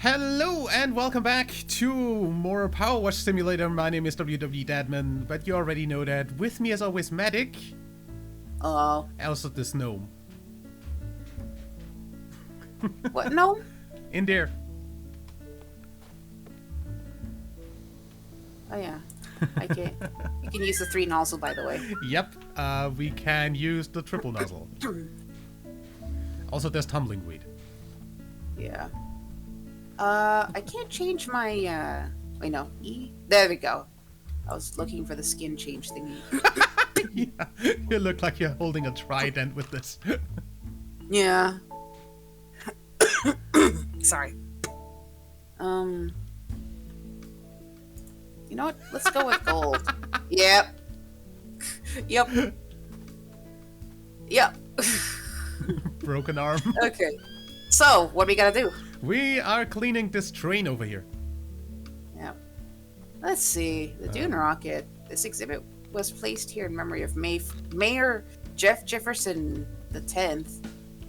Hello and welcome back to more PowerWash Simulator. My name is WW but you already know that. With me as always, Medic. Hello. Also this gnome. What gnome? In there. Oh yeah. I can. You can use the 3 nozzle, by the way. Yep, we can use the triple nozzle. Also, there's tumbling weed. Yeah. I can't change my, wait, no. E? There we go. I was looking for the skin change thingy. Yeah, you look like you're holding a trident with this. Yeah. Sorry. You know what? Let's go with gold. Yep. Yep. Yep. Broken arm. Okay. So, what do we gotta do? We are cleaning this train over here. Yeah. Let's see. The Dune Rocket. This exhibit was placed here in memory of Mayor Jeff Jefferson X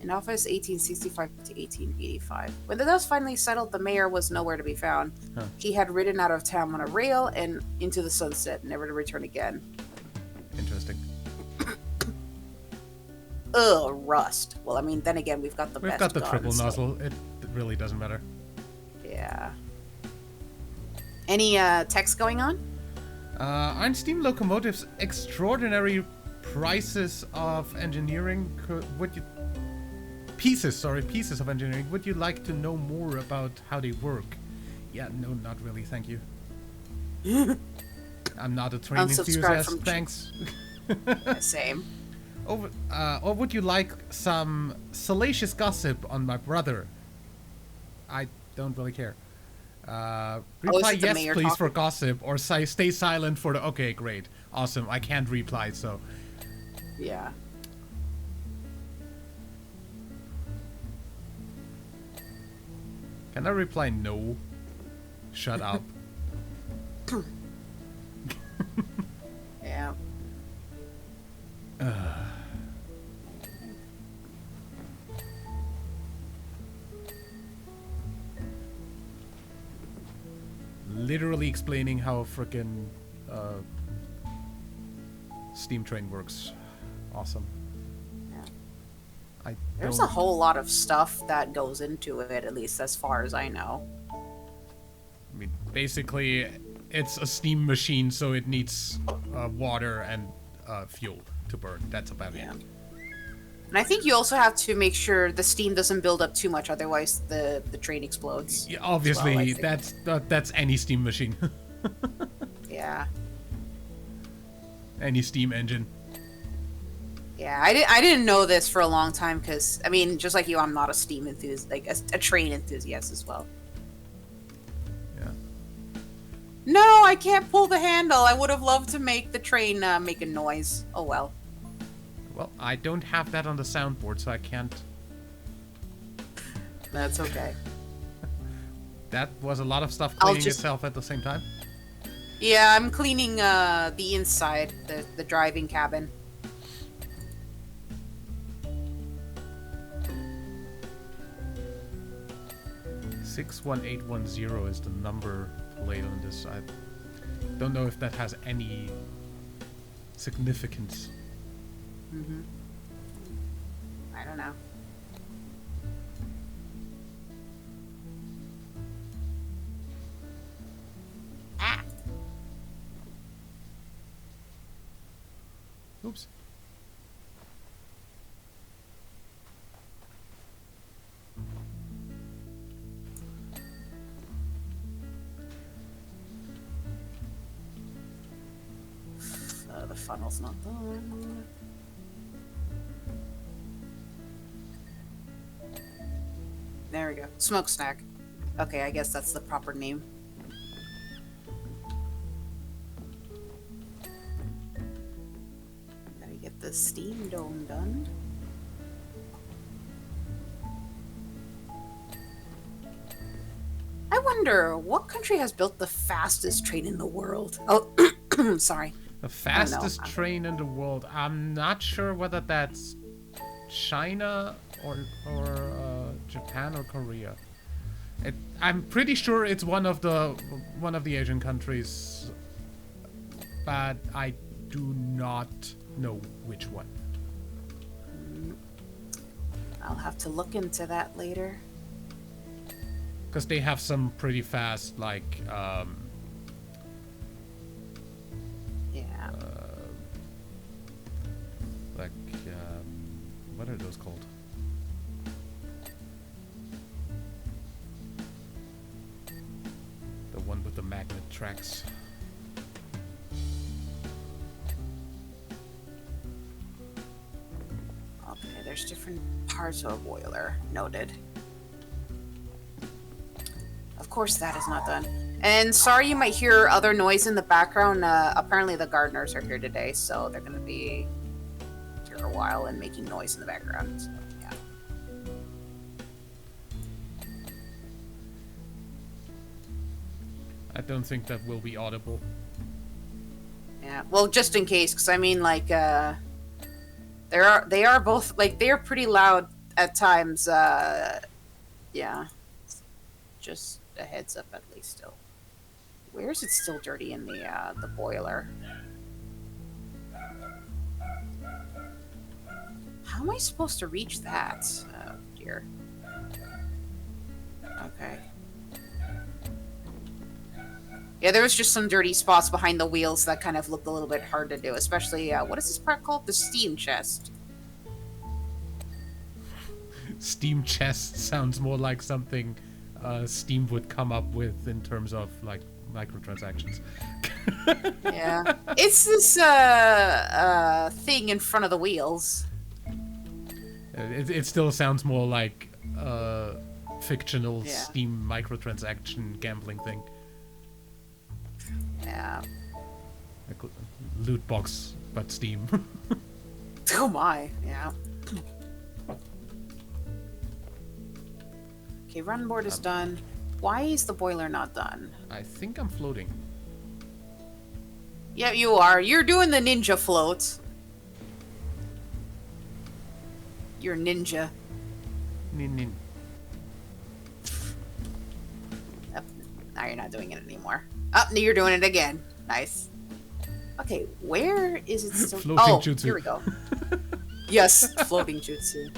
in office 1865 to 1885. When the dust finally settled, the mayor was nowhere to be found. Huh. He had ridden out of town on a rail and into the sunset, never to return again. Interesting. Ugh, rust. Well, I mean, then again, we've got the We've best got the guns, triple so- nozzle. It really doesn't matter. Yeah. Any text going on? Aren't steam locomotives extraordinary prices of engineering? Pieces of engineering. Would you like to know more about how they work? Yeah, no, not really, thank you. I'm not a train Unsubscribe enthusiast, from thanks. Yeah, same. Or would you like some salacious gossip on my brother? I don't really care. Reply is it the yes, mayor please, talking? for gossip, or stay silent for the... Okay, great. Awesome. I can't reply, so... Yeah. Can I reply no? Shut up. Yeah. Literally explaining how a frickin' steam train works. Awesome. Yeah. There's a whole lot of stuff that goes into it, at least as far as I know. I mean, basically, it's a steam machine, so it needs water and fuel to burn. That's about it. And I think you also have to make sure the steam doesn't build up too much, otherwise the train explodes. Yeah, obviously, well, that's any steam machine. Yeah. Any steam engine. Yeah, I didn't know this for a long time because, I mean, just like you, I'm not a steam enthusiast, like a train enthusiast as well. Yeah. No, I can't pull the handle. I would have loved to make the train make a noise. Oh well. Well, I don't have that on the soundboard, so I can't... That's okay. That was a lot of stuff I'll cleaning just- itself at the same time. Yeah, I'm cleaning the inside, the driving cabin. .61810 is the number plate on this. I don't know if that has any significance. Mm-hmm. I don't know. Ah! Oops. The funnel's not done. There we go. Smokestack. Okay, I guess that's the proper name. Gotta get the steam dome done. I wonder, what country has built the fastest train in the world? Oh, sorry. The fastest train in the world. I'm not sure whether that's China or Japan or Korea. I'm pretty sure it's one of the Asian countries, but I do not know which one. I'll have to look into that later. Because they have some pretty fast, like, yeah. Like, what are those called? The one with the magnet tracks. Okay, there's different parts of a boiler. Noted. Of course that is not done. And sorry you might hear other noise in the background. Apparently the gardeners are here today, so they're going to be here a while and making noise in the background. So, yeah. I don't think that will be audible. Yeah, well, just in case, because I mean, like, they are both, like, they are pretty loud at times. Yeah. Just a heads up, at least. Still, where is it still dirty in the boiler? How am I supposed to reach that? Oh dear. Okay. Yeah, there was just some dirty spots behind the wheels that kind of looked a little bit hard to do, especially what is this part called? The steam chest. Steam chest sounds more like something Steam would come up with in terms of like microtransactions. Yeah, it's this thing in front of the wheels. It still sounds more like fictional Yeah. Steam microtransaction gambling thing. Yeah. Like loot box, but Steam. Oh my. Yeah. Okay, run board is done. Why is the boiler not done? I think I'm floating. Yeah, you are. You're doing the ninja float. You're ninja. Nin. Yep. Now you're not doing it anymore. Oh, now you're doing it again. Nice. Okay, where is it still? Floating jutsu. Here we go. Yes, floating jutsu.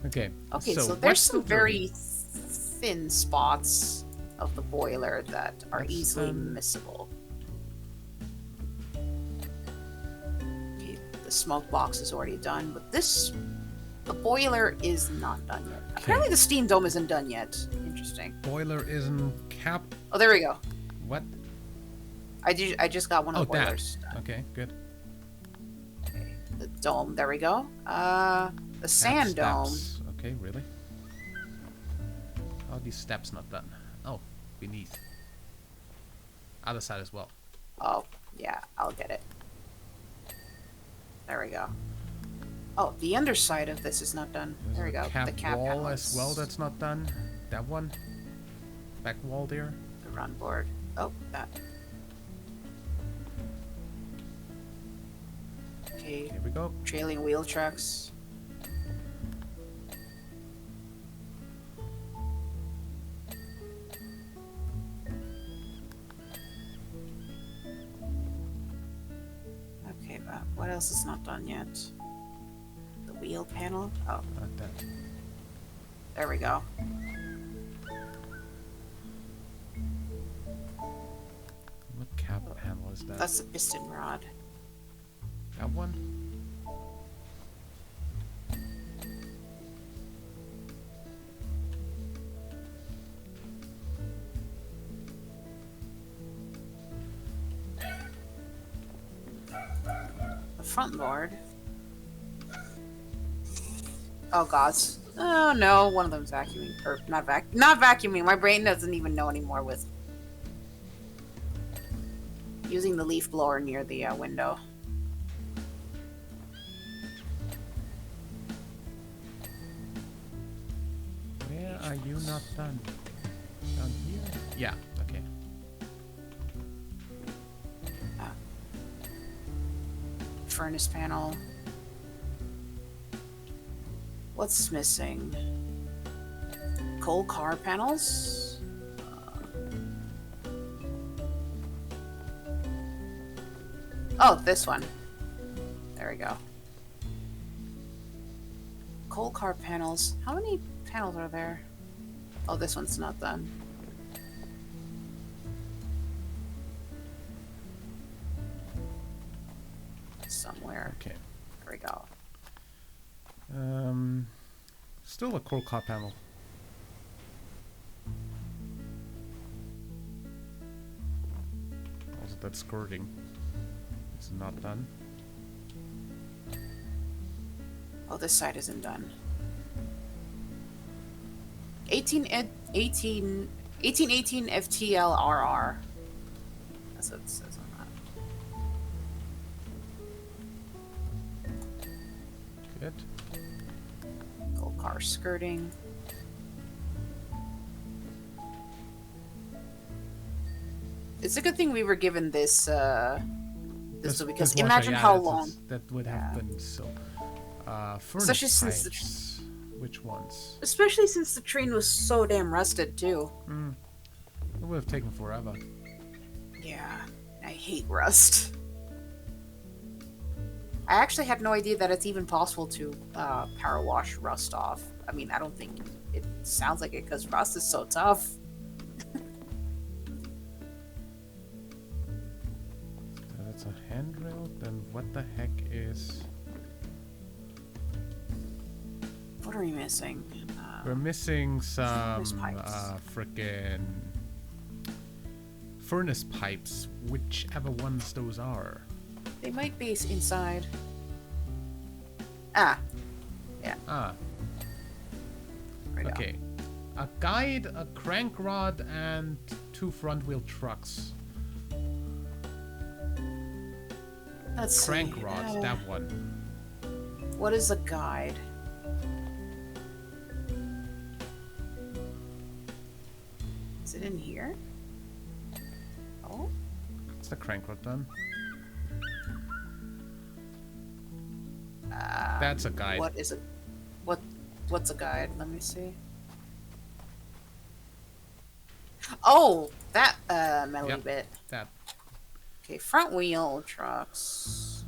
Okay. Okay, so there's what's some the very thin spots of the boiler that are That's, easily missable. Okay, the smoke box is already done, but the boiler is not done yet. Okay. Apparently the steam dome isn't done yet. Interesting. boiler isn't cap? Oh, there we go. What? I just got one of the that. boilers done. Okay, good. Okay, the dome, there we go. The sand dome. Steps. Okay, really? How are these steps not done? Oh, beneath. Other side as well. Oh, yeah, I'll get it. There we go. Oh, the underside of this is not done. There's There we a go. cap The cap wall panels. as well that's not done. That one. Back wall there. The run board. Oh, that. Okay, Here we go. trailing wheel tracks. Okay, but what else is not done yet? The wheel panel? Oh, Not that. there we go. What cap panel is that? That's the piston rod. That one? The front board. Oh god. Oh no, one of them's vacuuming. Or not vacuuming. My brain doesn't even know anymore with using the leaf blower near the window. Where are you not done? Down here? Yeah, okay. Furnace panel. What's missing? Coal car panels? Oh, this one. There we go. Coal car panels. How many panels are there? Oh, this one's not done. Somewhere. Okay. There we go. Still a coal car panel. Also, that skirting is not done. Oh, this side isn't done. 1818 FTLRR. That's what it says on that. Good. Gold car skirting. It's a good thing we were given this because This imagine washer, how that's- long. that would have been so. Furnace Especially since pipes. Which ones? Especially since the train was so damn rusted too. It would have taken forever. Yeah, I hate rust. I actually had no idea that it's even possible to power wash rust off. I mean, I don't think it sounds like it because rust is so tough. That's a handrail. Then what the heck is? What are we missing? We're missing some pipes. frickin' furnace pipes, whichever ones those are. They might be inside. Ah. Yeah. Ah, Right on. okay. A guide, a crank rod, and 2 front wheel trucks. Let's see. Crank rod, that one. What is a guide? Is it in here? Oh, What's the crank rod done? That's a guide. what is a what's a guide? Let me see. Oh, that metal Yep. bit. That. Okay, front wheel trucks.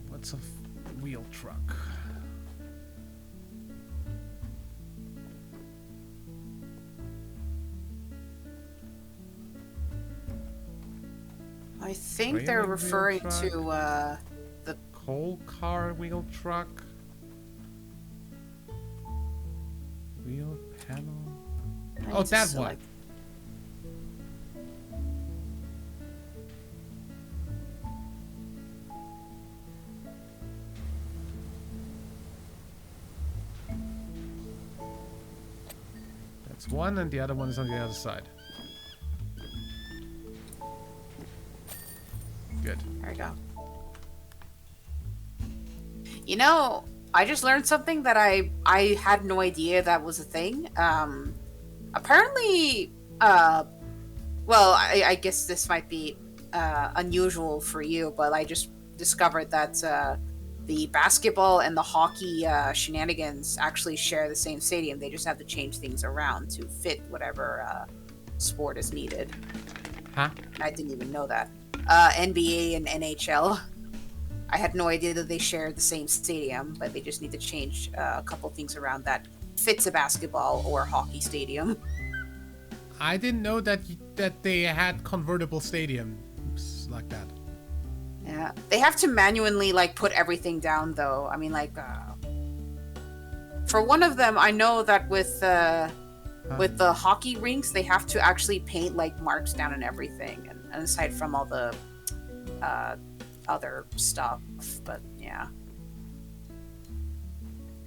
What's a wheel truck? I think Trailer they're wheel referring truck? to the Coal car wheel truck. Wheel panel. I Oh, need to that one. select- That's one, and the other one is on the other side. Good. There we go. You know, I just learned something that I had no idea that was a thing. Apparently, well, I guess this might be unusual for you, but I just discovered that the basketball and the hockey shenanigans actually share the same stadium. They just have to change things around to fit whatever sport is needed. Huh? I didn't even know that. NBA and NHL. I had no idea that they shared the same stadium, but they just need to change a couple things around that fits a basketball or hockey stadium. I didn't know that they had convertible stadiums like that. Yeah, they have to manually like put everything down though. I mean, like for one of them, I know that with the hockey rinks, they have to actually paint like marks down and everything, and aside from all the other stuff. But yeah,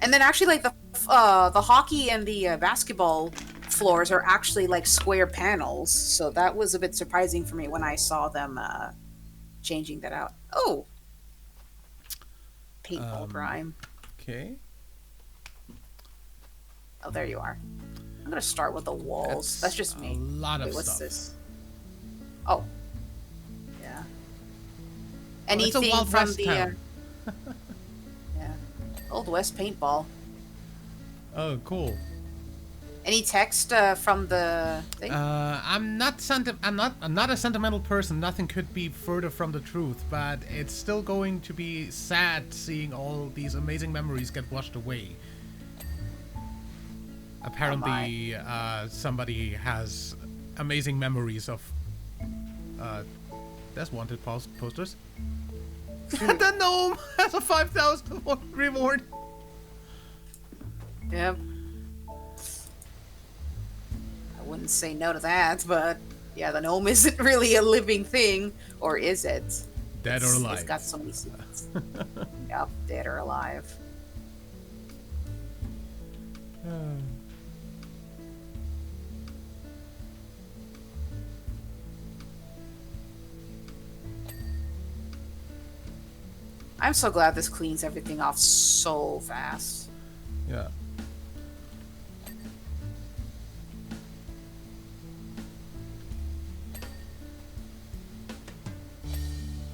and then actually like the hockey and the basketball floors are actually like square panels, so that was a bit surprising for me when I saw them changing that out. Oh, paintball grime. Okay. Oh, there you are. I'm gonna start with the walls. That's just me. A lot of Wait, what's stuff. this? Oh, yeah. Oh, it's a Anything Wild from West the town. yeah, Old West paintball. Oh, cool. Any text from the thing? I'm not a sentimental person. Nothing could be further from the truth, but it's still going to be sad seeing all these amazing memories get washed away. Apparently, somebody has amazing memories of there's wanted posters. The gnome has a 5,000 reward. Yep. I wouldn't say no to that, but yeah, the gnome isn't really a living thing, or is it? Dead or alive. It's got so many secrets. Yep, dead or alive. I'm so glad this cleans everything off so fast. Yeah.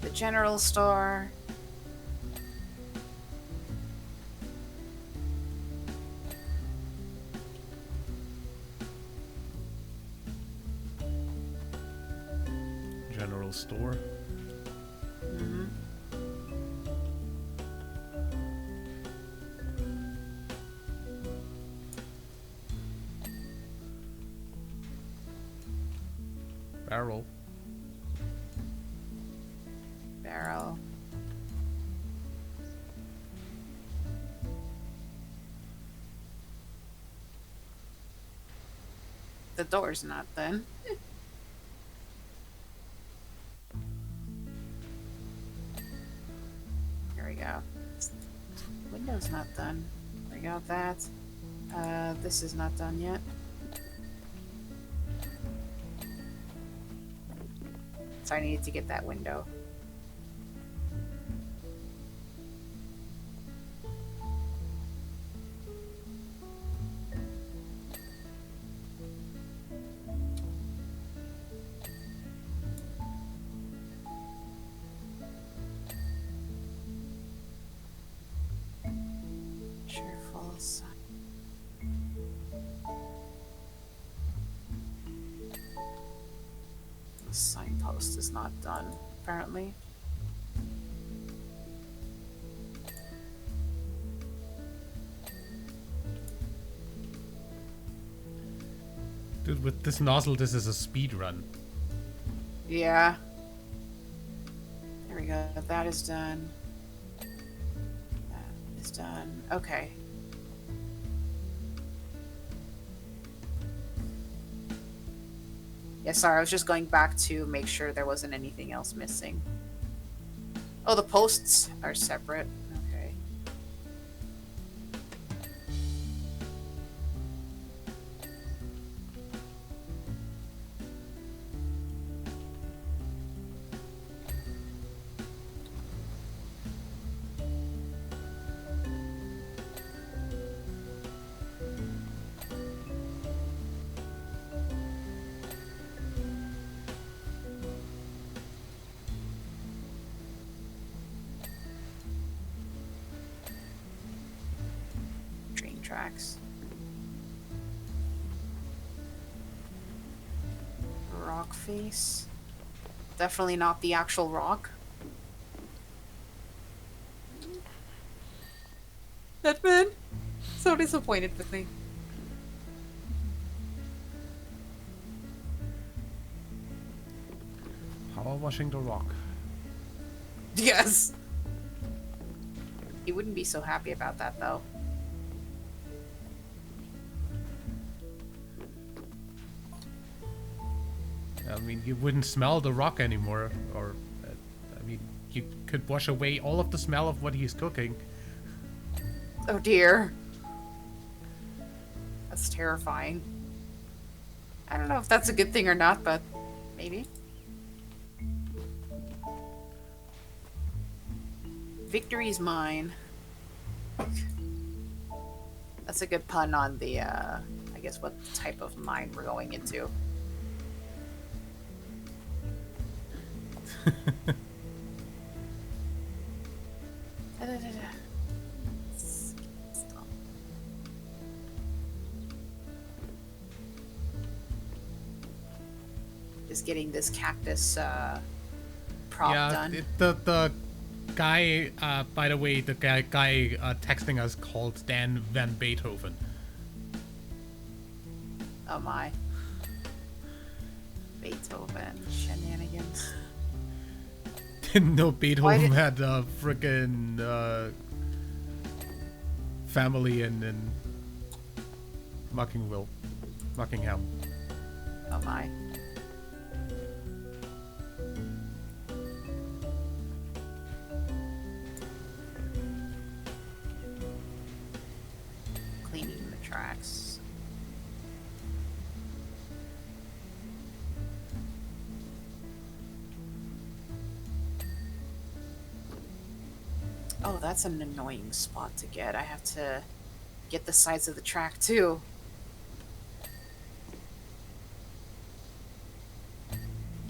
The general store. General store. Mm-hmm. Barrel. Barrel. The door's not then. Here we go. Window's not done. We got that. This is not done yet. So I needed to get that window. Cheerful sign. The signpost is not done, apparently. Dude, with this nozzle, this is a speed run. Yeah. There we go. That is done. That is done. Okay. Yeah, sorry, I was just going back to make sure there wasn't anything else missing. Oh, the posts are separate. Okay. Train tracks. Rock face. Definitely not the actual rock. That man. So disappointed with me. Power washing the rock. Yes. He wouldn't be so happy about that, though. I mean, you wouldn't smell the rock anymore, or, I mean, you could wash away all of the smell of what he's cooking. Oh dear. That's terrifying. I don't know if that's a good thing or not, but maybe. Victory's mine. That's a good pun on the, I guess what type of mine we're going into. Just getting this cactus prop Yeah, done. the guy, by the way, the guy texting us called Dan Van Beethoven. Oh my. Beethoven shenanigans. Didn't know Beethoven had a freaking family in Buckingham. Oh my. Cleaning the tracks. Oh, that's an annoying spot to get. I have to get the sides of the track too.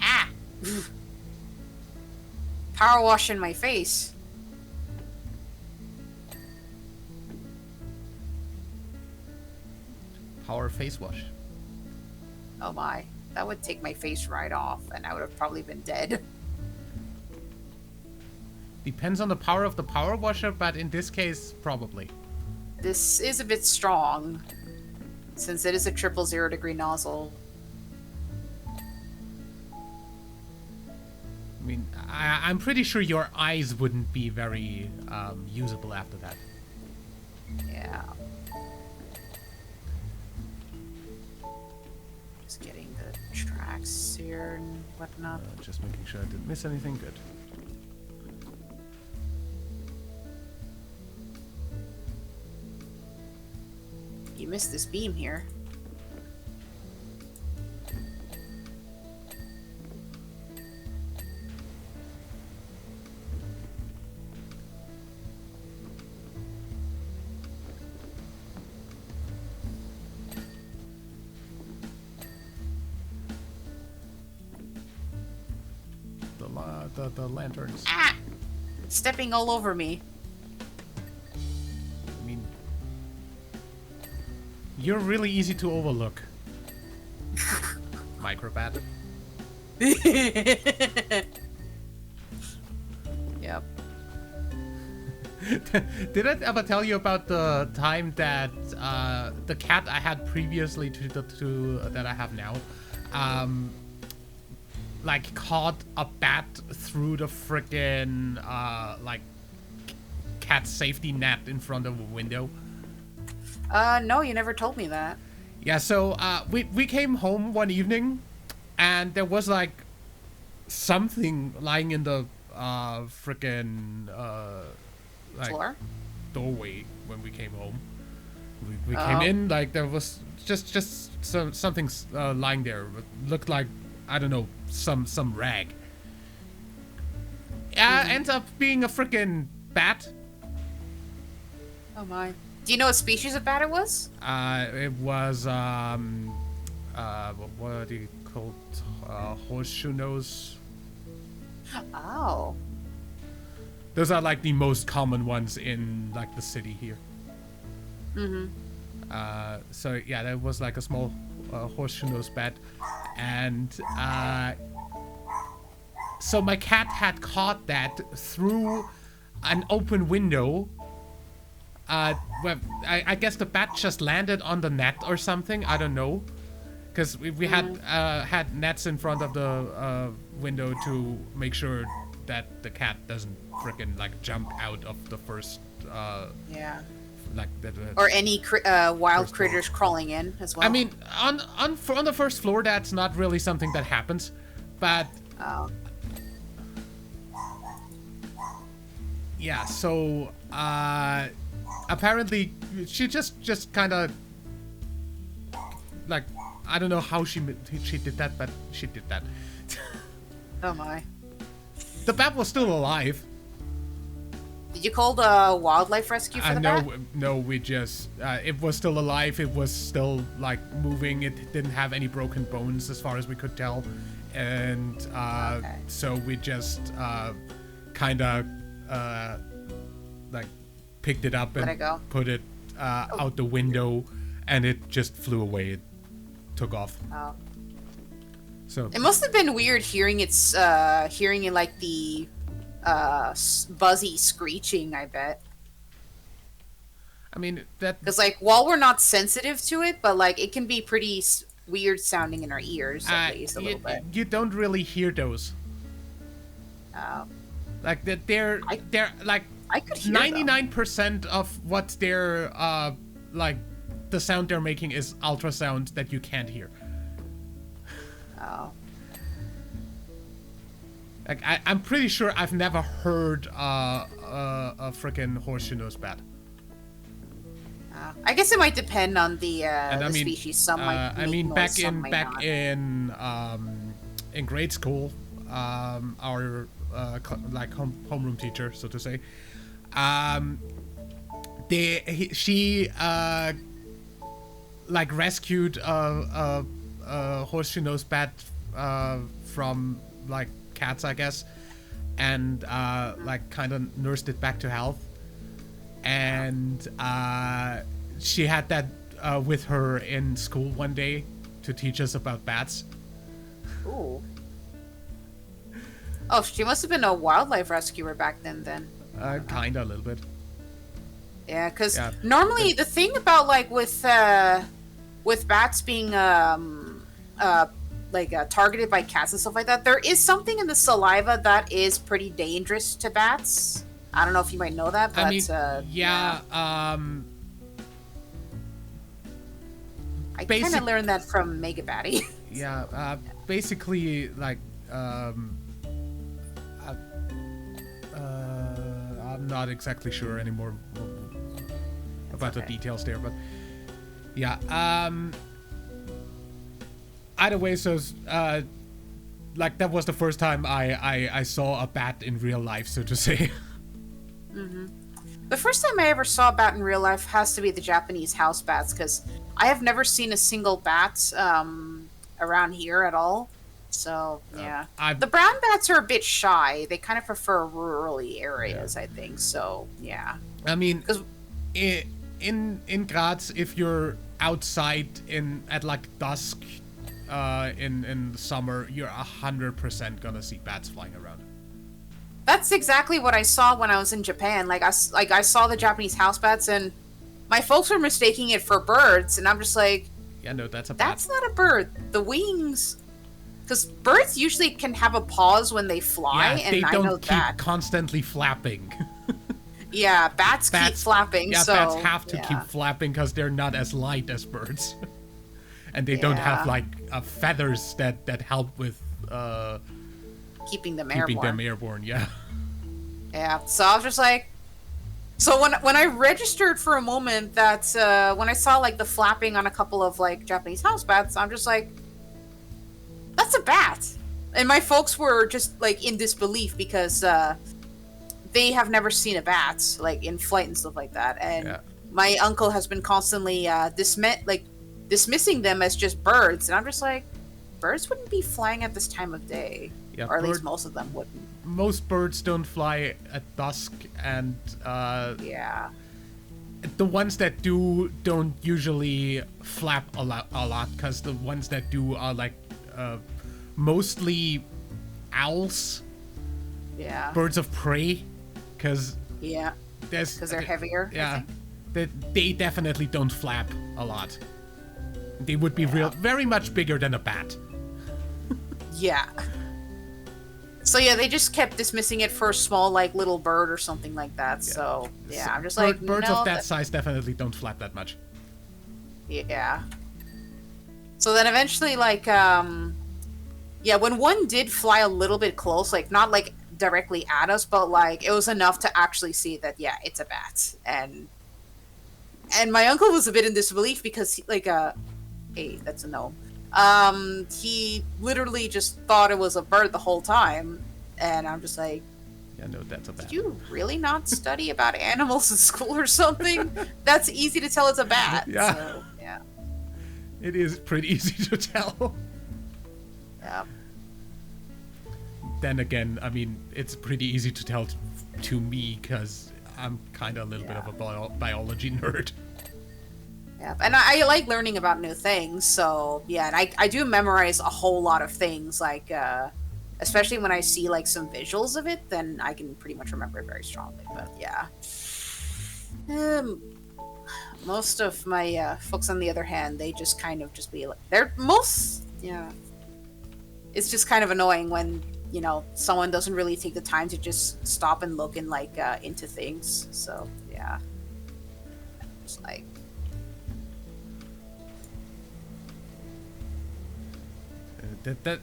Ah! Power wash in my face. Power face wash. Oh my. That would take my face right off, and I would have probably been dead. Depends on the power of the power washer, but in this case, probably. This is a bit strong, since it is a 000 degree nozzle. I mean, I'm pretty sure your eyes wouldn't be very usable after that. Yeah. Just getting the tracks here and whatnot. Just making sure I didn't miss anything good. You missed this beam here. The lanterns. Ah! Stepping all over me. I mean, you're really easy to overlook. Microbat. Yep. Did I ever tell you about the time that the cat I had previously to that I have now, like caught a bat through the frickin' like cat safety net in front of a window? No, you never told me that. Yeah, so we came home one evening, and there was like something lying in the frickin' like Floor? doorway when we came home. We came in, like there was just something lying there. It looked like, I don't know, some rag. Ends up being a frickin' bat. Oh my. Do you know what species of bat it was? It was what do you call it? Horseshoe nose. Oh. Those are like the most common ones in like the city here. Mm-hmm. So yeah, there was like a small horseshoe nose bat, and so my cat had caught that through an open window. Well, I guess the bat just landed on the net or something. I don't know, because we had nets in front of the window to make sure that the cat doesn't frickin' like jump out of the first Yeah. like that. Or any wild First critters crawling in as well. I mean, on the first floor, that's not really something that happens, but Oh. yeah. So apparently, she just kind of like, I don't know how she did that, but she did that. Oh my. The bat was still alive. Did you call the wildlife rescue for the bat? No, we just it was still alive. It was still like moving. It didn't have any broken bones as far as we could tell, and Okay. so we just kind of like picked it up Let and it go. put it out the window, and it just flew away. It took off. Oh. So It must have been weird hearing hearing in like the buzzy screeching, I bet. I mean that. Because like while we're not sensitive to it, but like it can be pretty weird sounding in our ears at least a little bit. You don't really hear those. Like that they're like I could hear them. 99% of what they're like the sound they're making is ultrasound that you can't hear. Oh. Like I'm pretty sure I've never heard a freaking horseshoe-nosed bat. I guess it might depend on the species. Some might. I mean, noise, back in grade school, our like homeroom teacher, so to say, she like rescued a horseshoe-nosed bat from like cats, I guess, and like kind of nursed it back to health. And she had that with her in school one day to teach us about bats. Ooh. Oh, she must have been a wildlife rescuer back then. Kinda a little bit. Yeah, because normally the thing about like with bats being targeted by cats and stuff like that, there is something in the saliva that is pretty dangerous to bats. I don't know if you might know that, but I mean, I kind of learned that from Mega Batty. Yeah, basically, like, I'm not exactly sure anymore about the details there, but yeah. Either way, so like that was the first time I saw a bat in real life, so to say. Mm-hmm. The first time I ever saw a bat in real life has to be the Japanese house bats, because I have never seen a single bat around here at all. So yeah, the brown bats are a bit shy. They kind of prefer rurally areas, I think. So yeah. I mean, in Graz, if you're outside at like dusk in summer, you're 100% gonna see bats flying around. That's exactly what I saw when I was in Japan. I saw the Japanese house bats, and my folks were mistaking it for birds, and I'm just like, yeah, no, that's a bat. That's not a bird. The wings, because birds usually can have a pause when they fly, yeah, and they I don't know keep that. constantly flapping. Yeah, bats keep flapping. Yeah, so, bats have to keep flapping because they're not as light as birds, and they don't have like feathers that help with keeping them airborne. Yeah. Yeah. So I was just like, so when I registered for a moment that when I saw like the flapping on a couple of like Japanese house bats, I'm just like, that's a bat, and my folks were just like in disbelief because they have never seen a bat like in flight and stuff like that, and my uncle has been constantly dismissing them as just birds, and I'm just like, birds wouldn't be flying at this time of day, or at least most of them wouldn't. Most birds don't fly at dusk, and the ones that do don't usually flap a lot because the ones that do are like mostly owls, birds of prey, because they're heavier. Yeah, they definitely don't flap a lot. They would be very much bigger than a bat. Yeah. So yeah, they just kept dismissing it for a small, like, little bird or something like that. Yeah. So yeah, I'm just like, birds of that size definitely don't flap that much. Yeah. So then eventually, like, when one did fly a little bit close, like not like directly at us, but like it was enough to actually see that it's a bat, and my uncle was a bit in disbelief because hey, that's a gnome. He literally just thought it was a bird the whole time, and I'm just like, yeah, no, that's a bat. Did you really not study about animals in school or something? That's easy to tell it's a bat. Yeah. So, yeah. It is pretty easy to tell. Yeah. Then again, I mean, it's pretty easy to tell to me because I'm kind of a little bit of a biology nerd. Yeah, and I like learning about new things. So yeah, and I do memorize a whole lot of things. Like especially when I see like some visuals of it, then I can pretty much remember it very strongly. But yeah, um, most of my folks on the other hand, they just kind of just be like they're most yeah. It's just kind of annoying when someone doesn't really take the time to just stop and look and like into things. So yeah, it's like. That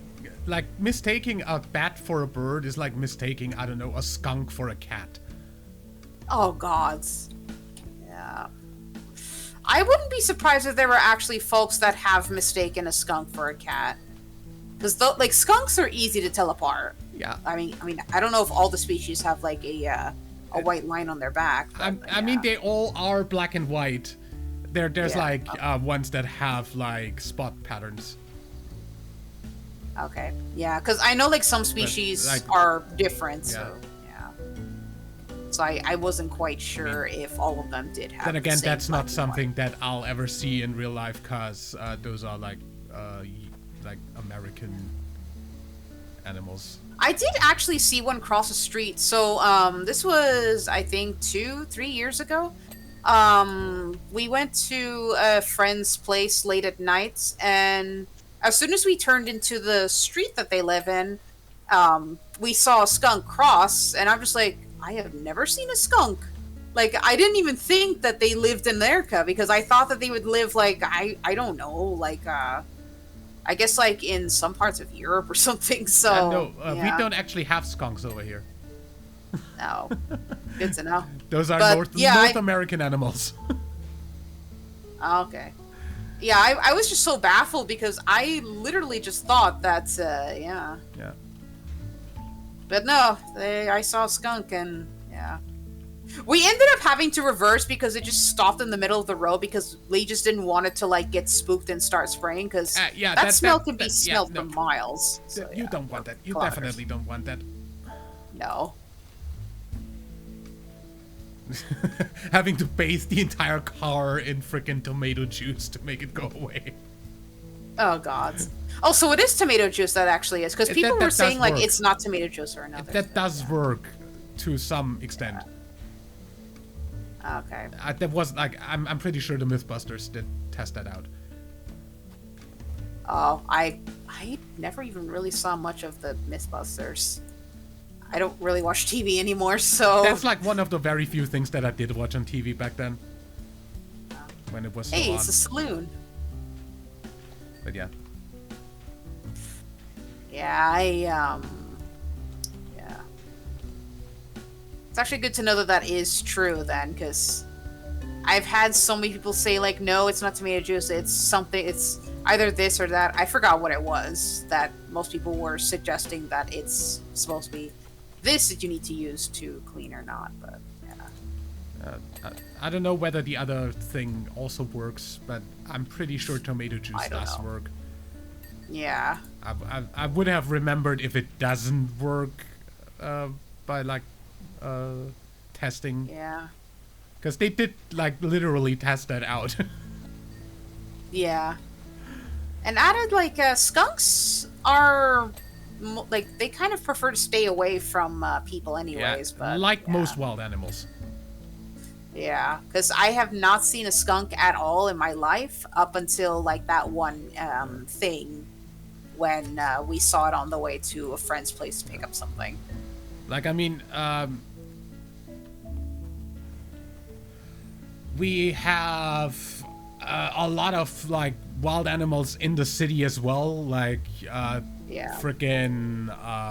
like mistaking a bat for a bird is like mistaking, I don't know, a skunk for a cat. Oh gods. Yeah. I wouldn't be surprised if there were actually folks that have mistaken a skunk for a cat. Because like skunks are easy to tell apart. Yeah. I mean, I don't know if all the species have like a white line on their back. But, I mean, they all are black and white. There's like ones that have like spot patterns. Okay. Yeah, because I know like some species are different. So yeah. So I wasn't quite sure if all of them did have. Then again, the same that's not something one. that I'll ever see in real life, cause those are like American animals. I did actually see one cross the street. So this was I think 2-3 years ago. We went to a friend's place late at night, and as soon as we turned into the street that they live in, we saw a skunk cross, and I'm just like, I have never seen a skunk. Like, I didn't even think that they lived in America, because I thought that they would live, like, I don't know, like, I guess, like, in some parts of Europe or something, so... No, yeah. we don't actually have skunks over here. No. Good to know. Those are North American animals. Okay. Yeah, I was just so baffled because I literally just thought that, yeah. Yeah. But no, I saw a skunk and, yeah. We ended up having to reverse because it just stopped in the middle of the road because Lee just didn't want it to, like, get spooked and start spraying because that smell can be smelled from miles. So, you don't want that. You definitely don't want that. No. Having to bathe the entire car in freaking tomato juice to make it go away. Oh god. Oh, so it is tomato juice that actually is, because people were saying like it's not tomato juice or another. That does work to some extent. Yeah. Okay. That was like I'm pretty sure the Mythbusters did test that out. Oh, I never even really saw much of the Mythbusters. I don't really watch TV anymore, so... That's like one of the very few things that I did watch on TV back then. When it was so Hey, on. it's a saloon. But yeah. Yeah, yeah. It's actually good to know that is true then, because I've had so many people say, like, no, it's not tomato juice, it's something, it's either this or that. I forgot what it was that most people were suggesting that it's supposed to be this that you need to use to clean or not, but yeah. I don't know whether the other thing also works, but I'm pretty sure tomato juice does work. Yeah. I would have remembered if it doesn't work by like testing. Yeah. Because they did like literally test that out. Yeah. And added like skunks are like they kind of prefer to stay away from people anyways, but like most wild animals. Yeah, because I have not seen a skunk at all in my life up until like that one thing when we saw it on the way to a friend's place to pick up something. Like, I mean, we have a lot of like wild animals in the city as well, like freaking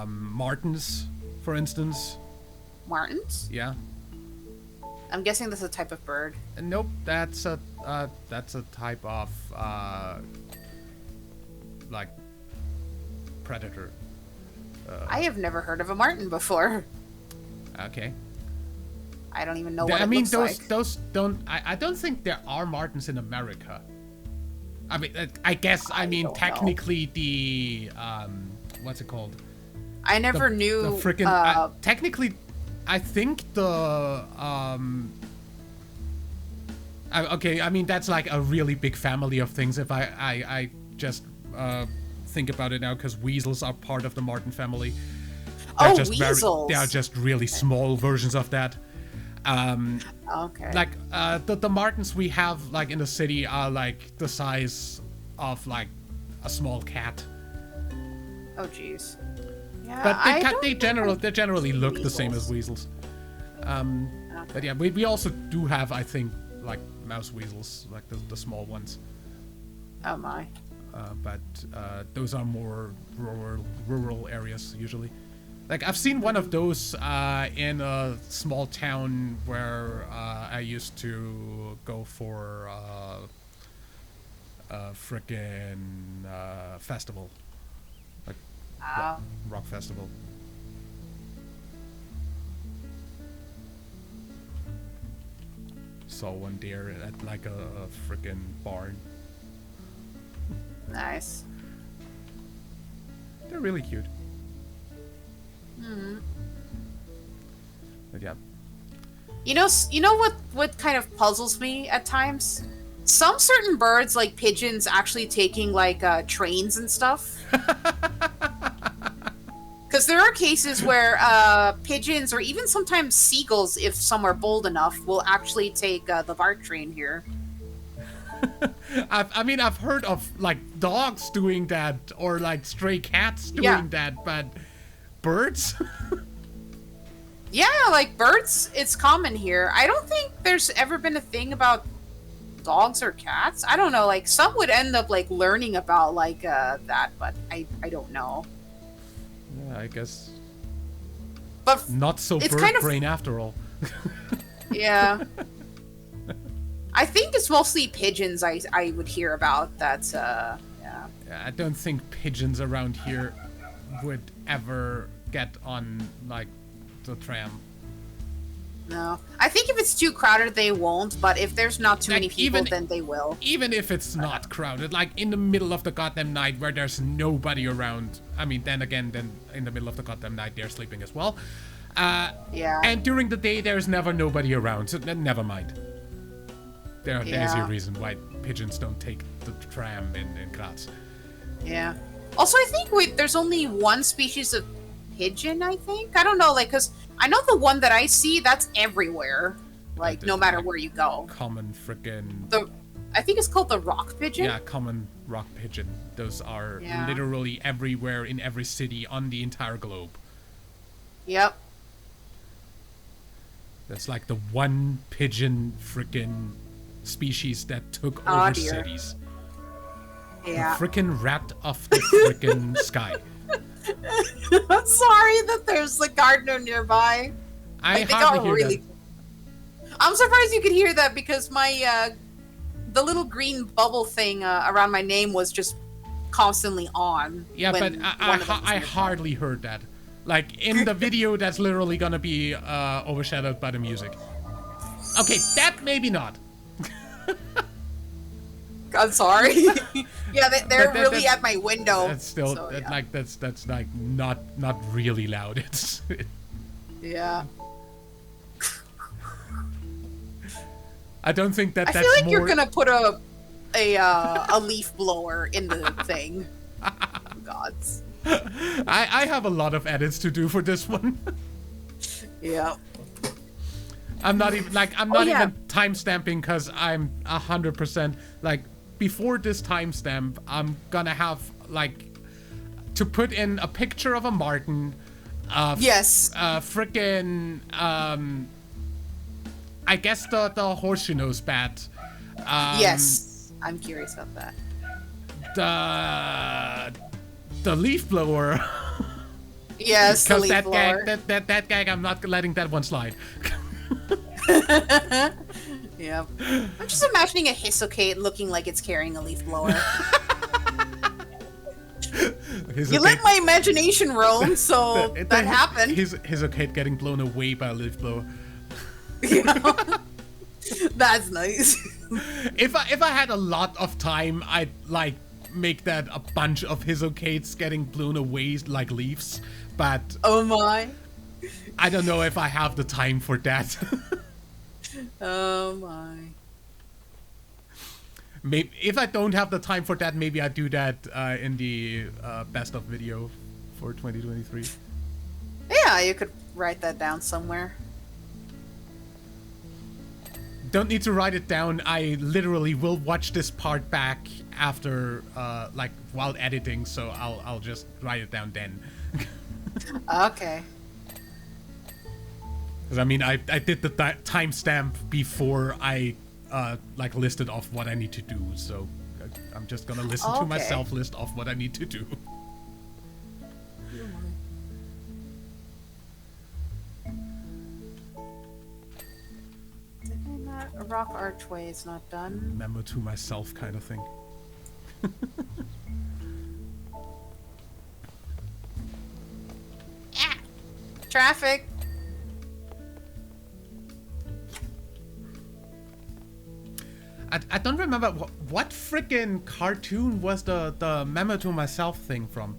martens, for instance. Martens? Yeah. I'm guessing that's a type of bird. Nope, that's a type of like predator. I have never heard of a marten before. Okay. I don't even know what it looks like. those don't. I don't think there are martens in America. I mean, I guess. I mean, technically, the what's it called? I never knew. The freaking technically, I think the Okay, I mean, that's like a really big family of things if I just think about it now, because weasels are part of the Marten family. They're just weasels! They are just really small versions of that. Okay. Like, the Martens we have, like, in the city are, like, the size of, like, a small cat. Oh, jeez. Yeah, But they generally look the same as weasels. But yeah, we also do have, I think, like, mouse weasels, like the small ones. Oh, my. But those are more rural areas, usually. Like, I've seen one of those in a small town where I used to go for a frickin' festival. Like, rock festival. Saw one deer at, like, a frickin' barn. Nice. They're really cute. But yeah. You know what kind of puzzles me at times? Some certain birds, like pigeons, actually taking like trains and stuff. Because there are cases where pigeons, or even sometimes seagulls, if some are bold enough, will actually take the BART train here. I've heard of, like, dogs doing that, or, like, stray cats doing that, but birds? Yeah, like birds, it's common here. I don't think there's ever been a thing about dogs or cats. I don't know, like, some would end up, like, learning about, like, that, but I don't know. Yeah, I guess. But not so bird kind of brain after all. Yeah. I think it's mostly pigeons I would hear about. That's yeah. Yeah, I don't think pigeons around here would ever get on, like, the tram. No. I think if it's too crowded they won't, but if there's not too many people then they will. Even if it's not crowded, like in the middle of the goddamn night where there's nobody around. I mean, then in the middle of the goddamn night they're sleeping as well. Yeah. And during the day there's never nobody around, so never mind. There's your reason why pigeons don't take the tram in Graz. Yeah. Also, I think there's only one species of pigeon, I think. I don't know, like, because I know the one that I see, that's everywhere. Like, no matter where you go. Common frickin'... I think it's called the rock pigeon? Yeah, common rock pigeon. Those are literally everywhere in every city on the entire globe. Yep. That's like the one pigeon frickin' species that took over cities. Yeah. The frickin' rat of the frickin' sky. I'm sorry that there's a gardener nearby. I hardly hear that. I'm surprised you could hear that because my the little green bubble thing around my name was just constantly on. Yeah, but I hardly heard that. Like, in the video, that's literally gonna be overshadowed by the music. Okay, that maybe not. I'm sorry. Yeah, they're really at my window. That's still like that's like not really loud. It's yeah. I don't think that. I feel like you're gonna put a leaf blower in the thing. Gods. I have a lot of edits to do for this one. Yeah. I'm not even even timestamping because I'm 100% like before this timestamp. I'm gonna have like to put in a picture of a Marten. Yes. Frickin' I guess the horseshoe-nose bat. Yes, I'm curious about that. The leaf blower. Yes, the leaf blower. That gag, I'm not letting that one slide. Yeah. I'm just imagining a Hisocate looking like it's carrying a leaf blower. You let my imagination roam, so that happened. Hisocate getting blown away by a leaf blower. Yeah. That's nice. If I had a lot of time, I'd like make that a bunch of Hisocates getting blown away like leaves, but oh my, I don't know if I have the time for that. Oh my. maybe if I don't have the time for that, maybe I do that in the best of video for 2023. Yeah, you could write that down somewhere. Don't need to write it down. I literally will watch this part back after, like, while editing, so I'll just write it down then. Okay. Because, I mean, I did the timestamp before I, like, listed off what I need to do, so I'm just gonna listen to myself list off what I need to do. A rock archway is not done. Memo to myself kind of thing. Traffic. I don't remember what freaking cartoon was the memo to myself thing from.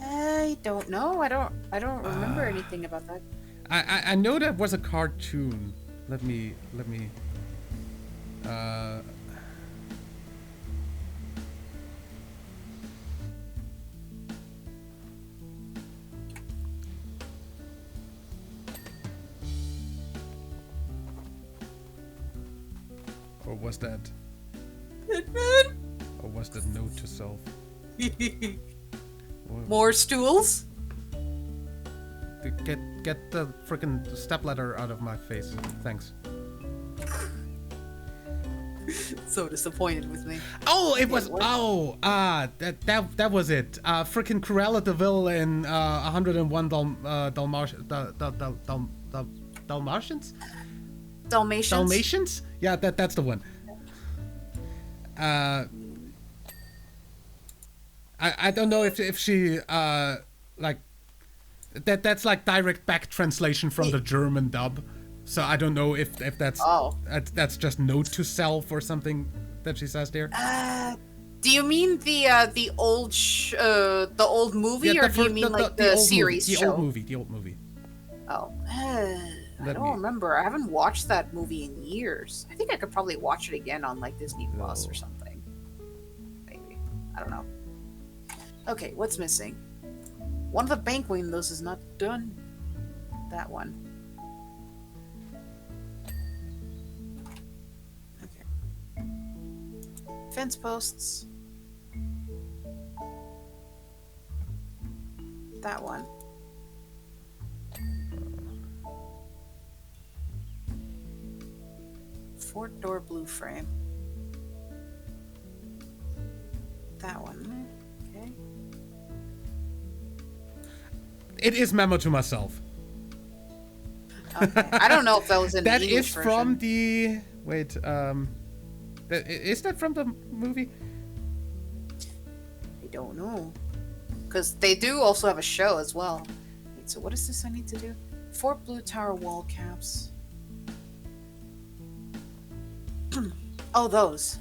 I don't know. I don't remember anything about that. I know that was a cartoon. Let me or was that note to self? More stools? Get the freaking stepladder out of my face. Thanks. So disappointed with me. Oh, it was. Oh, that was it. Freaking Cruella de Vil in 101 Dalmatians. Dalmatians? Yeah, that's the one. I don't know if she like that's like direct back translation from the German dub. So I don't know if that's that's just note to self or something that she says there. Do you mean the old movie, yeah, or do you mean like the series movie, show? The old movie. Oh, I don't remember. I haven't watched that movie in years. I think I could probably watch it again on like Disney Plus or something. Maybe. I don't know. Okay, what's missing? One of the bank windows is not done. That one. Okay. Fence posts. That one. Fort door blue frame. That one. Okay. It is memo to myself. Okay. I don't know if that was in the That English is version. from the wait. Is that from the movie? I don't know. Because they do also have a show as well. Wait, so what is this I need to do? Fort Blue Tower wall caps. Oh, those.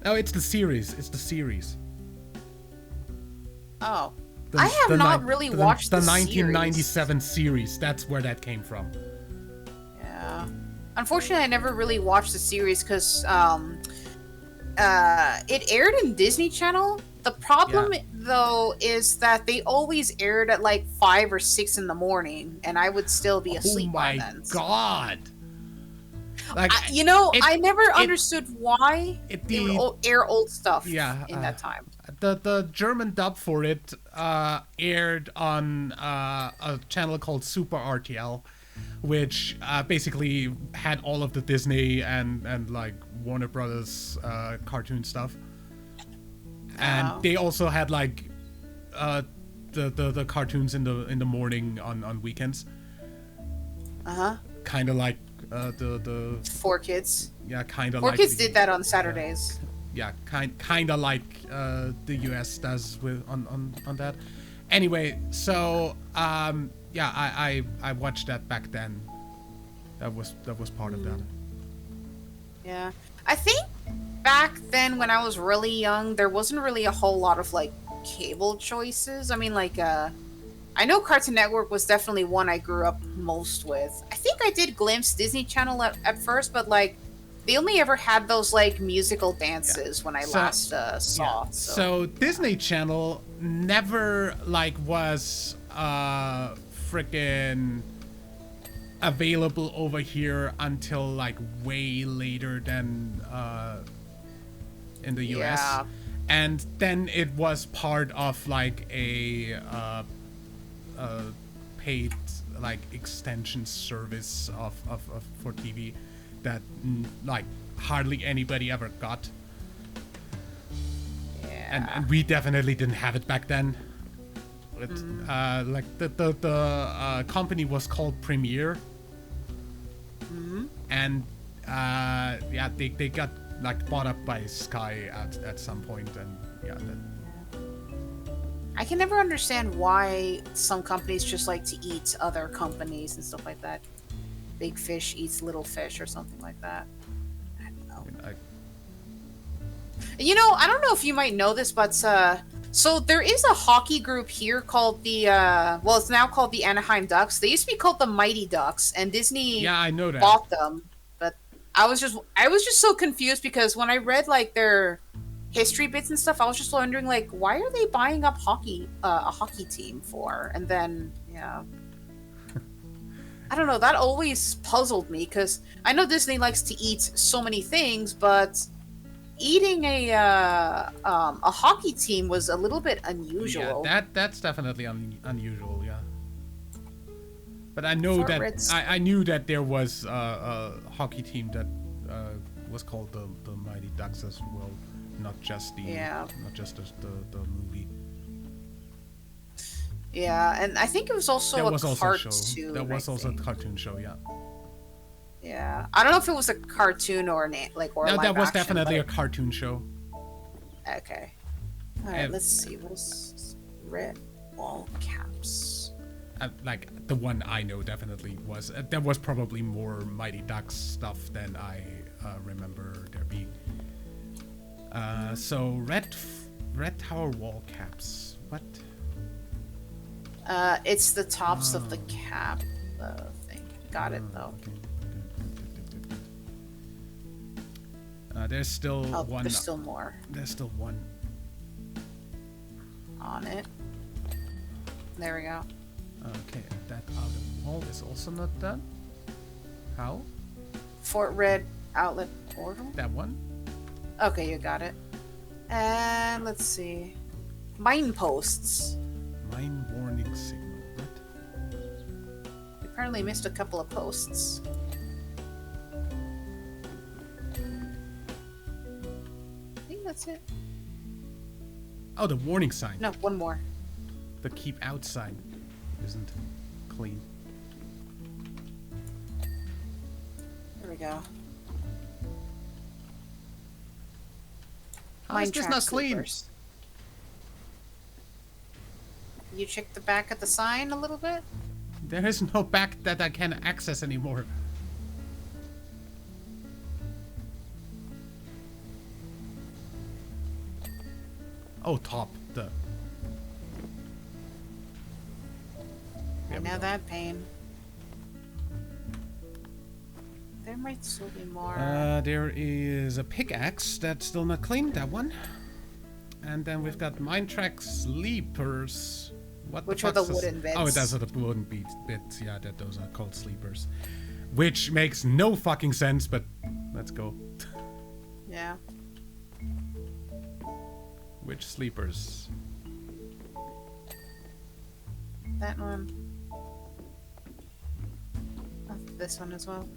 Oh, it's the series. It's the series. Oh. I have not really watched the 1997 series. That's where that came from. Yeah. Unfortunately, I never really watched the series because it aired in Disney Channel. The problem, though, is that they always aired at like 5 or 6 in the morning, and I would still be asleep by then. Oh my god! Like, I never understood why they would air old stuff in that time. The German dub for it aired on a channel called Super RTL, which basically had all of the Disney and like Warner Brothers cartoon stuff. And they also had like the cartoons in the morning on weekends. Kind of like the 4Kids. Yeah, kind of. 4Kids did that on Saturdays. Yeah, kind of like the US does with on that. Anyway, so yeah, I watched that back then. That was part of that. Yeah, I think back then when I was really young, there wasn't really a whole lot of like cable choices. I mean, like I know Cartoon Network was definitely one I grew up most with. I think I did glimpse Disney Channel at first, but like they only ever had those like musical Yeah. dances when I So, last saw. yeah. So So Disney Channel never like was freaking available over here until like way later than in the US. Yeah. And then it was part of like a paid like extension service of for TV that like hardly anybody ever got. Yeah. And we definitely didn't have it back then. It, like the company was called Premiere. And yeah, they got like bought up by Sky at some point, and yeah. I can never understand why some companies just like to eat other companies and stuff like that. Big fish eats little fish or something like that. I don't know. You know, I don't know if you might know this, but so there is a hockey group here called the well, it's now called the Anaheim Ducks. They used to be called the Mighty Ducks, and Disney I know that. bought them. But I was just so confused because when I read like their history bits and stuff, I was just wondering like why are they buying up a hockey team for? And then yeah. I don't know, that always puzzled me because I know Disney likes to eat so many things, but eating a hockey team was a little bit unusual. Yeah, that's definitely unusual. Yeah, but I know that I knew that there was a hockey team that was called the Mighty Ducks as well, not just the movie. Yeah, and I think it was also That a was also cartoon. a show. That was also a cartoon show. Yeah. Yeah, I don't know if it was a cartoon or an or No, live that was action, definitely a but... cartoon show. Okay. All right, let's see. What is red wall caps? Like the one I know definitely was. There was probably more Mighty Ducks stuff than I remember there being. So red tower wall caps. What? It's the tops of the cap thing. Got it though. Okay. There's still one. There's still more. There's still one on it. There we go. Okay, that outer wall is also not done. How? Fort Red outlet portal. That one. Okay, you got it. And let's see. Mine posts. Mine warning signal. What? Apparently missed a couple of posts. I think that's it. Oh, the warning sign. No, one more. The keep out sign isn't clean. There we go. How is this not clean? Sleepers. You check the back of the sign a little bit? There is no back that I can access anymore. Oh, top. I know that pain. There might still be more. There is a pickaxe that's still not clean, that one. And then we've got mine track sleepers. Which are the wooden bits. Oh, those are the wooden bits. Yeah, those are called sleepers. Which makes no fucking sense, but let's go. Yeah. Which sleepers? That one. Oh, this one as well.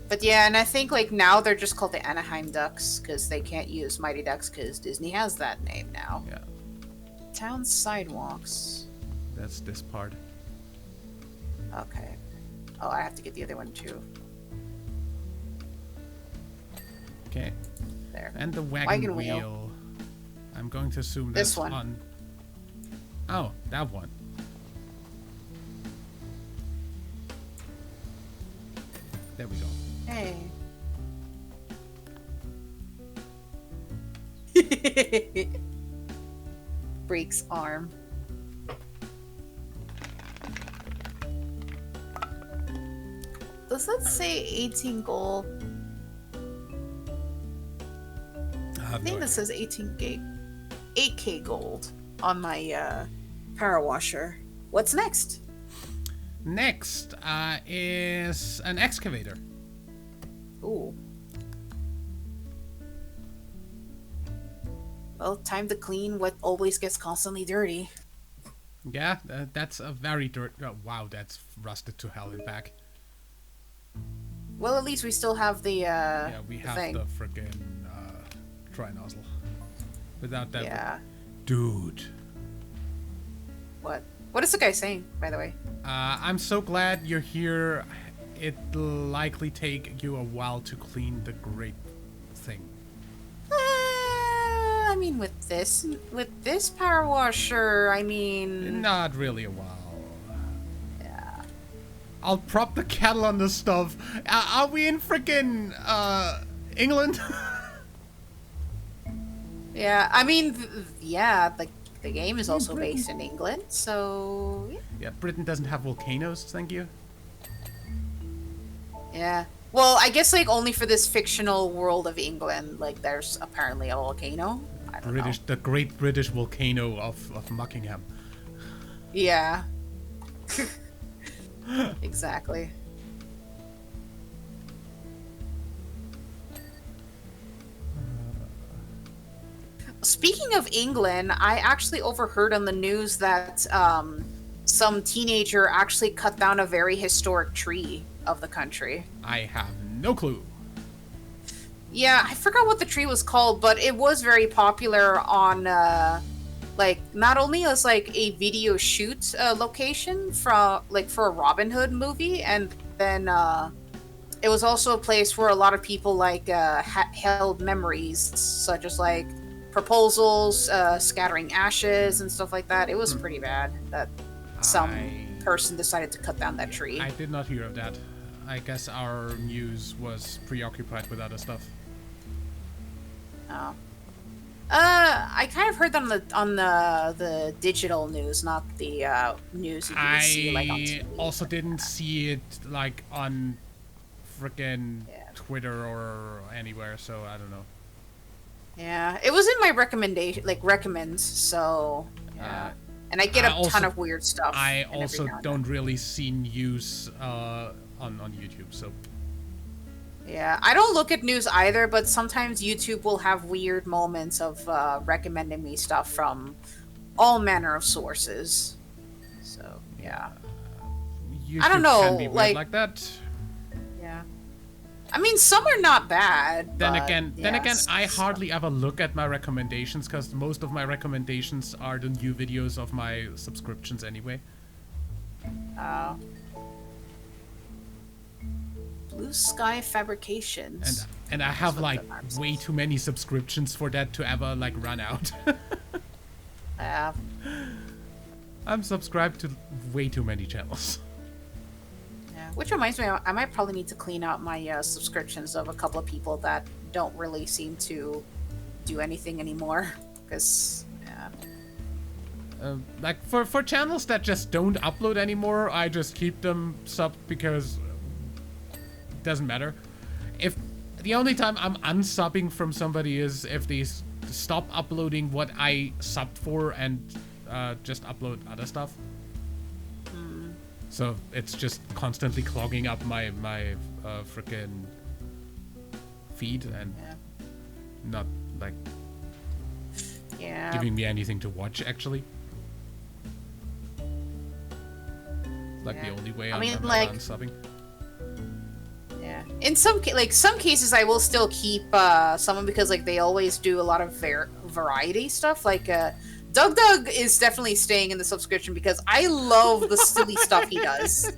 But yeah, and I think like now they're just called the Anaheim Ducks because they can't use Mighty Ducks because Disney has that name now. Yeah. Town sidewalks. That's this part. Okay. Oh, I have to get the other one too. Okay. There. And the wagon wheel. I'm going to assume that's this one. On. Oh, that one. There we go. Hey. breaks arm. Does that say 18 gold? I think this says 8k gold on my power washer. What's next? Next is an excavator. Ooh. Well, time to clean what always gets constantly dirty. Yeah, that's a very oh, wow, that's rusted to hell and back. Well, at least we still have the yeah, we have thing. the freaking dry nozzle. Without that, Yeah. dude. What? What is the guy saying, by the way? I'm so glad you're here. It'll likely take you a while to clean the great thing. I mean, with this power washer, I mean, Not really a while. yeah. I'll prop the kettle on the stove. Are we in freaking England? Yeah, I mean, yeah, the game is also based in England, so yeah. Yeah, Britain doesn't have volcanoes, thank you. Yeah. Well, I guess like only for this fictional world of England, like there's apparently a volcano. I don't know. The Great British Volcano of Muckingham. Yeah. Exactly. Speaking of England, I actually overheard on the news that some teenager actually cut down a very historic tree of the country. I have no clue. Yeah, I forgot what the tree was called, but it was very popular on like not only as like a video shoot location for a Robin Hood movie, and then it was also a place where a lot of people like held memories, such as like proposals, scattering ashes, and stuff like that. It was pretty bad that some person decided to cut down that tree. I did not hear of that. I guess our news was preoccupied with other stuff. Oh. I kind of heard that on the digital news, not the news you can see like on TV. I also didn't see it like on frickin' Twitter or anywhere, so I don't know. Yeah, it was in my recommends, so yeah. And I get a ton of weird stuff. I also don't really see news on YouTube, so. Yeah, I don't look at news either, but sometimes YouTube will have weird moments of recommending me stuff from all manner of sources. So yeah, YouTube I don't know, can be weird like that. Yeah, I mean some are not bad. Then but again, I hardly ever look at my recommendations because most of my recommendations are the new videos of my subscriptions anyway. Blue Sky Fabrications. And I have like way too many subscriptions for that to ever like run out. Yeah. I'm subscribed to way too many channels. Yeah. Which reminds me, I might probably need to clean out my subscriptions of a couple of people that don't really seem to do anything anymore. Because, yeah. Like for channels that just don't upload anymore, I just keep them subbed because doesn't matter. If the only time I'm unsubbing from somebody is if they stop uploading what I subbed for and just upload other stuff. So it's just constantly clogging up my frickin' feed and not like giving me anything to watch actually. Like the only way I'm unsubbing. Yeah. In some cases, I will still keep someone because like they always do a lot of variety stuff. Like Doug is definitely staying in the subscription because I love the silly stuff he does.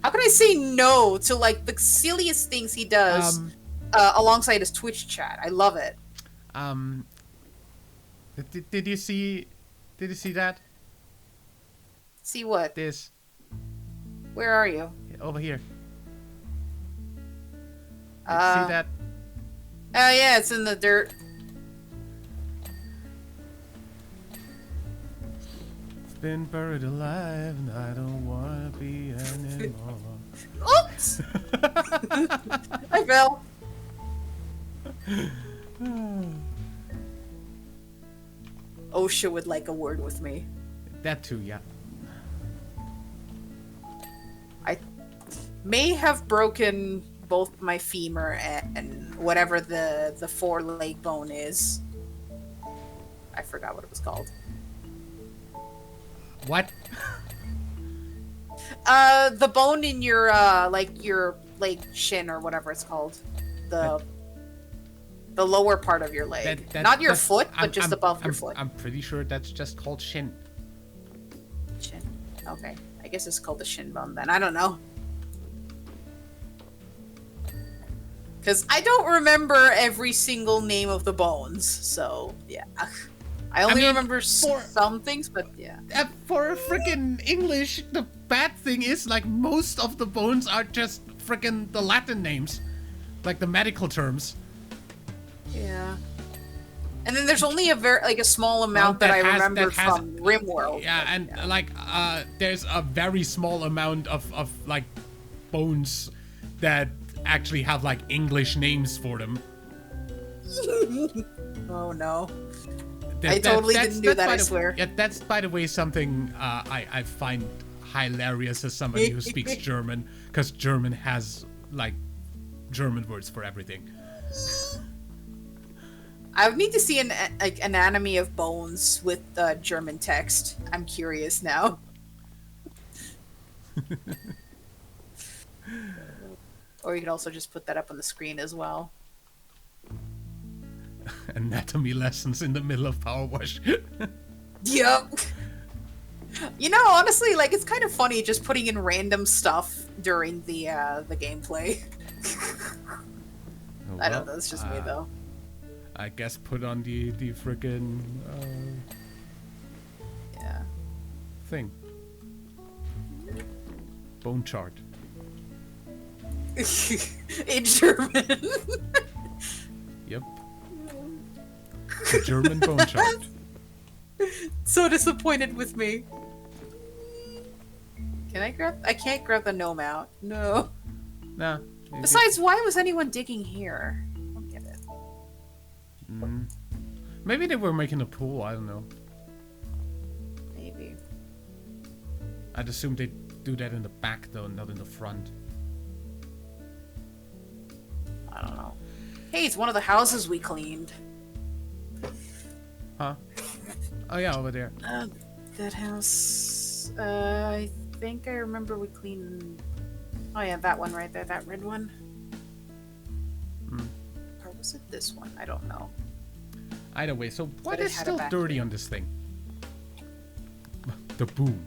How can I say no to like the silliest things he does alongside his Twitch chat? I love it. Did you see that? See what? This. Where are you? Over here. See that? Oh yeah, it's in the dirt. been buried alive, and I don't wanna be anymore. Oops! I fell. OSHA would like a word with me. That too, yeah. I may have broken both my femur and whatever the foreleg bone is. I forgot what it was called. What? The bone in your like your leg shin or whatever it's called. The lower part of your leg. Not your foot, but just above your foot. I'm pretty sure that's just called shin. Shin. Okay. I guess it's called the shin bone then. I don't know. Because I don't remember every single name of the bones, so yeah. I only remember some things, but yeah. For freaking English, the bad thing is, like, most of the bones are just freaking the Latin names. Like the medical terms. Yeah. And then there's only a small amount that I remember from RimWorld. Yeah, and like there's a very small amount of like bones that actually have like English names for them. Oh no. I totally didn't do that, I swear. Yeah, that's, by the way, something I find hilarious as somebody who speaks German, because German has like German words for everything. I would need to see an anatomy of bones with German text. I'm curious now. Or you could also just put that up on the screen as well. Anatomy lessons in the middle of PowerWash. Yep. You know, honestly, like, it's kind of funny just putting in random stuff during the gameplay. I don't know, it's just me though. I guess put on the frickin' yeah, thing. Bone chart. In German. Yep. The German bone chart. So disappointed with me. Can I grab? I can't grab the gnome out. No. Nah. Besides, why was anyone digging here? I don't get it. Maybe they were making a pool. I don't know. Maybe. I'd assume they do that in the back though, not in the front. I don't know. Hey, it's one of the houses we cleaned. Huh? Oh yeah, over there. That house. I think I remember we cleaned. Oh yeah, that one right there, that red one. Or was it this one? I don't know. Either way, so what is still dirty on this thing? The boom.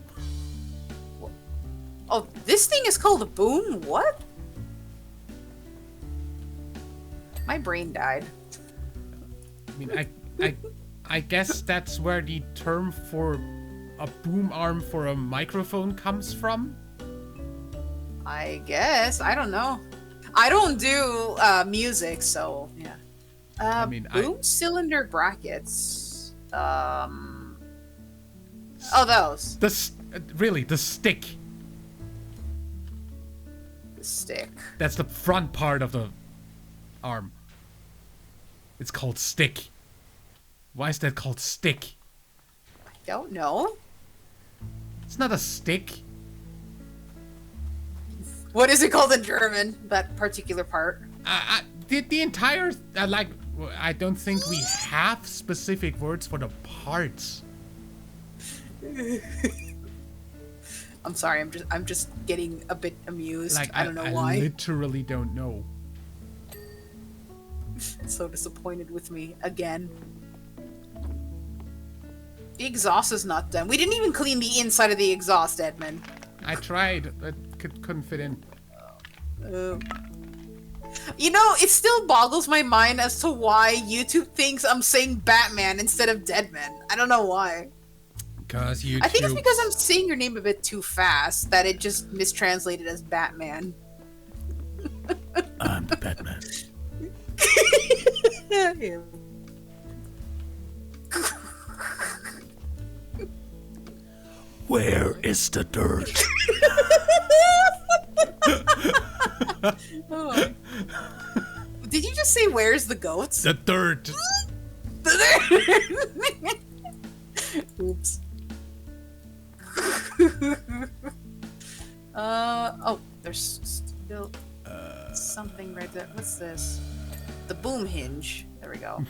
Oh, this thing is called a boom? What? My brain died. I mean, I guess that's where the term for a boom arm for a microphone comes from? I guess. I don't know. I don't do music, so yeah. I mean, boom cylinder brackets. Oh, those. Really, the stick. The stick. That's the front part of the arm. It's called stick. Why is that called stick? I don't know. It's not a stick. What is it called in German? That particular part? The entire like, I don't think we have specific words for the parts. I'm sorry. I'm just getting a bit amused. Like, I don't know why. I literally don't know. So disappointed with me again. The exhaust is not done. We didn't even clean the inside of the exhaust, Edmund. I tried, but couldn't fit in. You know, it still boggles my mind as to why YouTube thinks I'm saying Batman instead of Deadman. I don't know why. Because YouTube... I think it's because I'm saying your name a bit too fast that it just mistranslated as Batman. I'm the Batman. Yeah. Where is the dirt? Oh. Did you just say where's the goats? The dirt. Oops. Oh, there's still something right there. What's this? The boom hinge. There we go.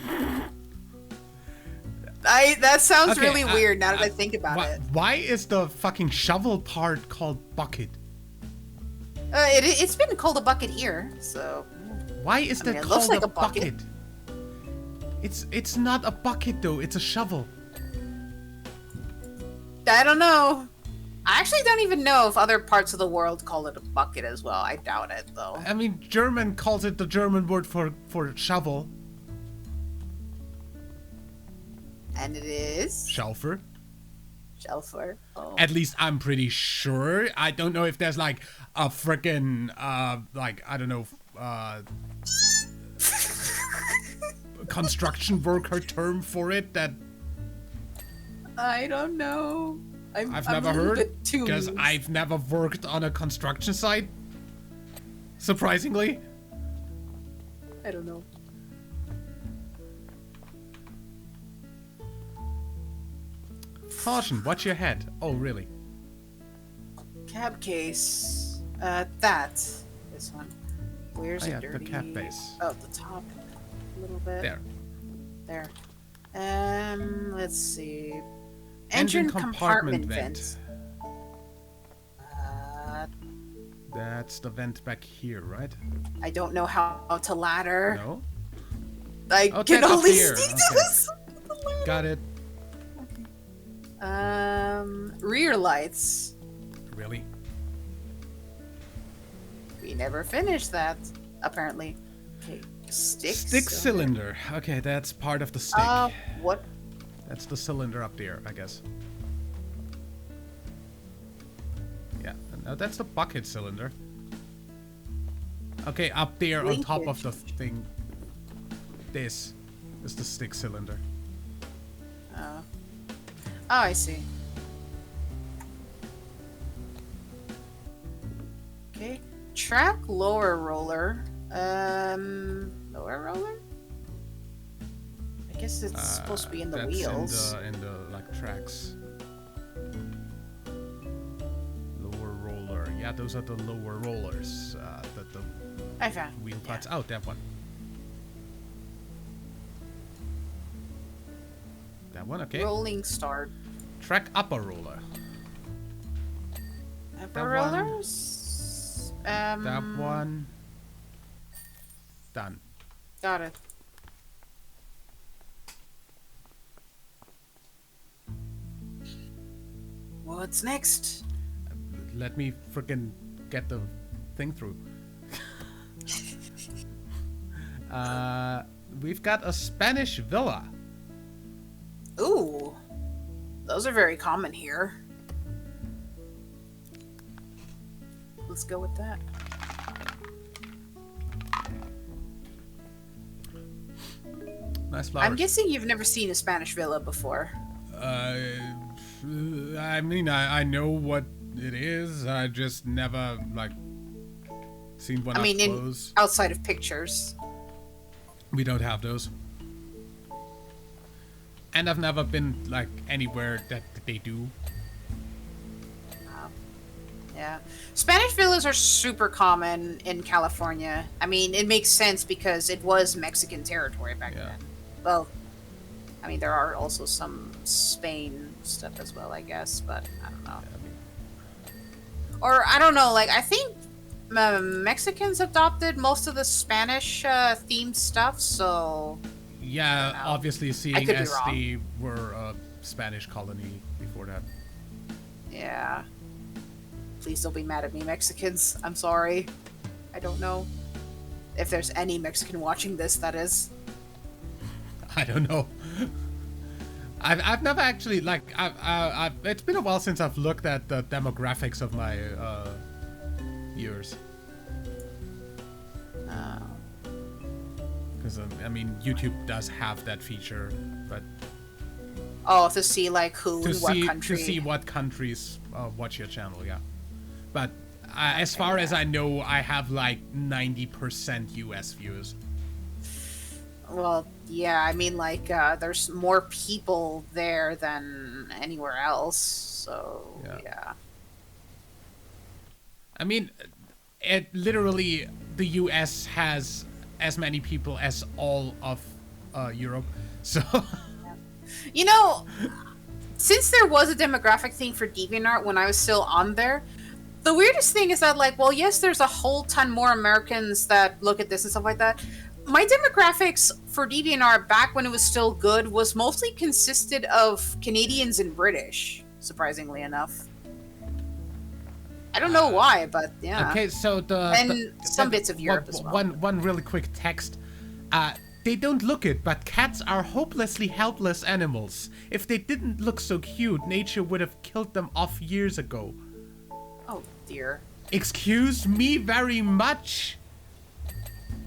That sounds Okay, really weird now that I think about it. Why is the fucking shovel part called bucket? It's been called a bucket here, so. Why is that it called looks like a a bucket. It's not a bucket though. It's a shovel. I don't know. I actually don't even know if other parts of the world call it a bucket as well. I doubt it, though. I mean, German calls it the German word for shovel. And it is? Shelfer. Shelfer. Oh. At least I'm pretty sure. I don't know if there's like a frickin' like, I don't know, construction worker term for it that I don't know. I've never heard, because I've never worked on a construction site. Surprisingly. I don't know. Caution, watch your head. Oh, really? Cab case. This one. Where's Oh, it yeah, dirty? the cab base. Oh, the top. A little bit. There. Let's see. Engine compartment vent. That's the vent back here, right? I don't know how to ladder. No? I can that's up only here. see Okay. this. Got it. Rear lights. Really? We never finished that, apparently. Okay, stick Cylinder. Okay, that's part of the stick. What? That's the cylinder up there, I guess. Yeah, no, that's the bucket cylinder. Okay, up there on top of the thing. This is the stick cylinder. Oh, I see. Okay, track lower roller. Lower roller? I guess it's supposed to be in the wheels. In the like tracks. Lower roller. Yeah, those are the lower rollers. The I found. wheel parts. Oh, that one. That one, okay. Rolling start. Track upper roller. Upper rollers? That one. Done. Got it. What's next? Let me freaking get the thing through. We've got a Spanish villa. Ooh. Those are very common here. Let's go with that. Nice flowers. I'm guessing you've never seen a Spanish villa before. I mean, I know what it is. I just never, like, seen one up close. Outside of pictures. We don't have those. And I've never been, like, anywhere that they do. Yeah. Spanish villas are super common in California. I mean, it makes sense because it was Mexican territory back then. Well, I mean, there are also some Spain stuff as well, I guess, but I don't know. Or, I don't know, like, I think Mexicans adopted most of the Spanish themed stuff, so... Yeah, obviously, seeing as wrong. they were a Spanish colony before that. Yeah. Please don't be mad at me, Mexicans. I'm sorry. I don't know if there's any Mexican watching this, that is. I don't know. I've never actually, like, it's been a while since I've looked at the demographics of my viewers. Because, I mean, YouTube does have that feature, but Oh, to see like who to in what see country. to see what countries watch your channel. Yeah, but as far as I know, I have like 90% US viewers. Well, yeah, I mean, like, there's more people there than anywhere else, so, yeah. I mean, it literally, the US has as many people as all of Europe, so... You know, since there was a demographic thing for DeviantArt when I was still on there, the weirdest thing is that, like, well, yes, there's a whole ton more Americans that look at this and stuff like that. My demographics for DeviantArt back when it was still good was mostly consisted of Canadians and British, surprisingly enough. I don't know why, but yeah. Okay, so some bits of Europe as well. One really quick text. They don't look it, but cats are hopelessly helpless animals. If they didn't look so cute, nature would have killed them off years ago. Oh dear. Excuse me very much,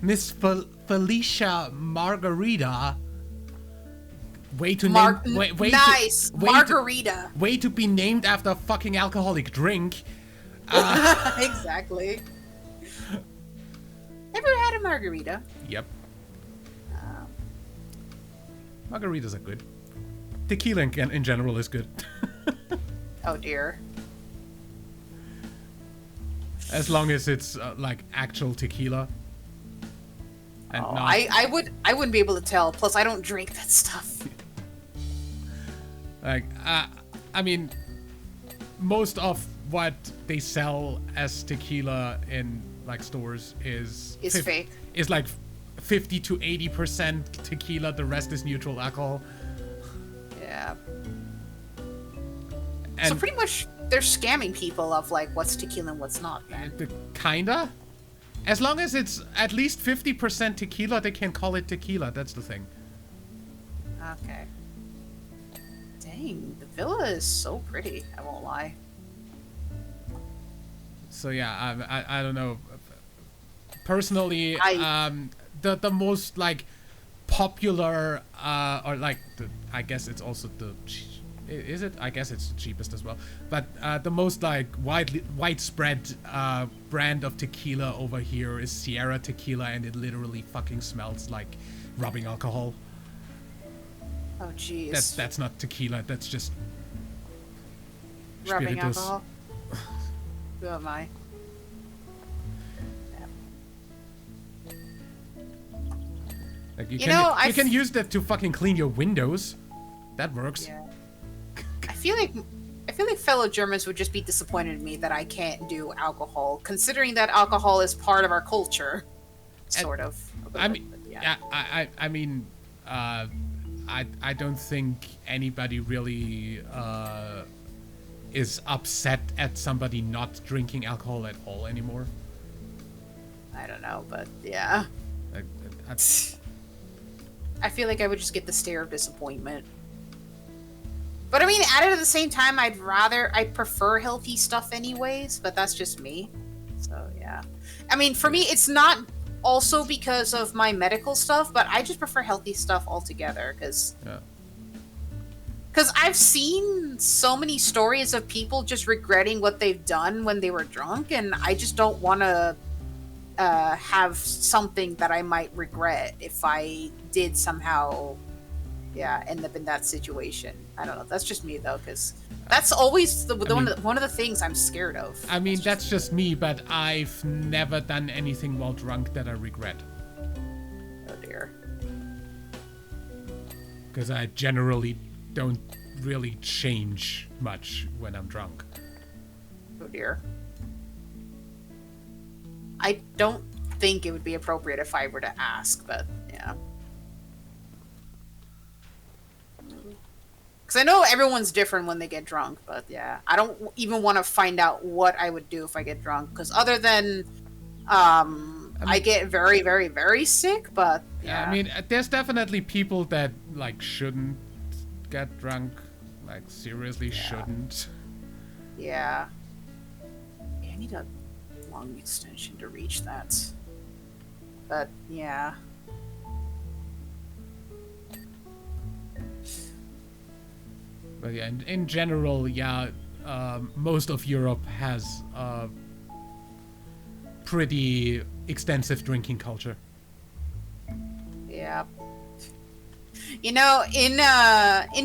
Miss Felicia Margarita. Way to name. Nice, Margarita. Way to be named after a fucking alcoholic drink. Exactly. Ever had a margarita? Yep. Margaritas are good. Tequila in general is good. Oh dear. As long as it's like actual tequila. And not... I wouldn't be able to tell. Plus, I don't drink that stuff. Like, I mean, most of what they sell as tequila in like stores is fake. Is like 50 to 80% tequila. The rest is neutral alcohol. Yeah. And so pretty much they're scamming people of like what's tequila and what's not, man. Kinda. As long as it's at least 50% tequila, they can call it tequila. That's the thing. Okay. Dang, the villa is so pretty. I won't lie. So yeah, I don't know. Personally, the most like popular or like I guess it's also the is it? I guess it's the cheapest as well. But the most like widespread brand of tequila over here is Sierra Tequila, and it literally fucking smells like rubbing alcohol. Oh jeez. That's not tequila. That's just rubbing spiritus. alcohol. Who am I? Like you can use that to fucking clean your windows. That works. Yeah. I feel like fellow Germans would just be disappointed in me that I can't do alcohol, considering that alcohol is part of our culture. Sort of. I mean, I mean, I don't think anybody really is upset at somebody not drinking alcohol at all anymore. I don't know, but yeah. I feel like I would just get the stare of disappointment. But I mean, at the same time, I prefer healthy stuff anyways, but that's just me. So yeah. I mean, for me, it's not also because of my medical stuff, but I just prefer healthy stuff altogether, because I've seen so many stories of people just regretting what they've done when they were drunk, and I just don't want to have something that I might regret if I did somehow, end up in that situation. I don't know. That's just me, though, because that's always one of the things I'm scared of. I mean, that's just me, but I've never done anything while drunk that I regret. Oh, dear. Because I generally don't really change much when I'm drunk. Oh, dear. I don't think it would be appropriate if I were to ask, but yeah. Because I know everyone's different when they get drunk, but yeah. I don't even want to find out what I would do if I get drunk, because other than I get very, very, very sick, but yeah. I mean, there's definitely people that, like, shouldn't get drunk. Like, seriously shouldn't. Yeah. I need a long extension to reach that. But yeah. But yeah, in general, yeah, most of Europe has pretty extensive drinking culture. Yeah. You know, in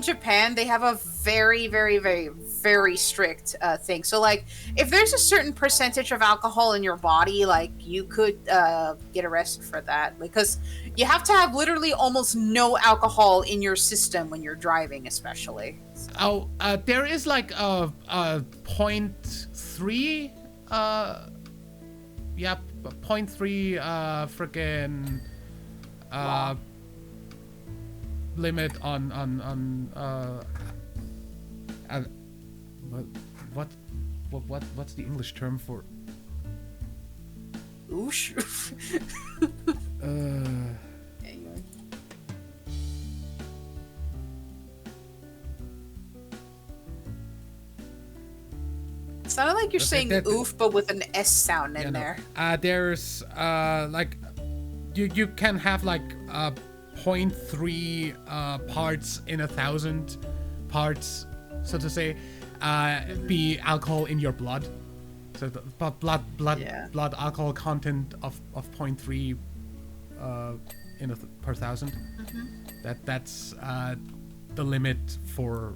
Japan, they have a very, very, very, very strict thing. So, like, if there's a certain percentage of alcohol in your body, like, you could get arrested for that, because you have to have literally almost no alcohol in your system when you're driving, especially. Oh, there is like a 0.3, yeah, 0.3 freaking Wow. limit on what's the English term for Oosh. Anyway. It sounded like you're saying oof, but with an S sound in there. There's like you can have like 0.3 parts in 1,000 parts, so to say, be alcohol in your blood. So the blood alcohol content of 0.3 per 1,000. That's the limit for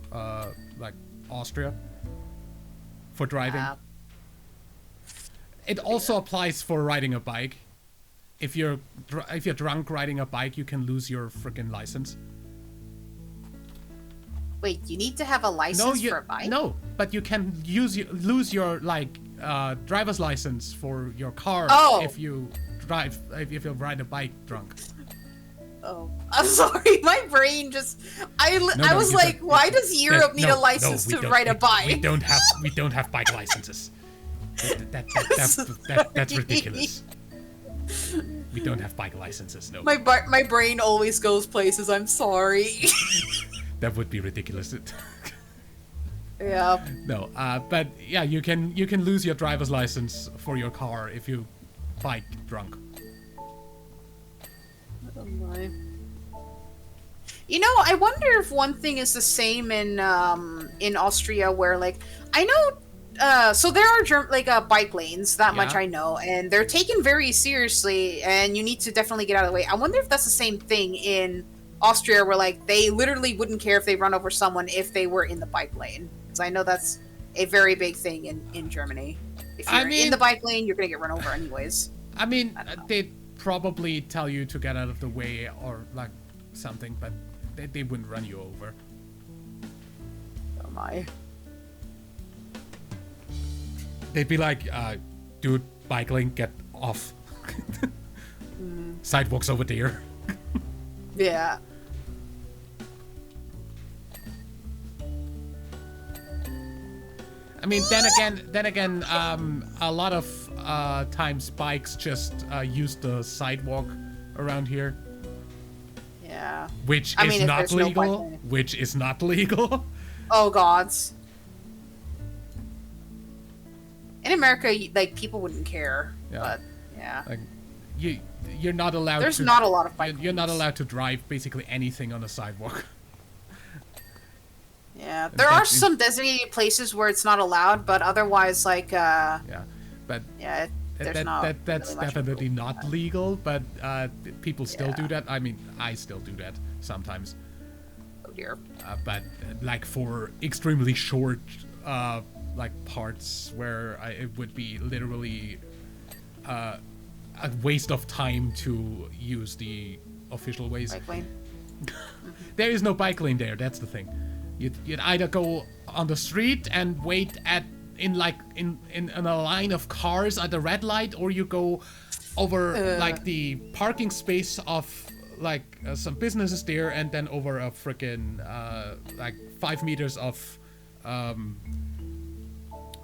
like Austria for driving. It also applies for riding a bike. If you're drunk riding a bike, you can lose your freaking license. Wait, you need to have a license for a bike? No, but you can lose your like driver's license for your car if you ride a bike drunk. Oh, I'm sorry. My brain just I was like, why does Europe need a license to ride a bike? We don't have bike licenses. That's ridiculous. We don't have bike licenses. No. My brain always goes places. I'm sorry. That would be ridiculous. Yeah. No, but yeah, you can lose your driver's license for your car if you bike drunk. Oh my. You know, I wonder if one thing is the same in Austria, where like I know. So there are bike lanes, that much I know, and they're taken very seriously, and you need to definitely get out of the way. I wonder if that's the same thing in Austria, where like they literally wouldn't care if they run over someone if they were in the bike lane. Because I know that's a very big thing in Germany. If you're in the bike lane, you're gonna get run over anyways. I mean, they'd probably tell you to get out of the way or like something, but they wouldn't run you over. Oh my. They'd be like, dude, bike lane, get off. Sidewalks over there. Yeah. I mean, then again, a lot of times bikes just use the sidewalk around here. Yeah. Which is not legal. Which is not legal. Oh gods. In America, like, people wouldn't care, but yeah. Like, you're not allowed. There's not a lot of bike. You're not allowed to drive basically anything on the sidewalk. Yeah, there are some designated places where it's not allowed, but otherwise, like, that's definitely not legal. But people still do that. I mean, I still do that sometimes. Oh dear. But like for extremely short, like parts where it would be literally a waste of time to use the official ways. Bike lane. There is no bike lane there. That's the thing. You'd either go on the street and wait in a line of cars at the red light, or you go over like the parking space of like some businesses there, and then over a freaking like 5 meters of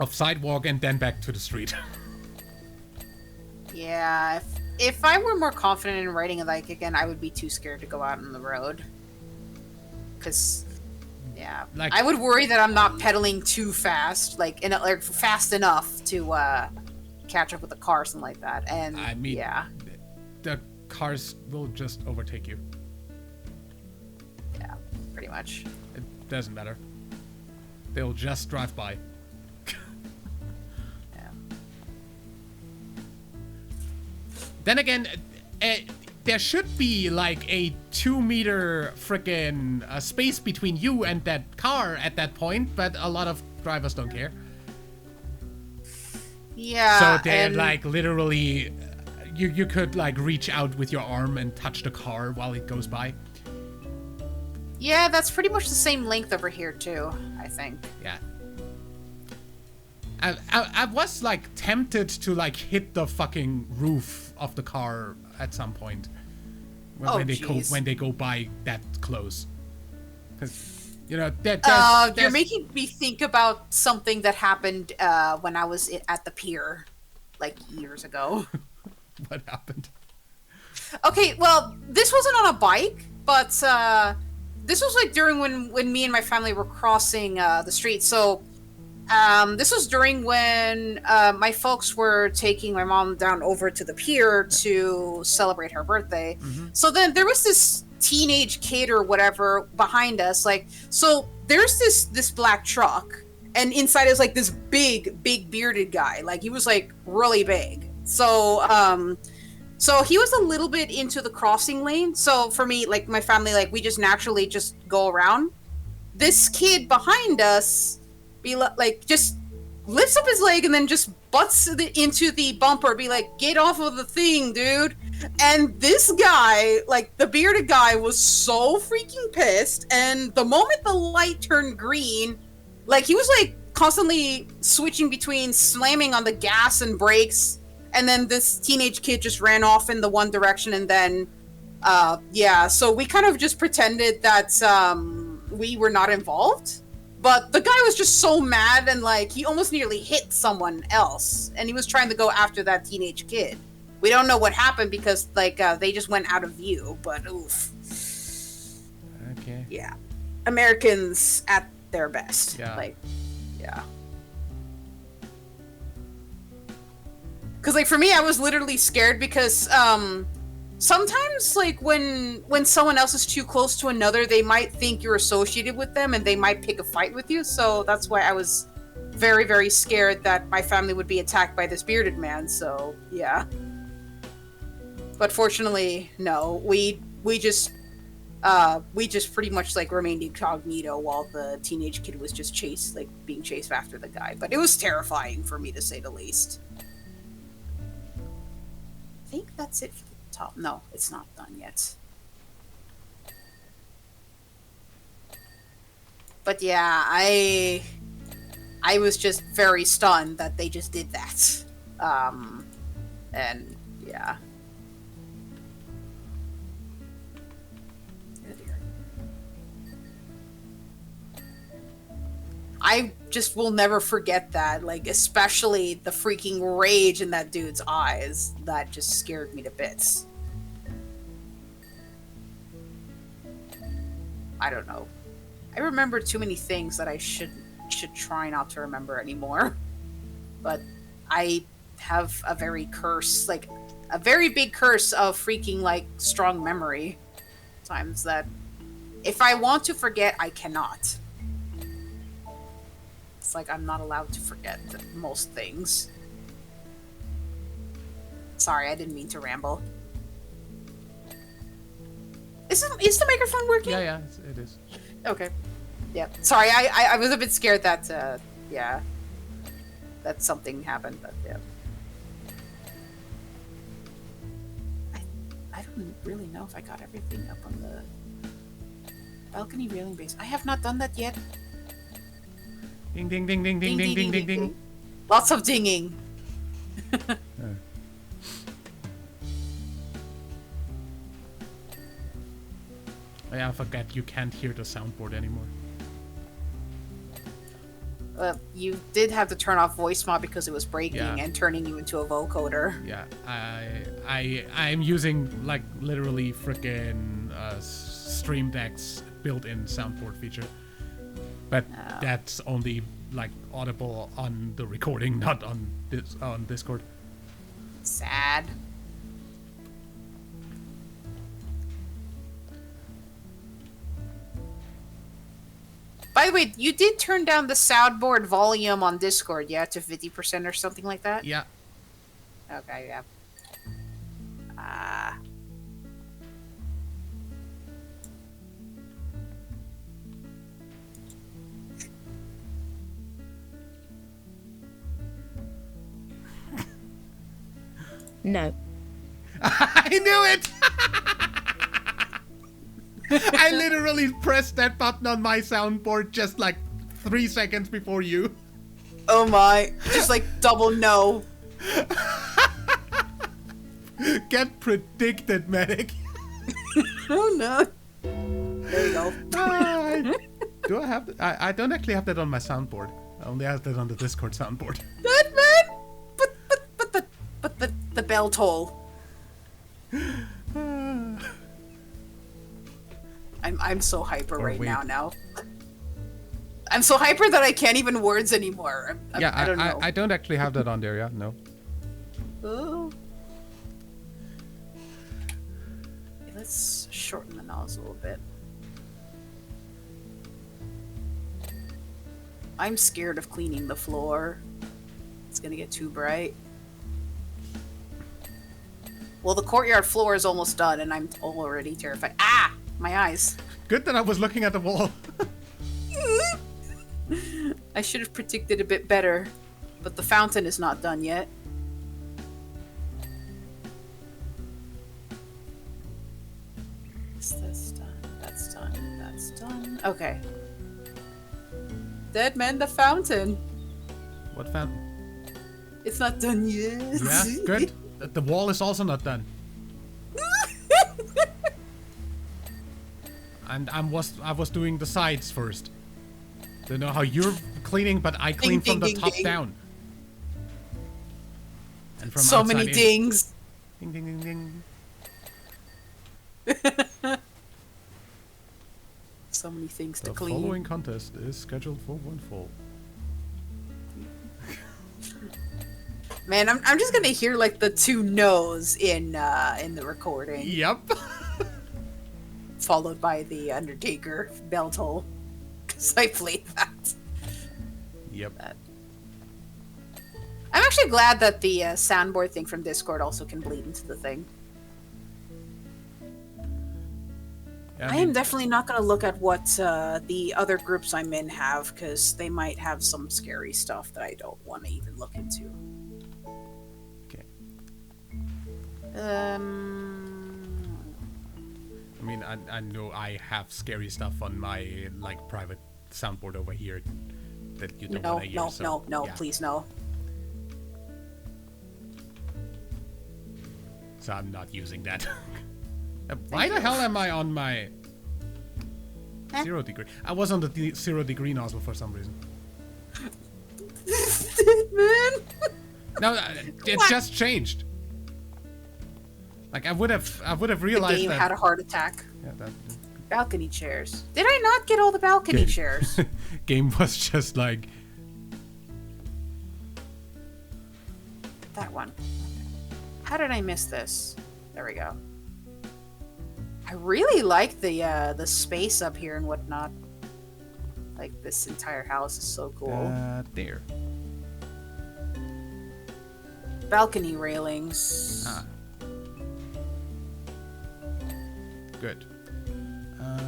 sidewalk, and then back to the street. Yeah, if I were more confident in riding a bike again, I would be too scared to go out on the road. Because, yeah, like, I would worry that I'm not pedaling too fast, like fast enough to catch up with the car or something like that. And I mean, yeah, the cars will just overtake you. Yeah, pretty much. It doesn't matter. They'll just drive by. Yeah. Then again, there should be like a 2-meter frickin' space between you and that car at that point, but a lot of drivers don't care. Yeah. So they're like literally, you could like reach out with your arm and touch the car while it goes by. Yeah, that's pretty much the same length over here too, I think. Yeah. I was like tempted to like hit the fucking roof of the car at some point when they go by that close. 'Cause, you know, you're making me think about something that happened when I was at the pier, like years ago. What happened? Okay, well, this wasn't on a bike, but this was like during when me and my family were crossing the street. So this was during when my folks were taking my mom down over to the pier to celebrate her birthday. Mm-hmm. So then there was this teenage kid or whatever behind us. Like, so there's this black truck, and inside is like this big bearded guy. Like, he was like really big. So so he was a little bit into the crossing lane. So for me, like my family, like we just naturally just go around. This kid behind us just lifts up his leg and then just butts into the bumper, be like, get off of the thing, dude. And this guy, like the bearded guy, was so freaking pissed. And the moment the light turned green, like he was like constantly switching between slamming on the gas and brakes. And then this teenage kid just ran off in the one direction. And then, so we kind of just pretended that we were not involved. But the guy was just so mad, and like he almost nearly hit someone else, and he was trying to go after that teenage kid. We don't know what happened because like they just went out of view. But oof. Okay. Yeah, Americans at their best. Yeah. Like, yeah. Because like for me, I was literally scared because sometimes like when someone else is too close to another, they might think you're associated with them and they might pick a fight with you. So that's why I was very, very scared that my family would be attacked by this bearded man. So yeah. But fortunately, no. We just pretty much like remained incognito while the teenage kid was just being chased after the guy. But it was terrifying for me, to say the least. I think that's it for the top. No, it's not done yet. But yeah, I was just very stunned that they just did that. And yeah. Oh dear. I just will never forget that, like, especially the freaking rage in that dude's eyes. That just scared me to bits. I don't know. I remember too many things that I should try not to remember anymore. But I have a very big curse of freaking, like, strong memory. Times that if I want to forget, I cannot. It's like I'm not allowed to forget most things. Sorry, I didn't mean to ramble. Is the microphone working? Yeah, it is. Okay. Yeah. Sorry, I was a bit scared that that something happened, but yeah. I don't really know if I got everything up on the balcony railing base. I have not done that yet. Ding ding ding ding ding ding ding ding ding. Lots of dinging. I forget you can't hear the soundboard anymore. You did have to turn off voice mod because it was breaking and turning you into a vocoder. Yeah, I'm using like literally frickin' Stream Deck's built-in soundboard feature, but that's only like audible on the recording, not on Discord. Sad. By the way, you did turn down the soundboard volume on Discord, yeah, to 50% or something like that? Yeah. Okay, yeah. No. I knew it! I literally pressed that button on my soundboard just like 3 seconds before you. Oh my. Just like double no. Get predicted, medic. Oh no. There you go. Do I have... I don't actually have that on my soundboard. I only have that on the Discord soundboard. That man! But the bell toll. I'm so hyper right now. I'm so hyper that I can't even words anymore. I don't know. I don't actually have that on there, yeah, no. Oh. Okay, let's shorten the nozzle a bit. I'm scared of cleaning the floor. It's gonna get too bright. Well, the courtyard floor is almost done, and I'm already terrified. Ah! My eyes. Good that I was looking at the wall. I should have predicted a bit better, but the fountain is not done yet. Is this done? That's done. That's done. Okay. Dead man, the fountain. What fountain? It's not done yet. Yeah, good. The wall is also not done. And I was doing the sides first. Don't know how you're cleaning, but I clean from the top down. And from so outside many in. dings. Ding ding ding ding. So many things The to clean. following contest is scheduled for one fall. Man, I'm just gonna hear like the two no's in the recording. Yep. Followed by the Undertaker bell toll. Because I played that. Yep. I'm actually glad that the soundboard thing from Discord also can bleed into the thing. I am definitely not going to look at what the other groups I'm in have, because they might have some scary stuff that I don't want to even look into. Okay. I mean, I know I have scary stuff on my like private soundboard over here that you don't want to hear. No, please no. So I'm not using that. Why the hell am I on my 0 degree? I was on the 0 degree nozzle for some reason. Man. No, it just changed. Like I would have realized the game that had a heart attack. Yeah, that balcony chairs. Did I not get all the balcony chairs? Game was just like that one. How did I miss this? There we go. I really like the space up here and whatnot. Like this entire house is so cool. There. Balcony railings. Ah. Good.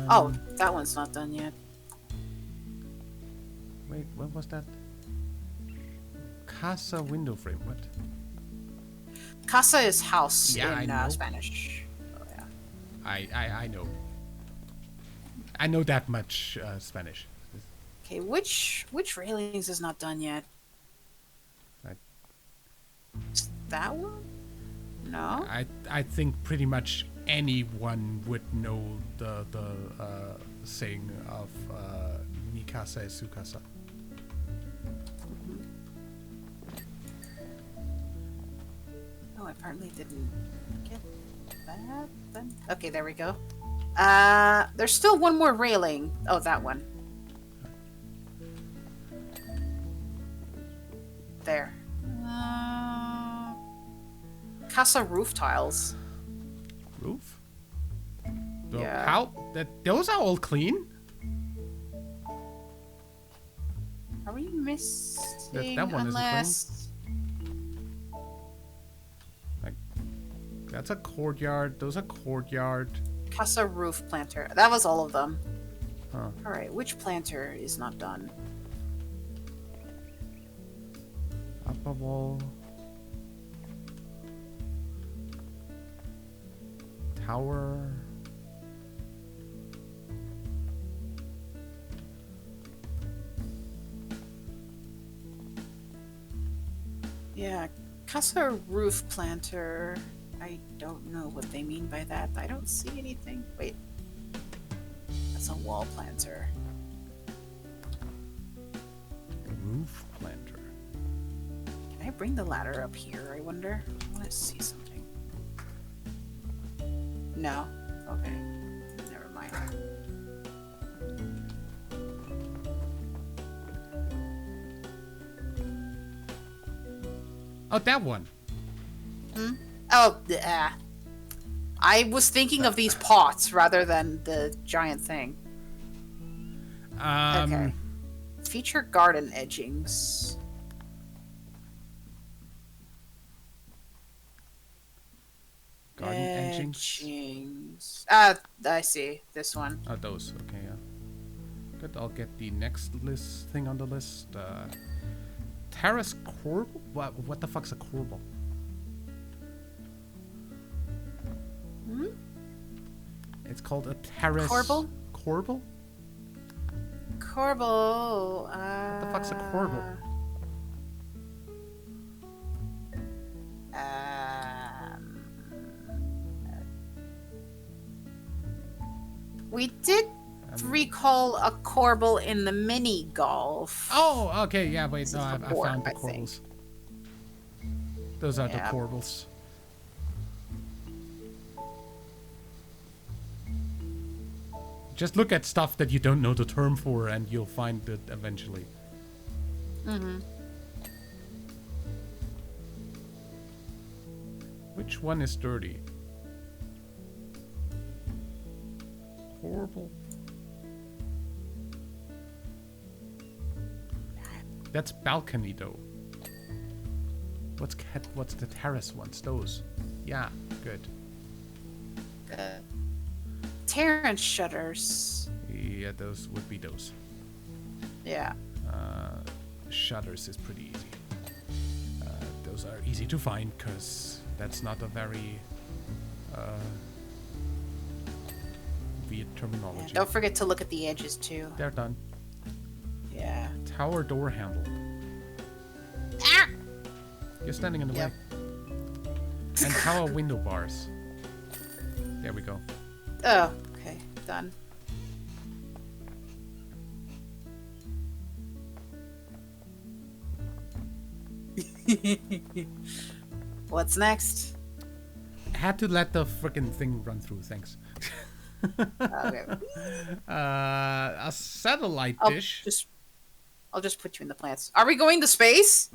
Oh, that one's not done yet. Wait, what was that? Casa window frame. What? Casa is house Yeah, in I know. Spanish. Oh, yeah. I know. I know that much Spanish. Okay, which railings is not done yet? Is that one? No. I think pretty much anyone would know the saying of mi casa es su casa. Oh, I apparently didn't get that then. Okay, there we go. There's still one more railing. Oh, that one. There. Casa roof tiles. Roof? So Yeah. how? Those are all clean? missing That one unless... like, that's a courtyard. Those are courtyard. Casa roof planter. That was all of them. Huh. Alright, which planter is not done? Upper wall. Tower. Yeah, Casa roof planter. I don't know what they mean by that. I don't see anything. Wait. That's a wall planter. Roof planter. Can I bring the ladder up here, I wonder? I want to see something. No? Okay. Never mind. Oh, that one. Oh, I was thinking of these pots rather than the giant thing. Okay. Feature garden edgings. Garden edgings. I see. This one. Oh, those. Okay, yeah. Good. I'll get the next list thing on the list. Terrace corbel? What the fuck's a corbel? Hmm? It's called a terrace. Corbel? Corbel? Corbel. What the fuck's a corbel? We did recall a corbel in the mini golf. Oh, okay, yeah, wait, no, I board, found the I think. corbels. Those are the Yeah. corbels. Just look at stuff that you don't know the term for and you'll find it eventually. Mm-hmm. Which one is dirty? Horrible. That's balcony though. What's the terrace ones? Those. Yeah, good. Terrace shutters. Yeah, those would be those. Yeah. Shutters is pretty easy. Those are easy to find because that's not a very weird terminology. Don't forget to look at the edges too. They're done. Yeah. Tower door handle. Ah! You're standing in the Yep. way. And tower window bars. There we go. Oh, okay. Done. What's next? I had to let the frickin' thing run through, thanks. Okay. A satellite I'll dish. I'll just put you in the plants. Are we going to space?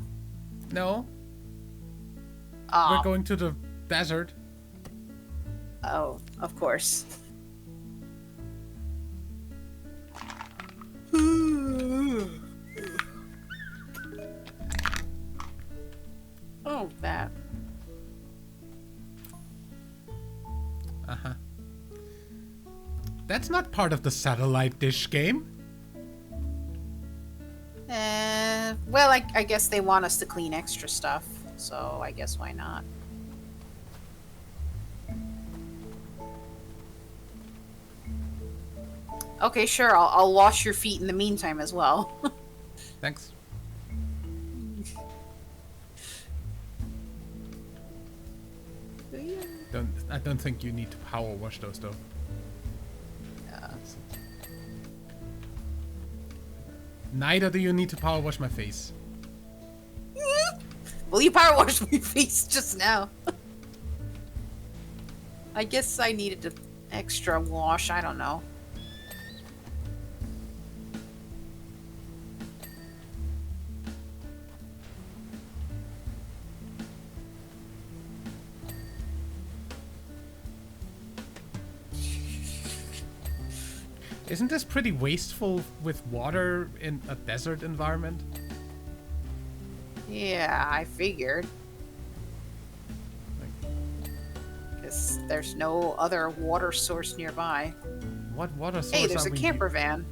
No, Oh, we're going to the desert. oh, of course. Oh, that. Uh-huh. That's not part of the satellite dish game. Well, I guess they want us to clean extra stuff, so I guess why not? Okay, sure. I'll wash your feet in the meantime as well. Thanks. I don't think you need to power wash those though. Yeah. Neither do you need to power wash my face. Well, you power washed my face just now. I guess I needed an extra wash. I don't know. Isn't this pretty wasteful with water in a desert environment? Yeah, I figured. Because there's no other water source nearby. What water source Hey, there's are a we camper van.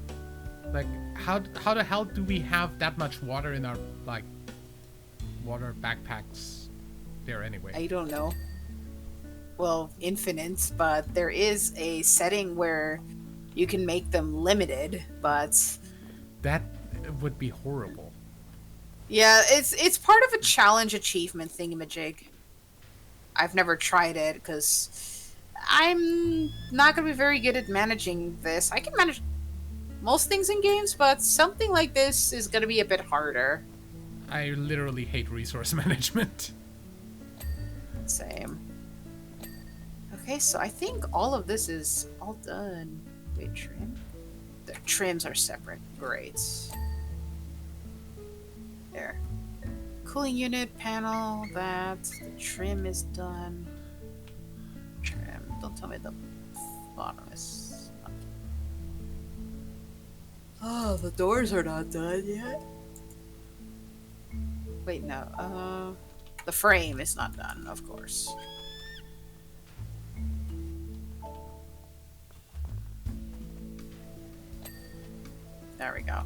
like how the hell do we have that much water in our like water backpacks there anyway? I don't know. Well, infinite, but there is a setting where you can make them limited, but That would be horrible. yeah, it's part of a challenge achievement thingamajig. I've never tried it because I'm not going to be very good at managing this. I can manage most things in games, but something like this is going to be a bit harder. I literally hate resource management. Same. Okay, so I think all of this is all done. Wait, trim? The trims are separate. Great. There. Cooling unit, panel, that. The trim is done. Trim. Don't tell me the bottom is not. Oh, the doors are not done yet. Wait, no. The frame is not done, of course. There we go.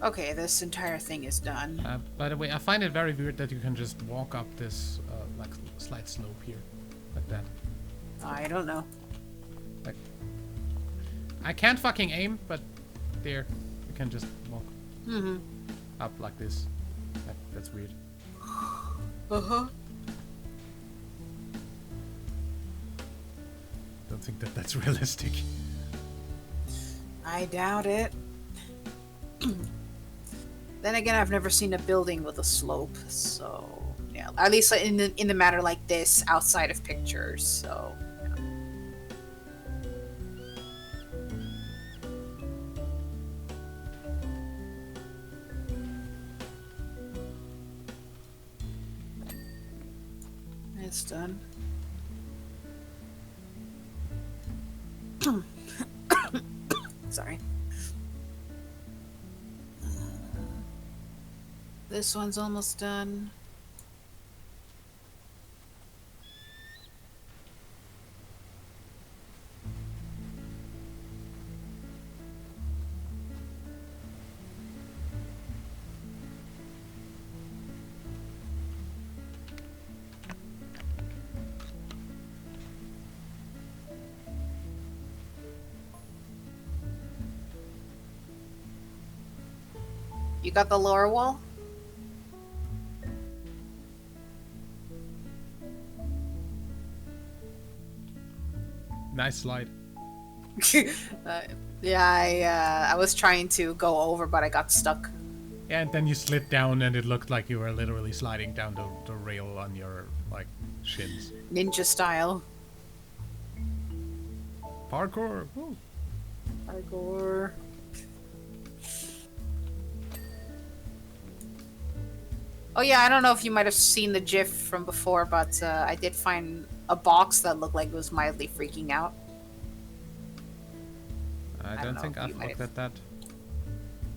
Okay, this entire thing is done. By the way, I find it very weird that you can just walk up this like slight slope here, like that. I don't know. Like, I can't fucking aim, but there, you can just walk up like this. That's weird. Uh-huh. Don't think that that's realistic. I doubt it. Then again, I've never seen a building with a slope, so yeah. At least in the matter like this, outside of pictures. So. Yeah. It's done. Sorry. This one's almost done. You got the lower wall? Nice slide. Yeah, I was trying to go over, but I got stuck. Yeah, and then you slid down, and it looked like you were literally sliding down the rail on your like shins. Ninja style. Parkour. Woo. Parkour. Oh yeah, I don't know if you might have seen the GIF from before, but I did find a box that looked like it was mildly freaking out. I don't think I've looked at that.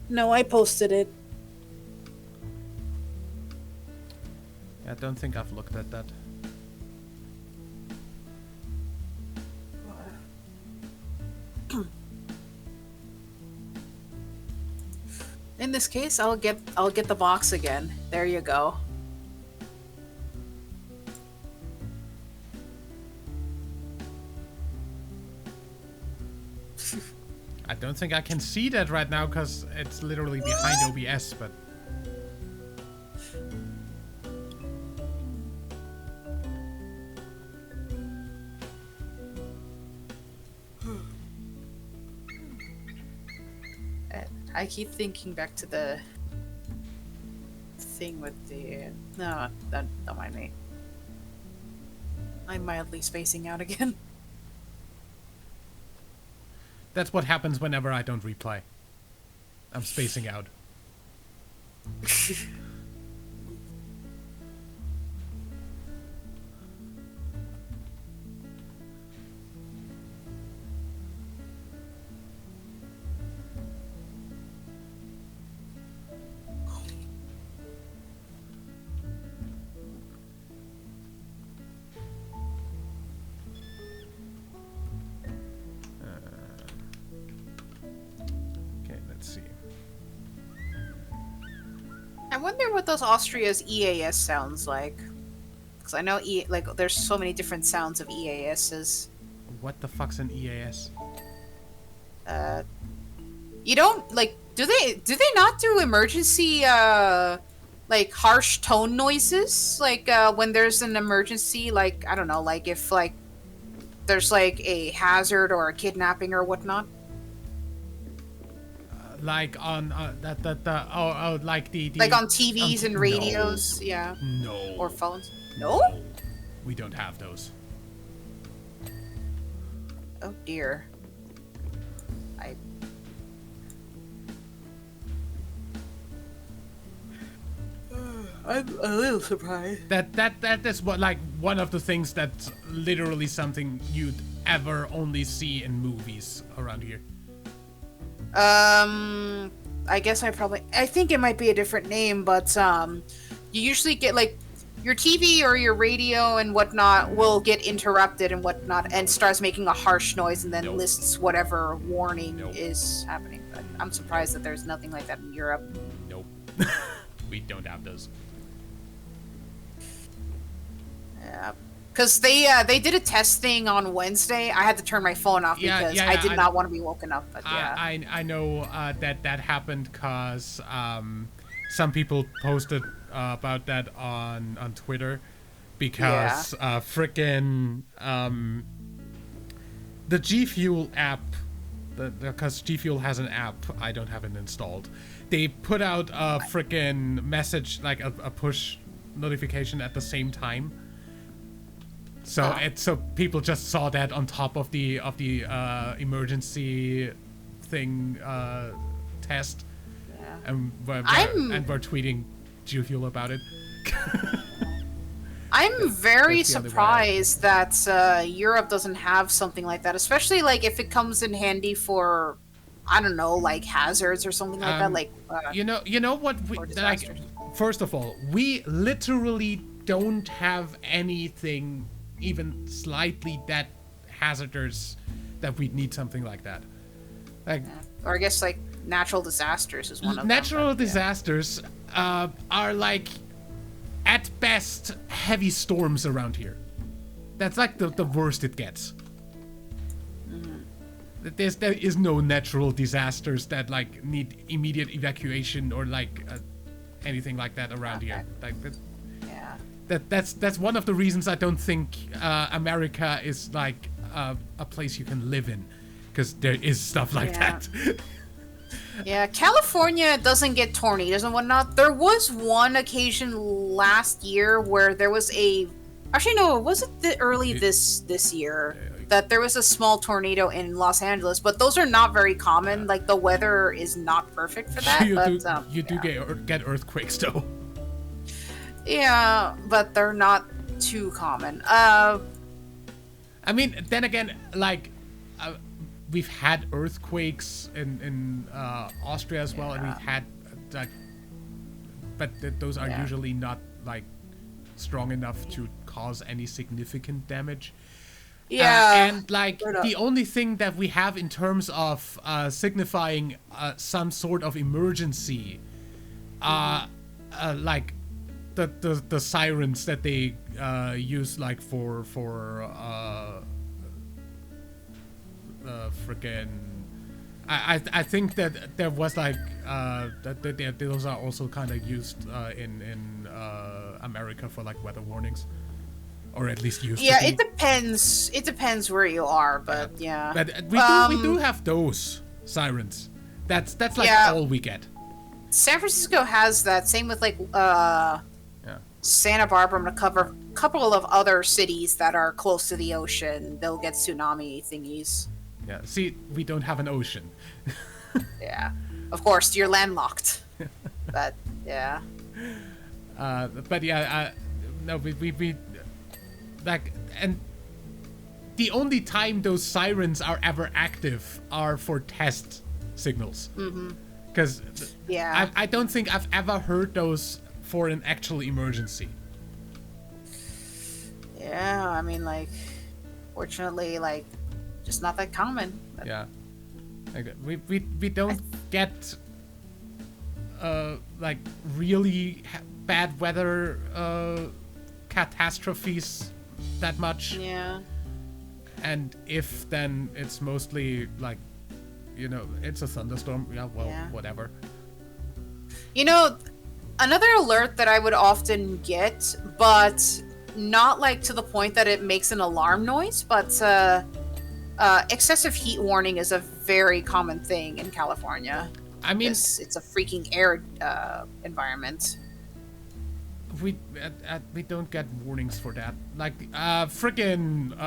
No, I posted it. I don't think I've looked at that. In this case, I'll get the box again. There you go. I don't think I can see that right now because it's literally behind OBS, but... I keep thinking back to the thing with the... No, don't mind me. I'm mildly spacing out again. That's what happens whenever I don't replay. I'm spacing out. let's see. I wonder what those Austria's EAS sounds like. Because I know there's so many different sounds of EASs. What the fuck's an EAS? You don't do they not do emergency harsh tone noises when there's an emergency, I don't know, if there's a hazard or a kidnapping or whatnot? Like on like the on TVs and radios, no, yeah. No. Or phones. No? We don't have those. Oh dear. I'm a little surprised. That is what one of the things that's literally something you'd ever only see in movies around here. I guess I think it might be a different name, but you usually get your TV or your radio and whatnot will get interrupted and whatnot and starts making a harsh noise and then lists whatever warning is happening. But I'm surprised that there's nothing like that in Europe. Nope. We don't have those. Yeah. Because they did a test thing on Wednesday. I had to turn my phone off because I did not want to be woken up. But yeah, I know that happened because some people posted about that on Twitter because frickin' the G Fuel app, because G Fuel has an app, I don't have it installed. They put out a frickin' message, a push notification at the same time. So so people just saw that on top of the emergency thing test, and we're tweeting G Fuel about it. I'm very surprised that Europe doesn't have something like that, especially if it comes in handy for, I don't know, hazards or something like that. You know what? First of all, we literally don't have anything even slightly that hazardous that we'd need something like that. Or I guess natural disasters is one of them. Natural disasters are at best heavy storms around here. That's the worst it gets. There is no natural disasters that need immediate evacuation or anything like that around here. That's one of the reasons I don't think America is a place you can live in, because there is stuff like that. Yeah, California doesn't get tornadoes and whatnot. There was one occasion last year where there was actually no, it wasn't early this year that there was a small tornado in Los Angeles, but those are not very common. The weather is not perfect for that. You do get earthquakes though. Yeah, but they're not too common. I mean, then again, we've had earthquakes in Austria as well, and we've had but those are usually not strong enough to cause any significant damage. Yeah, and the only thing that we have in terms of signifying some sort of emergency, the sirens that they use for freaking. I think that there was that those are also kind of used in America for weather warnings, or at least used. Yeah, to be. It depends where you are, but yeah. But we do have those sirens. That's all we get. San Francisco has that. Same with Santa Barbara and a couple of other cities that are close to the ocean. They'll get tsunami thingies. Yeah. See, we don't have an ocean. Yeah. Of course, you're landlocked. But yeah. But yeah. No, we and the only time those sirens are ever active are for test signals. Because I don't think I've ever heard those for an actual emergency. Yeah, I mean, fortunately, just not that common. But yeah, we don't get like really bad weather catastrophes that much. Yeah. And if, then it's mostly like, you know, it's a thunderstorm. Yeah, well, Yeah. whatever. You know, another alert that I would often get, but not like to the point that it makes an alarm noise, but excessive heat warning is a very common thing in California. I mean, It's a freaking arid environment. we don't get warnings for that. Like, frickin'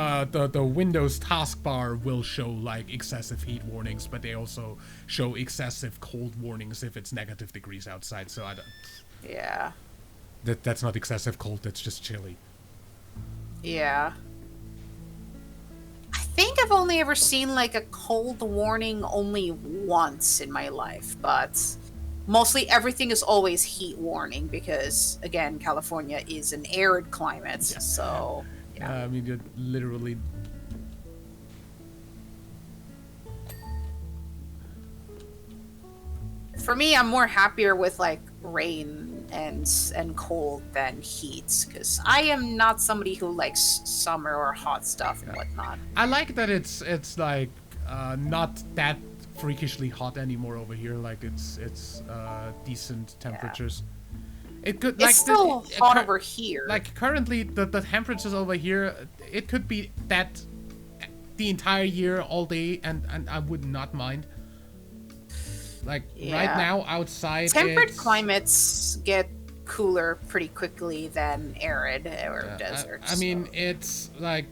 the Windows taskbar will show like excessive heat warnings, but they also show excessive cold warnings if it's negative degrees outside. So I don't. Yeah. That's not excessive cold. That's just chilly. Yeah. I think I've only ever seen like a cold warning only once in my life, but mostly everything is always heat warning because, again, California is an arid climate. Yeah. So, yeah. I mean, you're literally. For me, I'm more happier with like rain and cold than heat because I am not somebody who likes summer or hot stuff and whatnot. I like that it's like not that freakishly hot anymore over here. Like it's decent temperatures. It could like It's still hot over here. Like currently the temperatures over here, it could be that the entire year all day, and I would not mind. Like right now outside, temperate climates get cooler pretty quickly than arid or deserts. I mean, it's like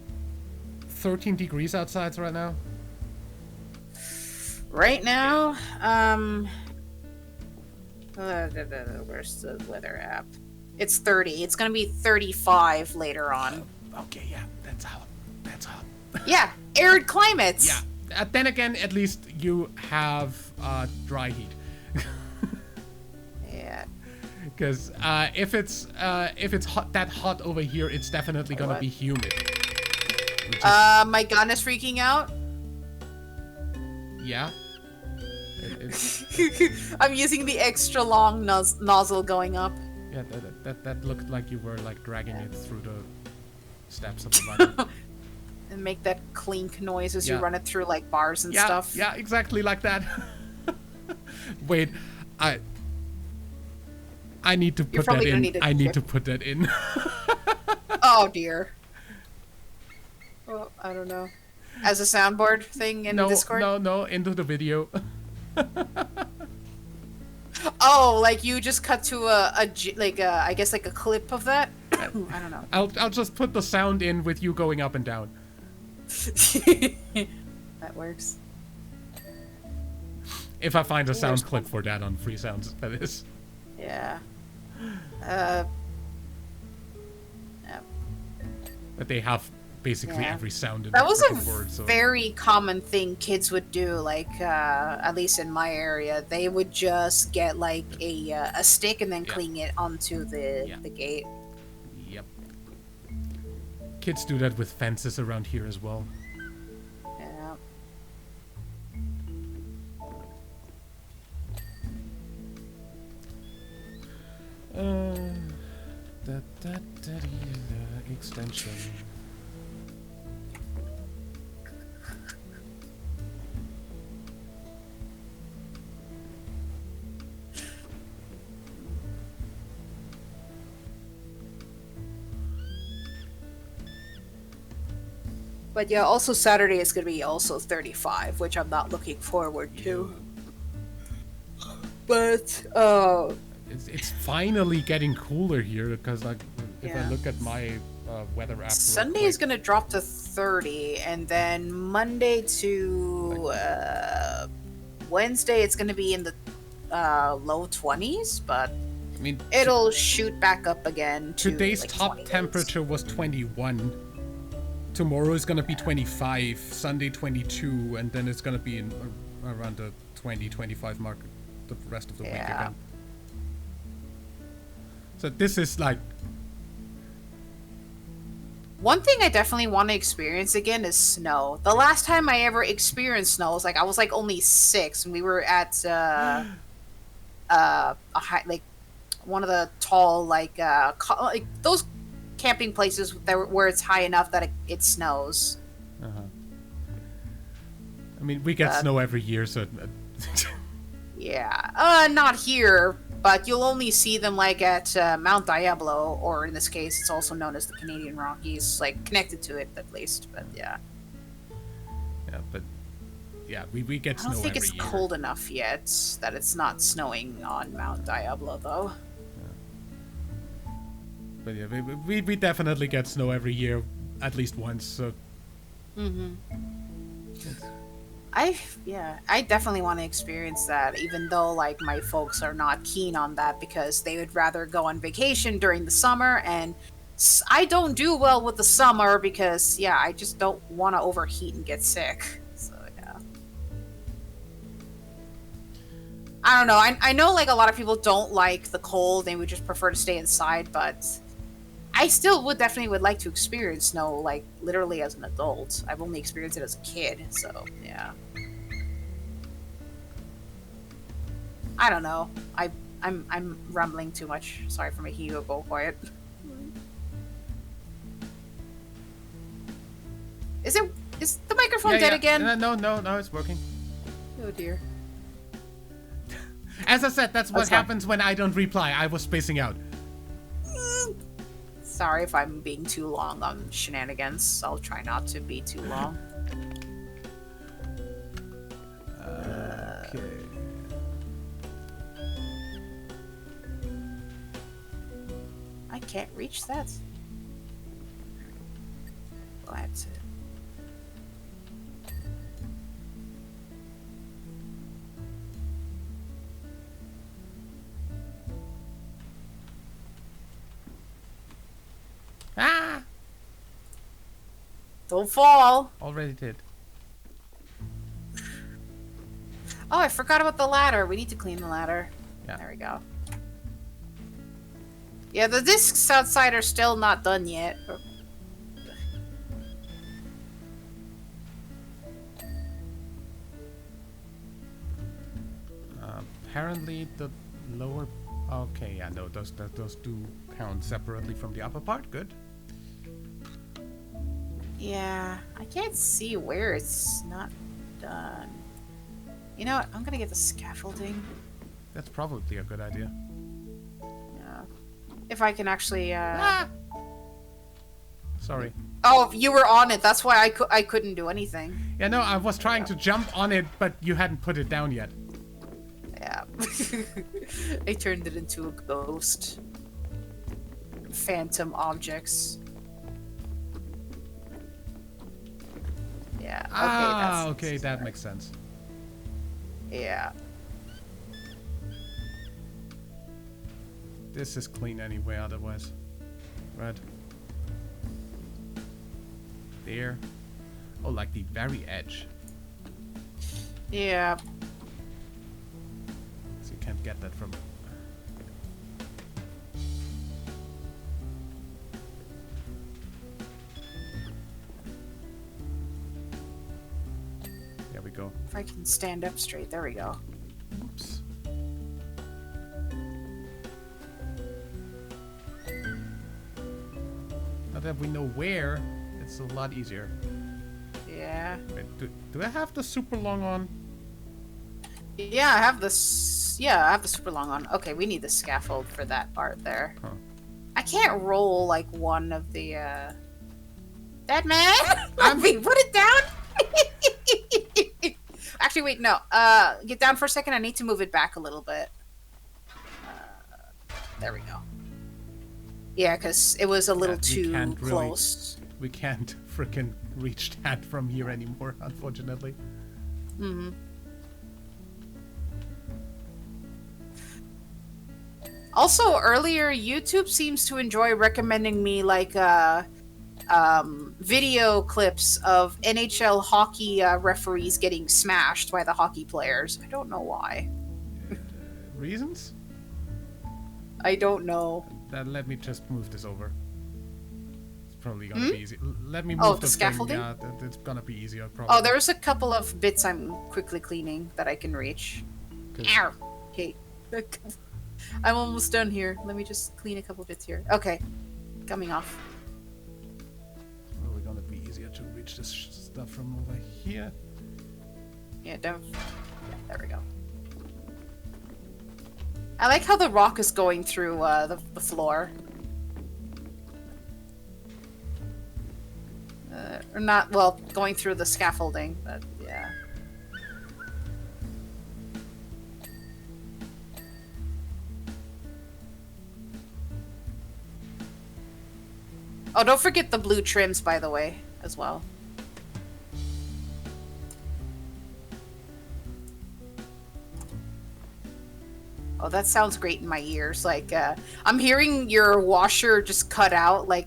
13 degrees outside right now. Right now, where's the weather app? It's 30. It's gonna be 35 later on. Okay, yeah, that's hot. That's hot. Yeah, arid climates. Yeah. Then again, at least you have dry heat. Yeah. Because if it's hot, that hot over here, it's definitely gonna be humid. My gun is freaking out. Yeah. I'm using the extra long nozzle going up. Yeah, that looked like you were like dragging it through the steps of the ladder. And make that clink noise as you Yeah. run it through like bars and stuff. Yeah, exactly like that. Wait, I need to put that probably gonna in. need a I need to chip. put that in. Oh dear. Well, I don't know. As a soundboard thing in Discord? No, into the video. Oh, like you just cut to I guess like a clip of that? I don't know. I'll just put the sound in with you going up and down. That works. If I find a Yeah, sound there's clip for that on Free Sounds, that is. Yeah. But they have basically Yeah. every sound in That the was a freaking word, so. very common thing kids would do, like, at least in my area. They would just get, like, a stick and then cling it onto the gate. Yep. Kids do that with fences around here as well. Yeah. Extension. But yeah, also Saturday is going to be also 35, which I'm not looking forward to. But, It's finally getting cooler here because, like, if I Yeah. look at my weather app, Sunday is going to drop to 30, and then Monday to Wednesday it's going to be in the low 20s, but I mean, it'll shoot back up again to today's like, top 28. temperature was 21. Tomorrow is gonna be 25. Sunday 22, and then it's gonna be in around the 20-25 mark the rest of the week Yeah. again. So this is like One thing I definitely want to experience again is snow. The last time I ever experienced snow was like I was like only 6, and we were at a high, like one of the tall like like those camping places where it's high enough that it snows. Uh-huh. I mean, we get snow every year, so. Yeah, not here, but you'll only see them like at Mount Diablo, or in this case, it's also known as the Canadian Rockies, like connected to it at least. But yeah. Yeah, but yeah, we get snow I don't think every it's year. cold enough yet that it's not snowing on Mount Diablo, though. Yeah. But yeah, we definitely get snow every year, at least once. So. I definitely want to experience that, even though like my folks are not keen on that because they would rather go on vacation during the summer, and I don't do well with the summer because I just don't want to overheat and get sick. So yeah, I don't know. I know like a lot of people don't like the cold; they would just prefer to stay inside, but I still would like to experience snow, like literally as an adult. I've only experienced it as a kid, so yeah. I don't know. I'm rambling too much. Sorry for making you go quiet. Is the microphone dead again? No, it's working. Oh dear. As I said, that's what happens when I don't reply. I was spacing out. Sorry if I'm being too long on shenanigans. I'll try not to be too long. Okay. I can't reach that. Well, that's it. Ah! Don't fall. Already did. Oh, I forgot about the ladder. We need to clean the ladder. Yeah. There we go. Yeah, the discs outside are still not done yet. Apparently the lower... Okay, yeah, no, those do count separately from the upper part. Good. Yeah, I can't see where it's not done. You know what? I'm gonna get the scaffolding. That's probably a good idea. Yeah. If I can actually, Sorry. Oh, you were on it. That's why I couldn't do anything. Yeah, no, I was trying to jump on it, but you hadn't put it down yet. Yeah. I turned it into a ghost. Phantom objects. Yeah. Okay, that makes sense. Yeah. This is clean anyway, otherwise. Right. There. Oh, like the very edge. Yeah. So you can't get that from... There we go. If I can stand up straight, there we go. Oops. Now that we know where, it's a lot easier. Yeah. Wait, do I have the super long on? Yeah, I have this. Yeah, I have the super long on. Okay, we need the scaffold for that part there. Huh. I can't roll like one of the. Dead man. Wait, put it down. Actually, wait, no. Get down for a second. I need to move it back a little bit. There we go. Yeah, because it was a little too close. We can't frickin' reach that from here anymore, unfortunately. Mm-hmm. Also, earlier, YouTube seems to enjoy recommending me, like, video clips of NHL hockey referees getting smashed by the hockey players. I don't know why. Reasons? I don't know. Let me just move this over. It's probably gonna be easy. Let me move Oh, the the thing. scaffolding? Yeah, it's gonna be easier probably. Oh, there's a couple of bits I'm quickly cleaning that I can reach. Ow! Okay. I'm almost done here. Let me just clean a couple bits here. Okay. Coming off. Probably gonna be easier to reach this stuff from over here. Yeah, don't... Yeah, there we go. I like how the rock is going through the floor. Or not, well, going through the scaffolding, but yeah. Oh, don't forget the blue trims, by the way, as well. Oh, that sounds great in my ears. Like, I'm hearing your washer just cut out, like,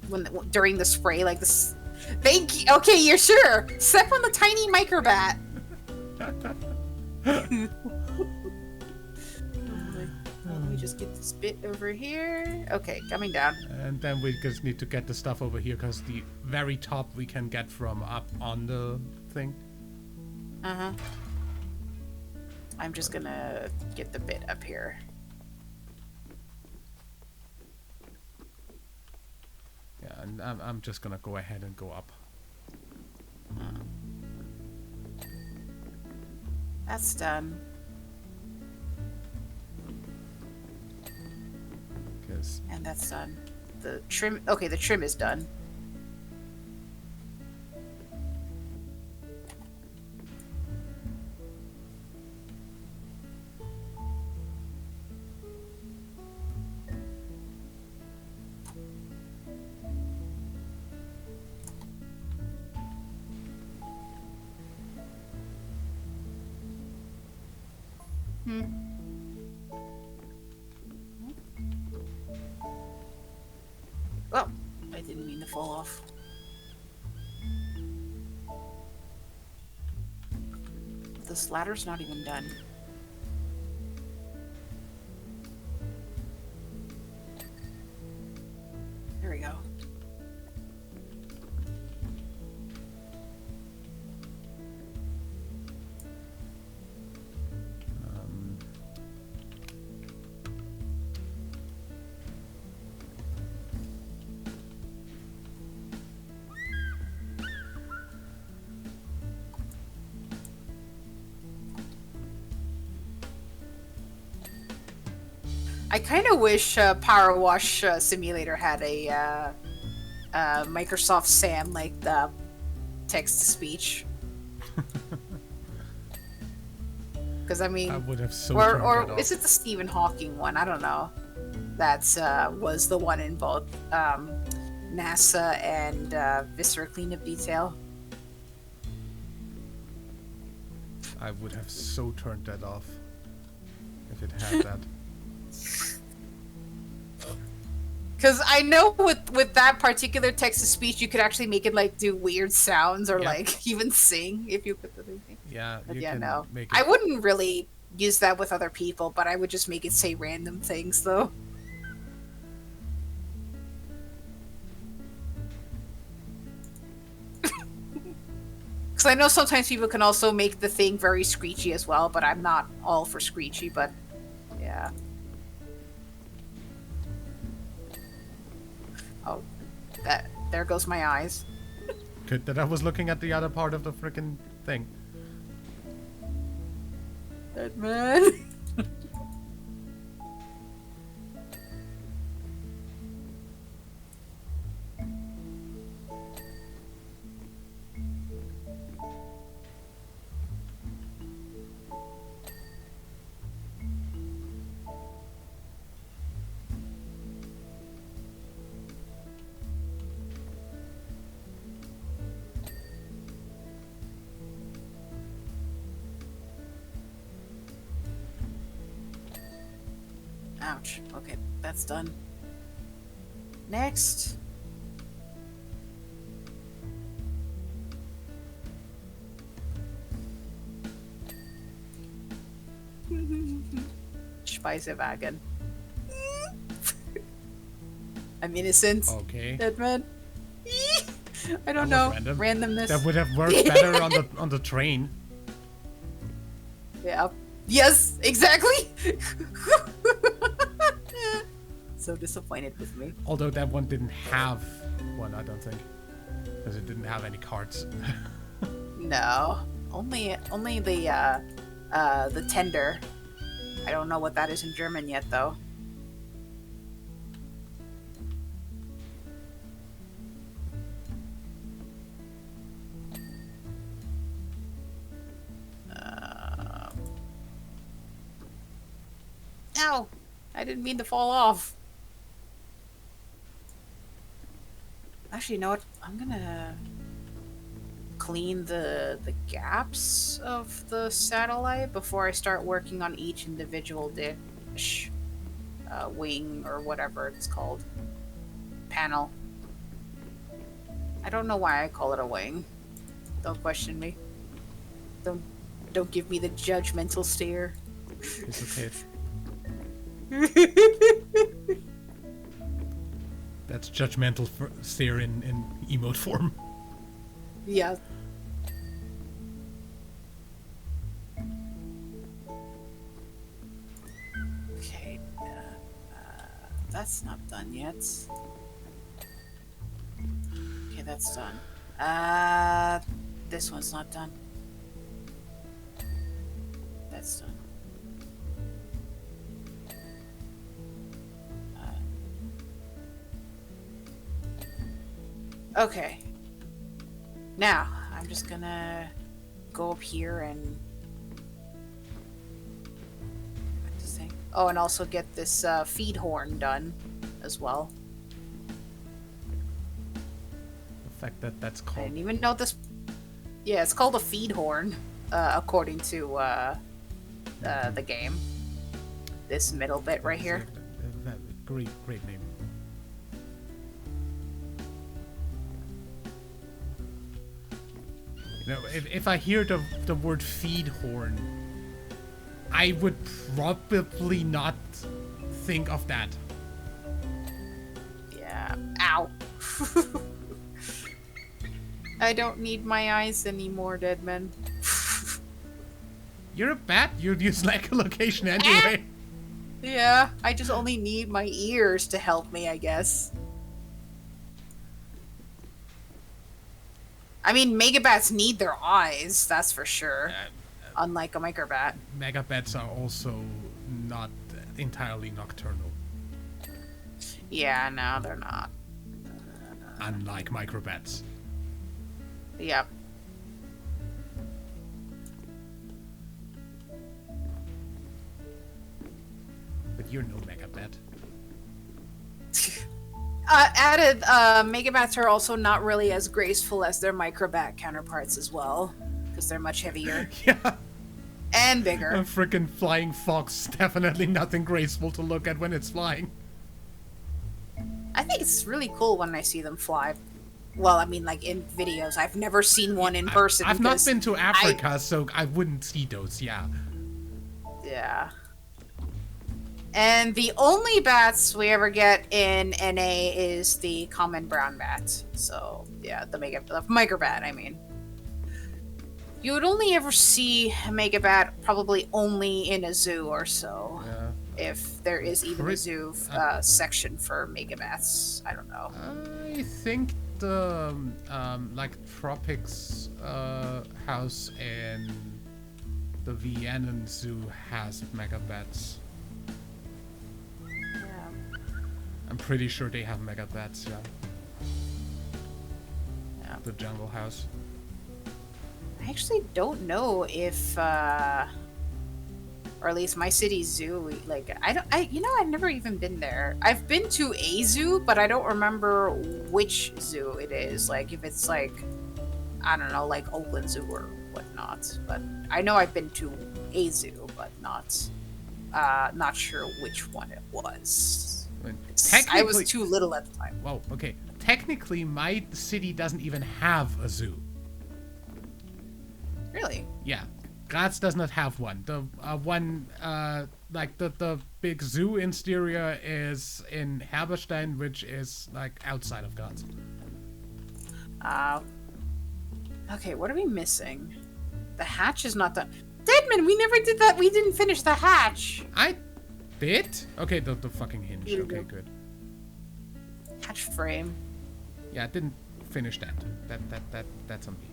during the spray, like this. Thank you. Okay, you're sure. Step on the tiny microbat. Let me just get this bit over here. Okay, coming down. And then we just need to get the stuff over here, because the very top we can get from up on the thing. Uh-huh. I'm just gonna get the bit up here. Yeah, and I'm just gonna go ahead and go up. That's done. And that's done. The trim... Okay, the trim is done. Oh, I didn't mean to fall off. This ladder's not even done. There we go. I kind of wish PowerWash Simulator had a Microsoft Sam, like the text-to-speech. Because I mean, I would have so or is it the Stephen Hawking one? I don't know. That's was the one in both NASA and Viscera Cleanup Detail. I would have so turned that off if it had that. Because I know with that particular text-to-speech, you could actually make it like do weird sounds or like even sing if you put the thing. Yeah, But you yeah, can no. make it. I wouldn't really use that with other people, but I would just make it say random things though. Because I know sometimes people can also make the thing very screechy as well, but I'm not all for screechy, but yeah. Oh, there goes my eyes. Good that I was looking at the other part of the freaking thing. That man. Ouch. Okay, that's done. Next. Speisewagen. I'm innocent. Okay. Dead man. I don't That know. was random. Randomness. That would have worked better on the train. Yeah. Yes, exactly. So disappointed with me. Although that one didn't have one, I don't think, because it didn't have any carts. No, only the tender. I don't know what that is in German yet, though. Ow! I didn't mean to fall off. Actually, you know what? I'm gonna clean the gaps of the satellite before I start working on each individual dish, wing, or whatever it's called. Panel. I don't know why I call it a wing. Don't question me. Don't give me the judgmental stare. It's okay. That's judgmental stare in emote form. Yeah. Okay. That's not done yet. Okay, that's done. This one's not done. That's done. Okay. Now, I'm just gonna go up here and... what's this thing? Oh, and also get this feed horn done as well. The fact that that's I called... didn't even know this... Yeah, it's called a feed horn, according to the game. This middle bit right here. Great name. You know, if I hear the word feed horn, I would probably not think of that. Yeah. Ow. I don't need my eyes anymore, Deadman. You're a bat. You'd use echolocation anyway. Yeah, I just only need my ears to help me, I guess. I mean, megabats need their eyes, that's for sure. Unlike a microbat. Megabats are also not entirely nocturnal. Yeah, no, they're not. Unlike microbats. Yep. But you're no megabat. Added, megabats are also not really as graceful as their microbat counterparts as well. Because they're much heavier. Yeah. And A bigger. freaking flying fox. Definitely nothing graceful to look at when it's flying. I think it's really cool when I see them fly. Well, I mean, like, in videos. I've never seen one in person. I've not because been to Africa, so I wouldn't see those, yeah. Yeah. And the only bats we ever get in NA is the common brown bat. So, yeah, the microbat, I mean. You would only ever see a megabat probably only in a zoo or so. Yeah. If there is even a zoo section for megabats. I don't know. I think the, like, Tropics house in the Vienna Zoo has megabats. Yeah. I'm pretty sure they have megabats, yeah. Yeah. The jungle house. I actually don't know if, or at least my city's zoo, like, I've never even been there. I've been to a zoo, but I don't remember which zoo it is. Like, if it's like, I don't know, like Oakland Zoo or whatnot. But I know I've been to a zoo, but not sure which one it was. I mean, I was too little at the time. Well, okay. Technically, my city doesn't even have a zoo. Really? Yeah. Graz does not have one. The one, like, the big zoo in Styria is in Herberstein, which is, like, outside of Graz. Okay, what are we missing? The hatch is not done. Deadman, we never did that. We didn't finish the hatch. I did? Okay, the fucking hinge. Here you Okay, go. good. Hatch frame. Yeah, I didn't finish that. That's on me.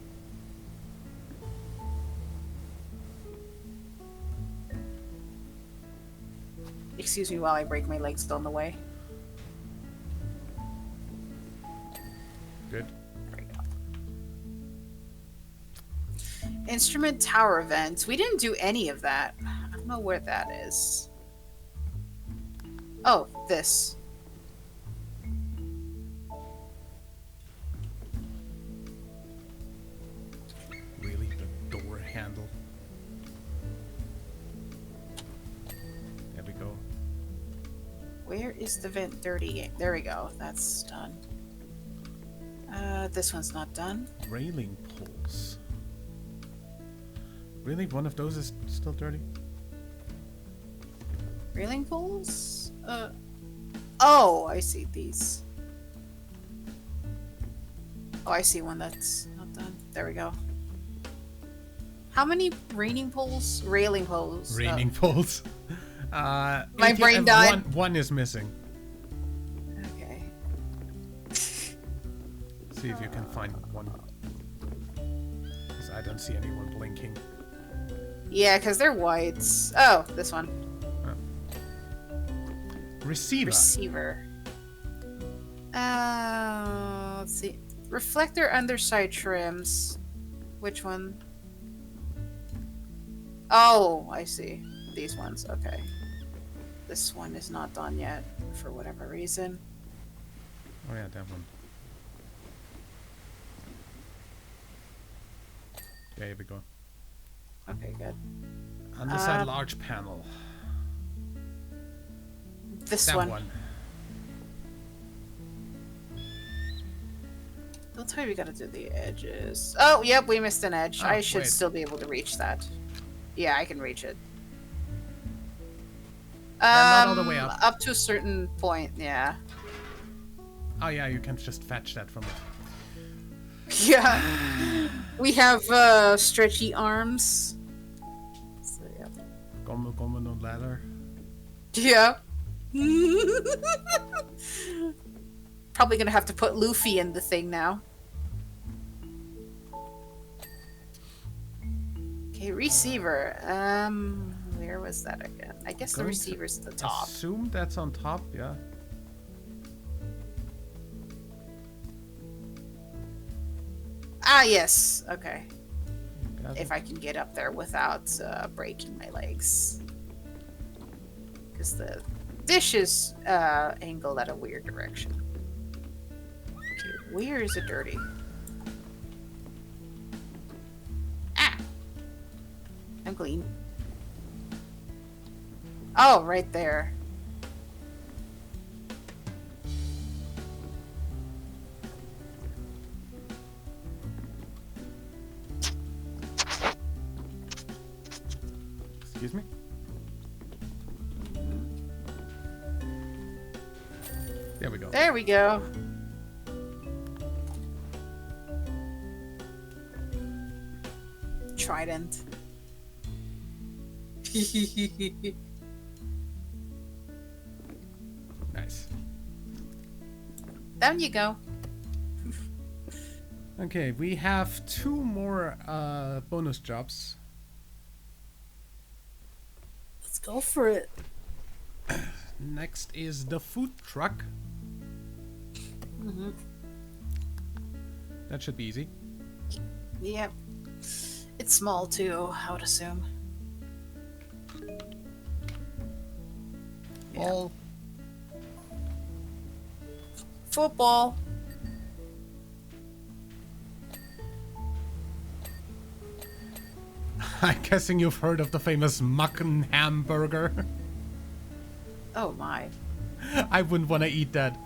Excuse me while I break my legs on the way. Good. There we go. Instrument tower events. We didn't do any of that. I don't know where that is. Oh, this. Really? The door handle. There we go. Where is the vent dirty? There we go. That's done. This one's not done. Railing poles. Really? One of those is still dirty? Railing poles? Oh, I see these. Oh, I see one that's not done. There we go. How many railing poles? Railing poles. Raining poles. My 18 brain and died. One is missing. Okay. See if you can find one. 'Cause I don't see anyone blinking. Yeah, because they're whites. Oh, this one. Receiver. Receiver. Let's see. Reflector underside trims. Which one? Oh, I see. These ones. Okay. This one is not done yet, for whatever reason. Oh yeah, that one. Yeah, here we go. Okay, good. Underside large panel. This That one. one. Don't tell me we gotta do the edges. Oh, yep, we missed an edge. Oh, I should wait. still be able to reach that. Yeah, I can reach it. Yeah, not all the way up. Up to a certain point, yeah. Oh yeah, you can just fetch that from it. Yeah. We have stretchy arms. So, yeah. Komen on ladder. Yeah. Probably gonna have to put Luffy in the thing now. Okay, receiver. Where was that again? I guess the Going to receiver's at the top. Assume that's on top, yeah. Ah, yes. Okay. Got If it. I can get up there without breaking my legs. Because the dish is angled at a weird direction. Okay, where is it dirty? Ah! I'm clean. Oh, right there. Excuse me? There we go. There we go. Trident. Nice. Down you go. Okay, we have 2 more bonus jobs. Let's go for it. Next is the food truck. Mm-hmm. That should be easy. Yep. It's small too, I would assume. Yeah. All Football. I'm guessing you've heard of the famous mutton hamburger. Oh my. I wouldn't want to eat that.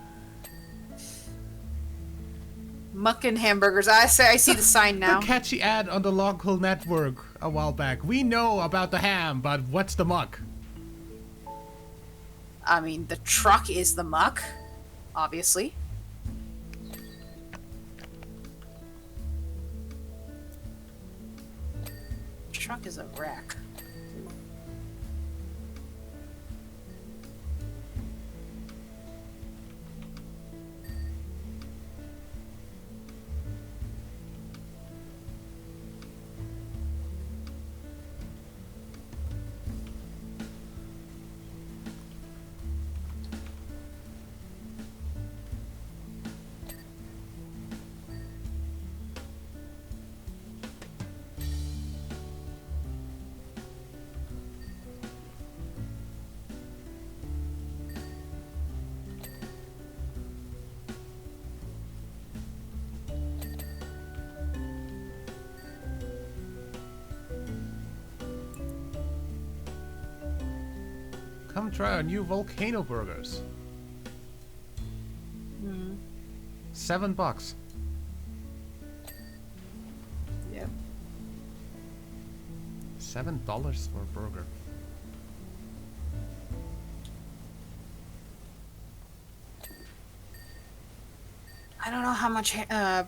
Muckin' hamburgers. I see the sign now. The catchy ad on the local network a while back. We know about the ham, but what's the muck? I mean, the truck is the muck, obviously. truck is a wreck. Come try our new volcano burgers. $7. Yep. $7 for a burger. I don't know how much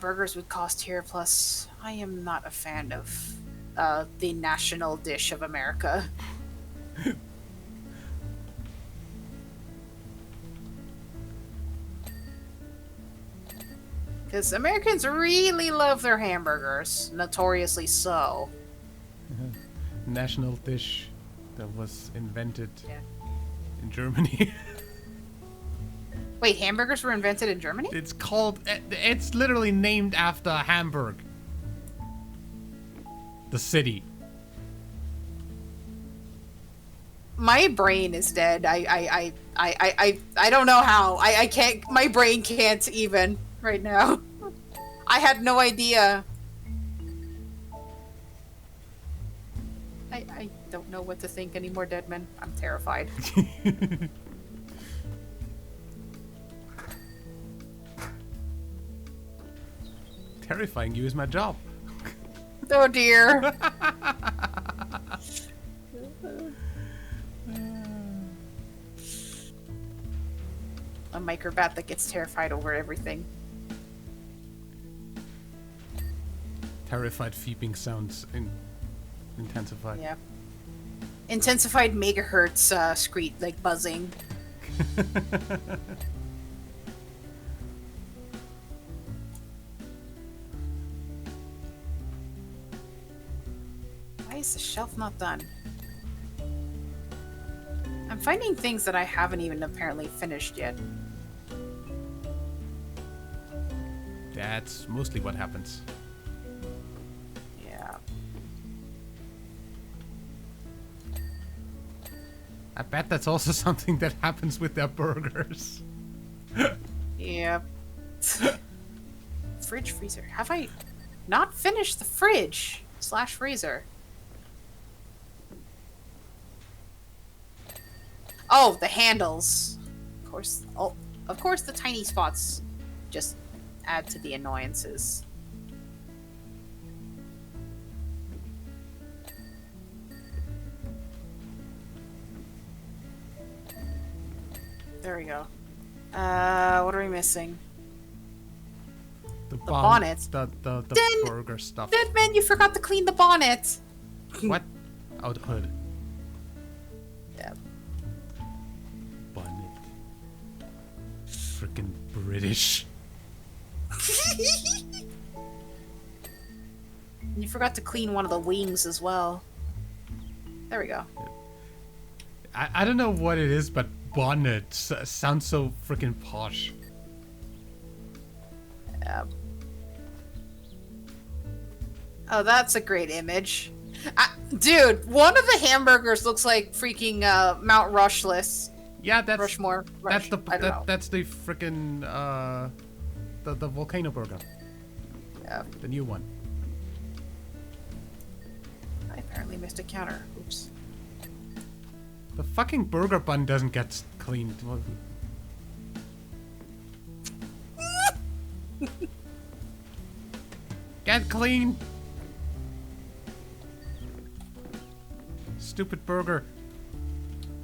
burgers would cost here, plus I am not a fan of the national dish of America. Because Americans really love their hamburgers, notoriously so. National dish that was invented Yeah. in Germany. Wait, hamburgers were invented in Germany? It's called... It's literally named after Hamburg. The city. My brain is dead. I don't know how. I can't... My brain can't even right now. I had no idea. I don't know what to think anymore, Deadman. I'm terrified. Terrifying you is my job. Oh dear. A microbat that gets terrified over everything. Terrified beeping sounds intensify. Yeah. Intensified megahertz screech, like buzzing. Why is the shelf not done? I'm finding things that I haven't even apparently finished yet. That's mostly what happens. Yeah. I bet that's also something that happens with their burgers. Yep. Fridge freezer. Have I not finished the fridge / freezer? Oh, the handles. Of course. Oh, of course the tiny spots just add to the annoyances. There we go. What are we missing? The bonnet. The Then- burger stuff. Deadman, you forgot to clean the bonnet! What? Oh, the hood. Yep. Bonnet. Frickin' British. You forgot to clean one of the wings as well. There we go. I don't know what it is, but bonnet sounds so frickin' posh. Yep. Oh, that's a great image. Dude, one of the hamburgers looks like freaking Mount Rushless. Yeah, that's Rushmore. that's the I don't know. that's the frickin' the volcano burger, Yeah. the new one. I apparently missed a counter. Oops. The fucking burger bun doesn't get cleaned. Get clean! Stupid burger.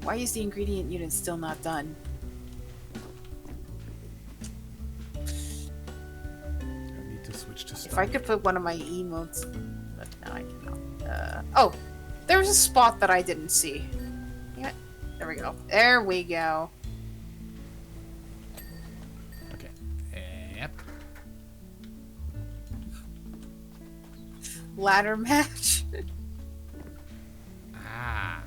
Why is the ingredient unit still not done? I need to switch to stuff. If I could put one of my emotes, but no, I cannot. Oh, There was a spot that I didn't see. Yeah, there we go. There we go. Okay. Yep. Ladder match. Ah.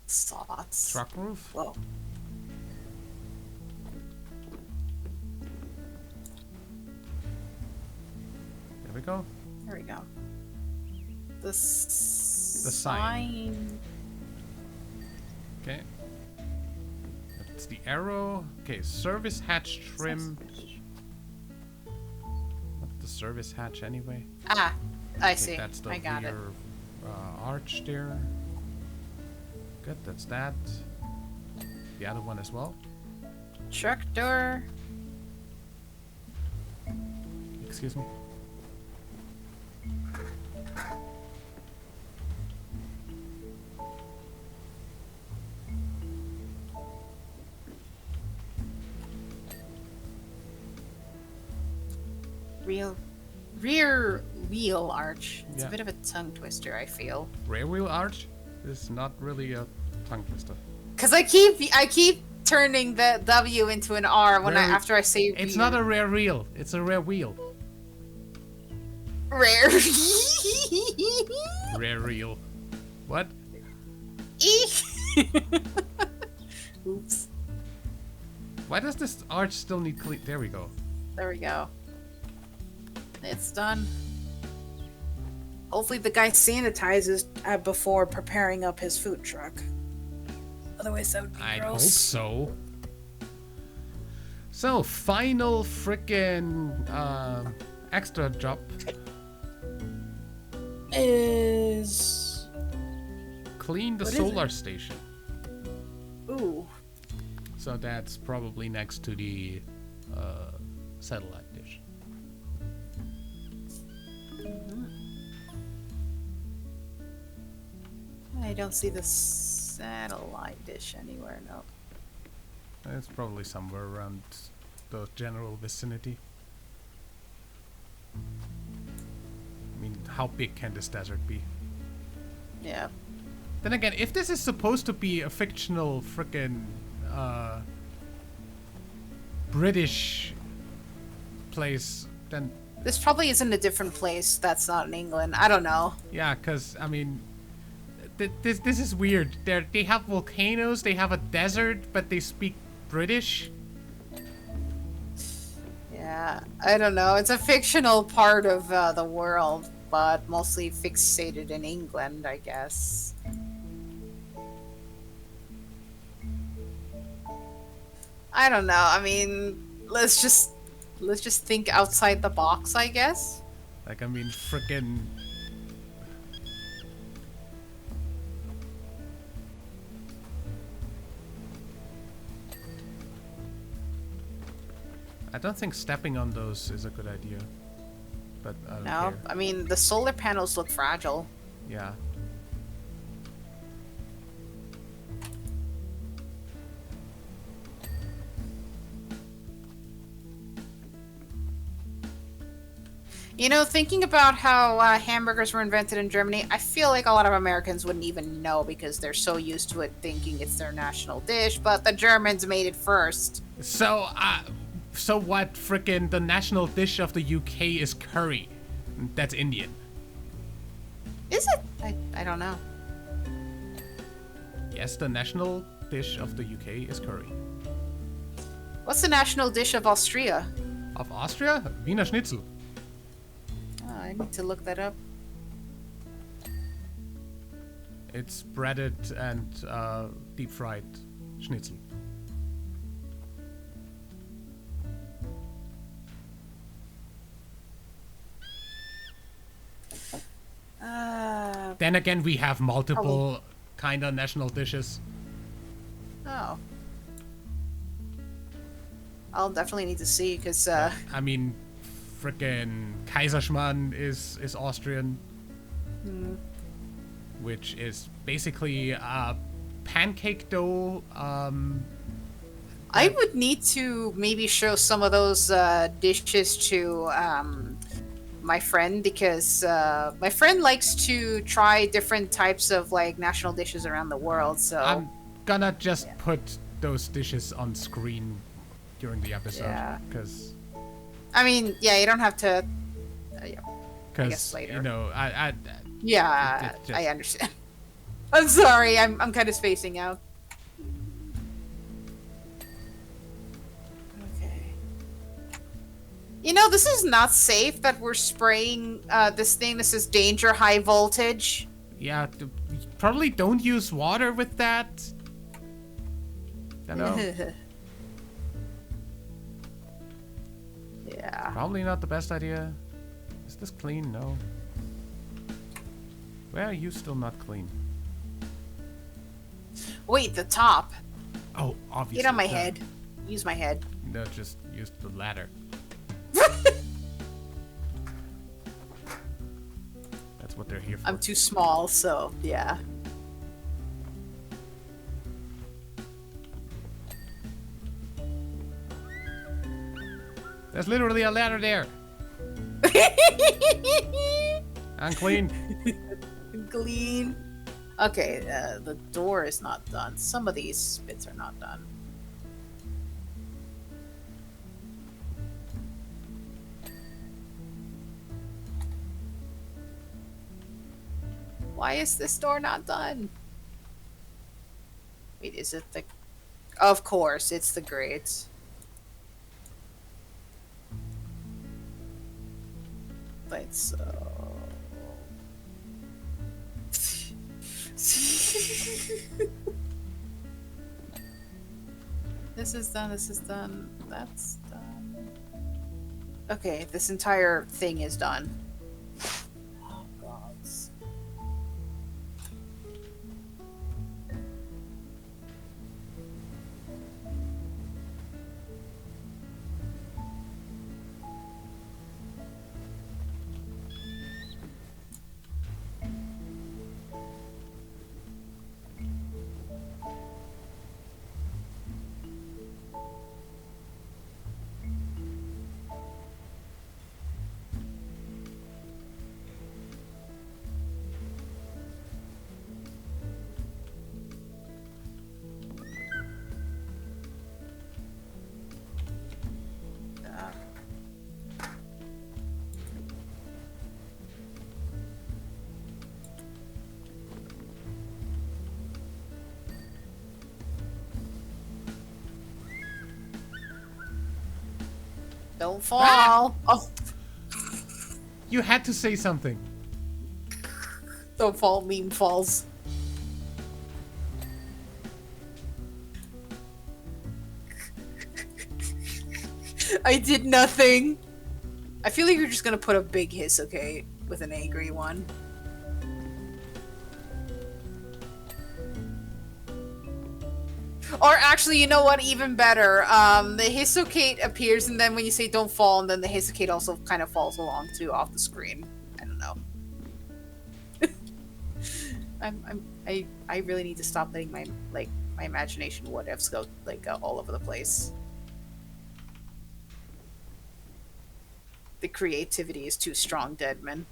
Sauce. Truck roof? Whoa. There we go. There we go. The sign. Okay. That's the arrow. Okay, service hatch trim. What's the service hatch anyway? Ah, I Okay, see. that's the I got it. rear arch there. Good, that's that. The other one as well. Truck door. Excuse me. Rear wheel arch. It's Yeah. a bit of a tongue twister, I feel. Rear wheel arch is not really a tongue twister. Cause I keep turning the W into an R when Rear- after I say It's rear. not a rear wheel. It's a rear wheel. Rare. Rear wheel. What? Oops. Why does this arch still need clean? There we go. There we go. It's done. Hopefully the guy sanitizes before preparing up his food truck. Otherwise that would be I gross. hope so. So, final frickin' extra job. Is... Clean the What is solar station. Ooh. So that's probably next to the satellite dish. I don't see the satellite dish anywhere, no. It's probably somewhere around the general vicinity. I mean, how big can this desert be? Yeah. Then again, if this is supposed to be a fictional frickin' British place, then This probably isn't a different place that's not in England. I don't know. yeah, because I mean, this is weird. They have volcanoes, they have a desert, but they speak British. Yeah, I don't know. It's a fictional part of the world, but mostly fixated in England, I guess. I don't know. I mean, let's just think outside the box, I guess. Like, I mean, frickin'. I don't think stepping on those is a good idea. But I don't No, care. I mean the solar panels look fragile. Yeah. You know, thinking about how hamburgers were invented in Germany, I feel like a lot of Americans wouldn't even know because they're so used to it thinking it's their national dish, but the Germans made it first. So, so what frickin' the national dish of the UK is curry. That's Indian. Is it? I don't know. Yes, the national dish of the UK is curry. What's the national dish of Austria? Of Austria? Wiener Schnitzel. Oh, I need to look that up. It's breaded and deep fried schnitzel. Then again, we have multiple kind of national dishes. Oh. I'll definitely need to see, because, I mean, frickin' Kaiserschmarrn is Austrian. Which is basically pancake dough. I I would need to maybe show some of those dishes to my friend because my friend likes to try different types of like national dishes around the world. So I'm gonna just put those dishes on screen during the episode. Yeah. Because... I mean, yeah, you don't have to. Yeah. I guess Because, later. you know, Yeah, Just- I understand. I'm sorry, I'm kind of spacing out. Okay. You know, this is not safe that we're spraying this thing. This is danger, high voltage. yeah, probably don't use water with that. You know? Yeah. Probably not the best idea. Is this clean? No. Why are you still not clean? Wait, the top. Oh, obviously. Get on my duh. head. Use my head. No, just use the ladder. That's what they're here for. I'm too small, so yeah. There's literally a ladder there. Unclean. Clean. Okay, the door is not done. Some of these bits are not done. Why is this door not done? Wait, is it the... Of course, it's the grates. Like so... This is done, that's done. Okay, this entire thing is done. Oh, gods. Don't fall. Oh, You had to say something. don't fall, meme falls. I did nothing. I feel like you're just gonna put a big hiss, okay? With an angry one. Or actually, you know what? Even better. The hissocate appears, and then when you say "don't fall," and then the hissocate also kind of falls along too off the screen. I don't know. I really need to stop letting my imagination what ifs go all over the place. The creativity is too strong, Deadman.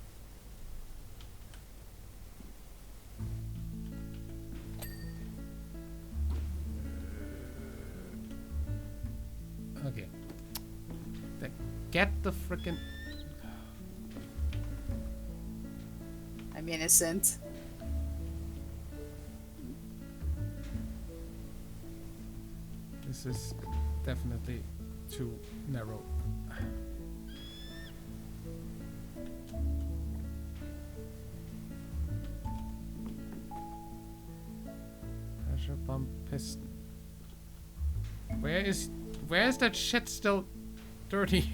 Okay. Get the frickin'... I'm innocent. This is definitely too narrow. Pressure pump piston. Where is that shit still dirty?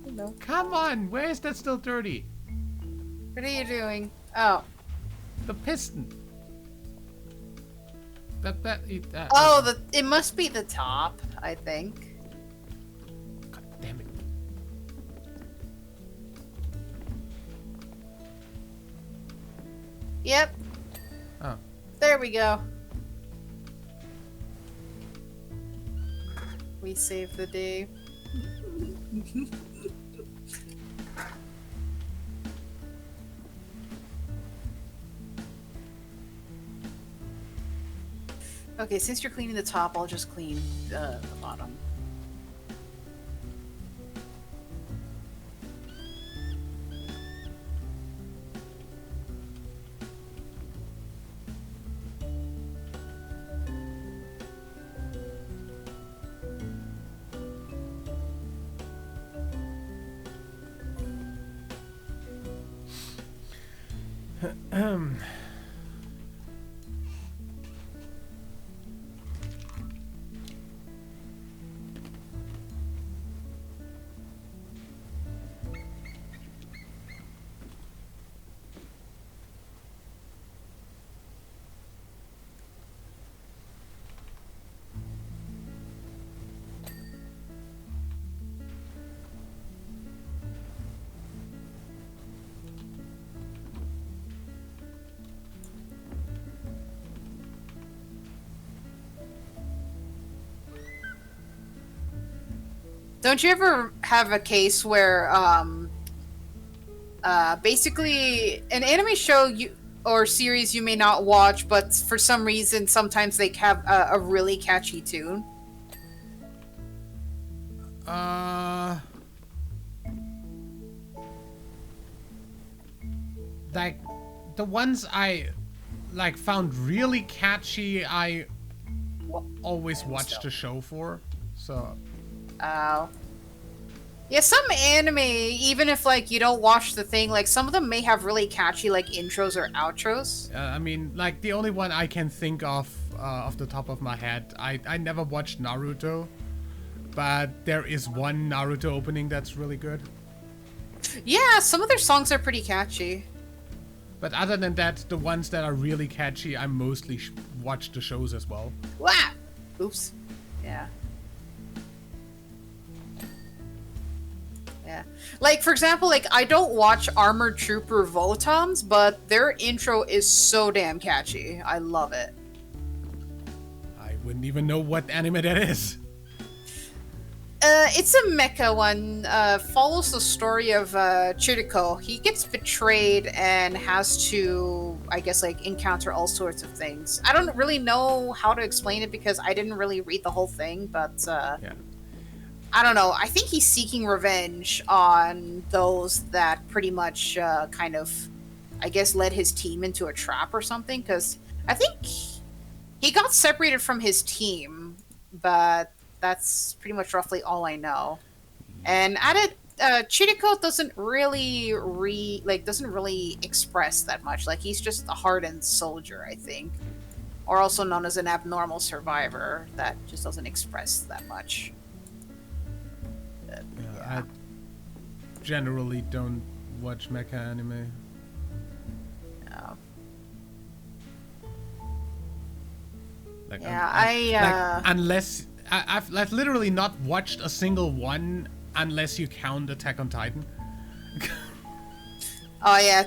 Hello. Come on, where is that still dirty? What are you doing? Oh. The piston. Oh, it must be the top, I think. God damn it. Yep. Oh. There we go. We saved the day. Okay, since you're cleaning the top, I'll just clean the bottom. Don't you ever have a case where, basically an anime show or series you may not watch, but for some reason sometimes they have a really catchy tune? Like, the ones I, like, found really catchy, I always watched the show for, so... Oh. Yeah, some anime, even if, like, you don't watch the thing, like, some of them may have really catchy, like, intros or outros. I mean, like, the only one I can think of off the top of my head, I never watched Naruto, but there is one Naruto opening that's really good. Yeah, some of their songs are pretty catchy. But other than that, the ones that are really catchy, I mostly watch the shows as well. Wah! Oops. Yeah. Yeah. Like, for example, like, I don't watch Armored Trooper Votons, but their intro is so damn catchy. I love it. I wouldn't even know what anime that is. It's a mecha one. Follows the story of Chiriko. He gets betrayed and has to, I guess, like, encounter all sorts of things. I don't really know how to explain it because I didn't really read the whole thing, but Yeah. I don't know. I think he's seeking revenge on those that pretty much kind of, I guess, led his team into a trap or something. Because I think he got separated from his team, but that's pretty much roughly all I know. And at it, Chiriko doesn't really doesn't really express that much. Like, he's just a hardened soldier, I think, or also known as an abnormal survivor that just doesn't express that much. I generally don't watch mecha anime. No. Like, Yeah, unless I've literally not watched a single one unless you count Attack on Titan. Oh yeah,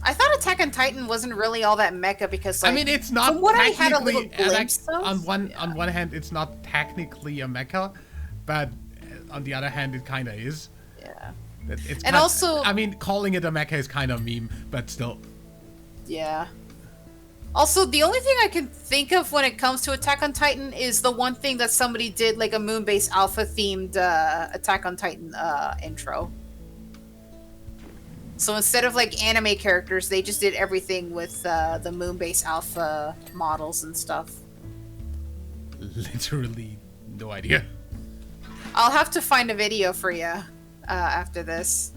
I thought Attack on Titan wasn't really all that mecha because, like, I mean, it's not from what I had a technically little glimpse of, on one hand, it's not technically a mecha, but on the other hand, it kind of is. Yeah. It's And also, I mean, calling it a mecha is kind of meme, but still. yeah. Also, the only thing I can think of when it comes to Attack on Titan is the one thing that somebody did, like a Moonbase Alpha themed Attack on Titan intro. So instead of, like, anime characters, they just did everything with the Moonbase Alpha models and stuff. Literally, no idea. I'll have to find a video for you after this,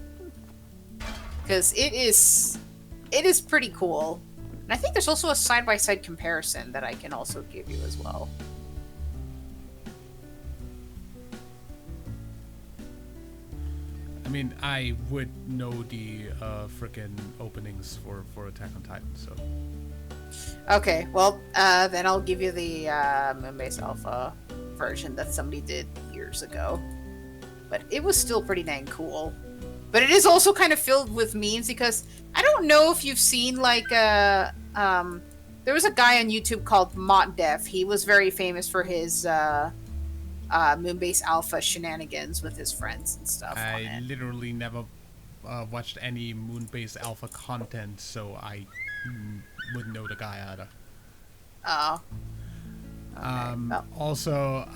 because it is pretty cool. And I think there's also a side-by-side comparison that I can also give you as well. I mean, I would know the frickin' openings for Attack on Titan, so. Okay, well, then I'll give you the Moonbase Alpha version that somebody did years ago. But it was still pretty dang cool. But it is also kind of filled with memes because I don't know if you've seen, like, there was a guy on YouTube called MotDef. He was very famous for his Moonbase Alpha shenanigans with his friends and stuff on I it. literally never watched any Moonbase Alpha content, so I wouldn't know the guy either. Oh. Okay. Well, Also,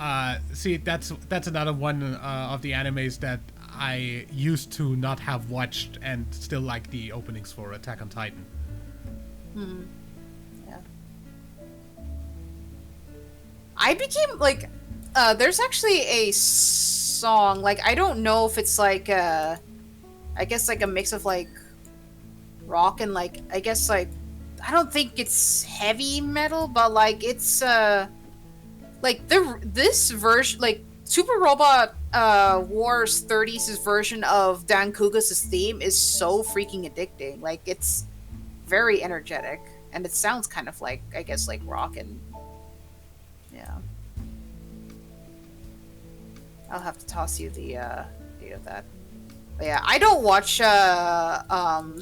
see, that's another one of the animes that I used to not have watched and still like the openings for Attack on Titan. yeah. I became like, there's actually a song, like, I don't know if it's like, I guess like a mix of like rock and like, I guess like, I don't think it's heavy metal, but like it's, like this version, like Super Robot Wars 30's version of Dan Kugas' theme is so freaking addicting. Like it's very energetic, and it sounds kind of like, I guess, like rock and yeah. I'll have to toss you the date of that. But yeah, I don't watch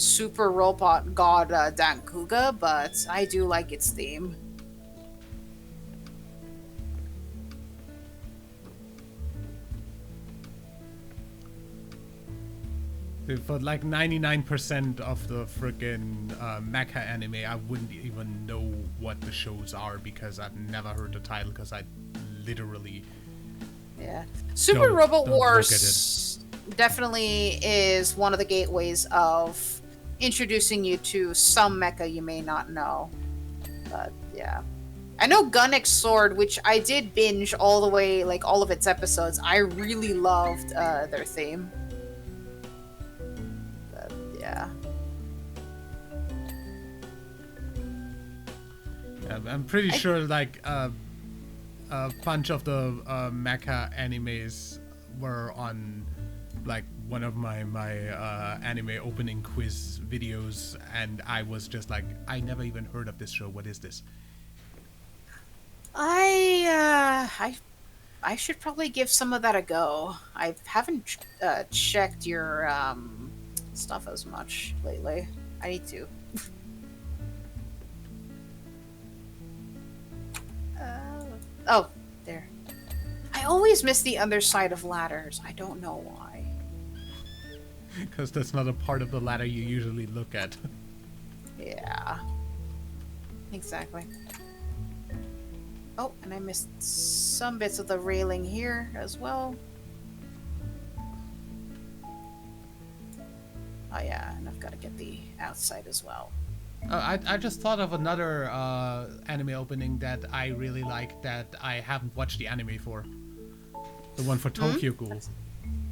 Super Robot God Dan Kuga, but I do like its theme. For like 99% of the freaking mecha anime, I wouldn't even know what the shows are because I've never heard the title because I literally Yeah. Super Don't- Robot don't look Wars definitely is one of the gateways of introducing you to some mecha you may not know. But yeah. I know Gun X Sword, which I did binge all the way, like all of its episodes. I really loved their theme. But yeah. I'm pretty sure like a bunch of the mecha animes were on like one of my anime opening quiz videos, and I was just like, I never even heard of this show. What is this? I should probably give some of that a go. I haven't checked your stuff as much lately. I need to. Oh, there. I always miss the other side of ladders. I don't know why. Because that's not a part of the ladder you usually look at. Yeah. Exactly. Oh, and I missed some bits of the railing here as well. Oh yeah, and I've got to get the outside as well. I just thought of another anime opening that I really like that I haven't watched the anime for. The one for Tokyo Ghoul.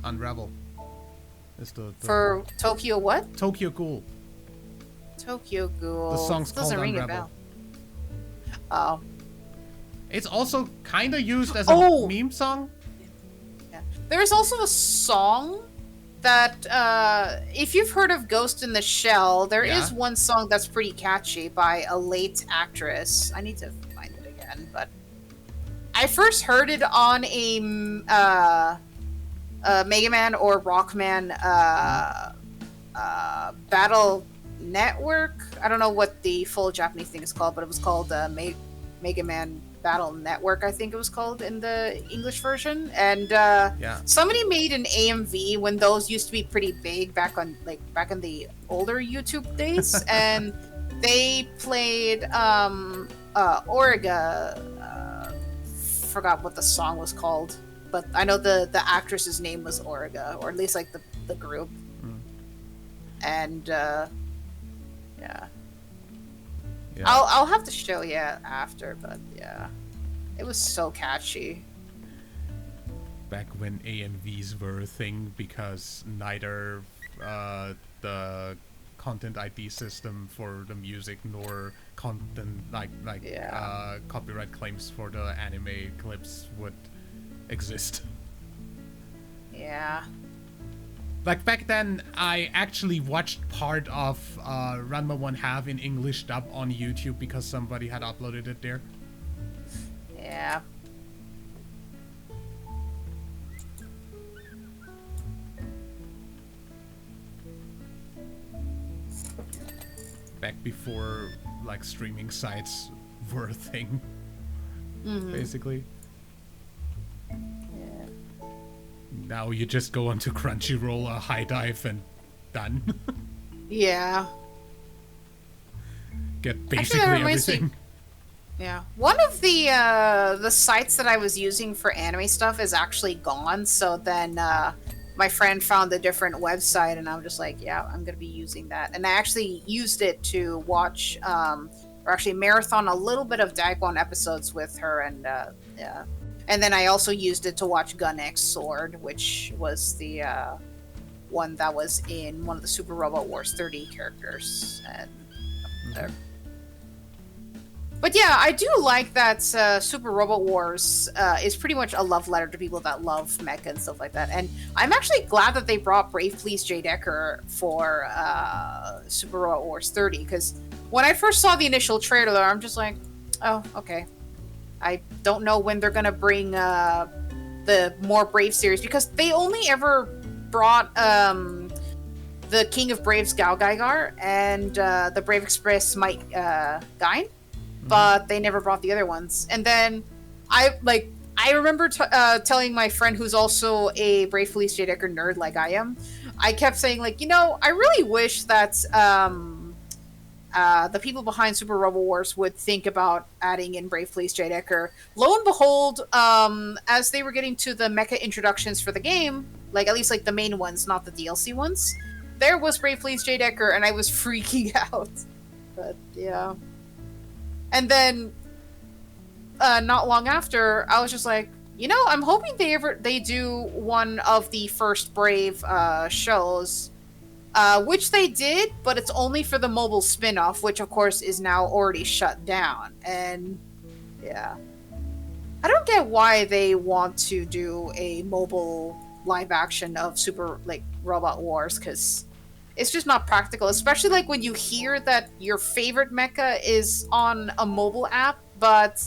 Unravel. Is the For Tokyo what? Tokyo Ghoul. Tokyo Ghoul. The song's Doesn't called ring a Unravel. bell. Oh. It's also kind of used as a Oh! meme song. Yeah. There's also a song that, if you've heard of Ghost in the Shell, there Yeah. is one song that's pretty catchy by a late actress. I need to find it again, but I first heard it on a Mega Man or Rockman Battle Network. I don't know what the full Japanese thing is called, but it was called Mega Man Battle Network, I think it was called in the English version. And Yeah. somebody made an AMV when those used to be pretty big back in the older YouTube days, and they played Origa. Forgot what the song was called, but I know the actress's name was Origa, or at least like the group. And yeah. Yeah. I'll have to show you after, but yeah, it was so catchy. Back when AMVs were a thing, because neither the content ID system for the music nor content Yeah. copyright claims for the anime clips would exist. Yeah. Like back then, I actually watched part of Ranma 1/2 in English dub on YouTube because somebody had uploaded it there. Yeah. Back before like streaming sites were a thing, Mhm. basically. Now you just go onto Crunchyroll, a high dive, and done. Yeah. Get basically Actually, that reminds me- everything. Yeah. One of the sites that I was using for anime stuff is actually gone. So then my friend found a different website, and I'm just like, yeah, I'm gonna be using that. And I actually used it to watch, or actually marathon a little bit of Dagon episodes with her, and yeah. And then I also used it to watch Gun X Sword, which was the one that was in one of the Super Robot Wars 30 characters, and there. But yeah, I do like that Super Robot Wars is pretty much a love letter to people that love mecha and stuff like that. And I'm actually glad that they brought Brave Please J. Decker for Super Robot Wars 30, because when I first saw the initial trailer, I'm just like, oh, okay. I don't know when they're going to bring the more Brave series, because they only ever brought the King of Braves Gao Gaigar and the Brave Express Mike Gain. But they never brought the other ones. And then I remember telling my friend, who's also a Brave Police J. Decker nerd like I am, I kept saying, like, I really wish that the people behind Super Robot Wars would think about adding in Brave Police J. Decker. Lo and behold, as they were getting to the mecha introductions for the game, like at least like the main ones, not the DLC ones, there was Brave Police J. Decker, and I was freaking out. But yeah. And then, not long after, I was just like, I'm hoping they do one of the first Brave shows, which they did, but it's only for the mobile spin-off, which of course is now already shut down. And yeah, I don't get why they want to do a mobile live action of Super Robot Wars, because it's just not practical, especially like when you hear that your favorite mecha is on a mobile app, but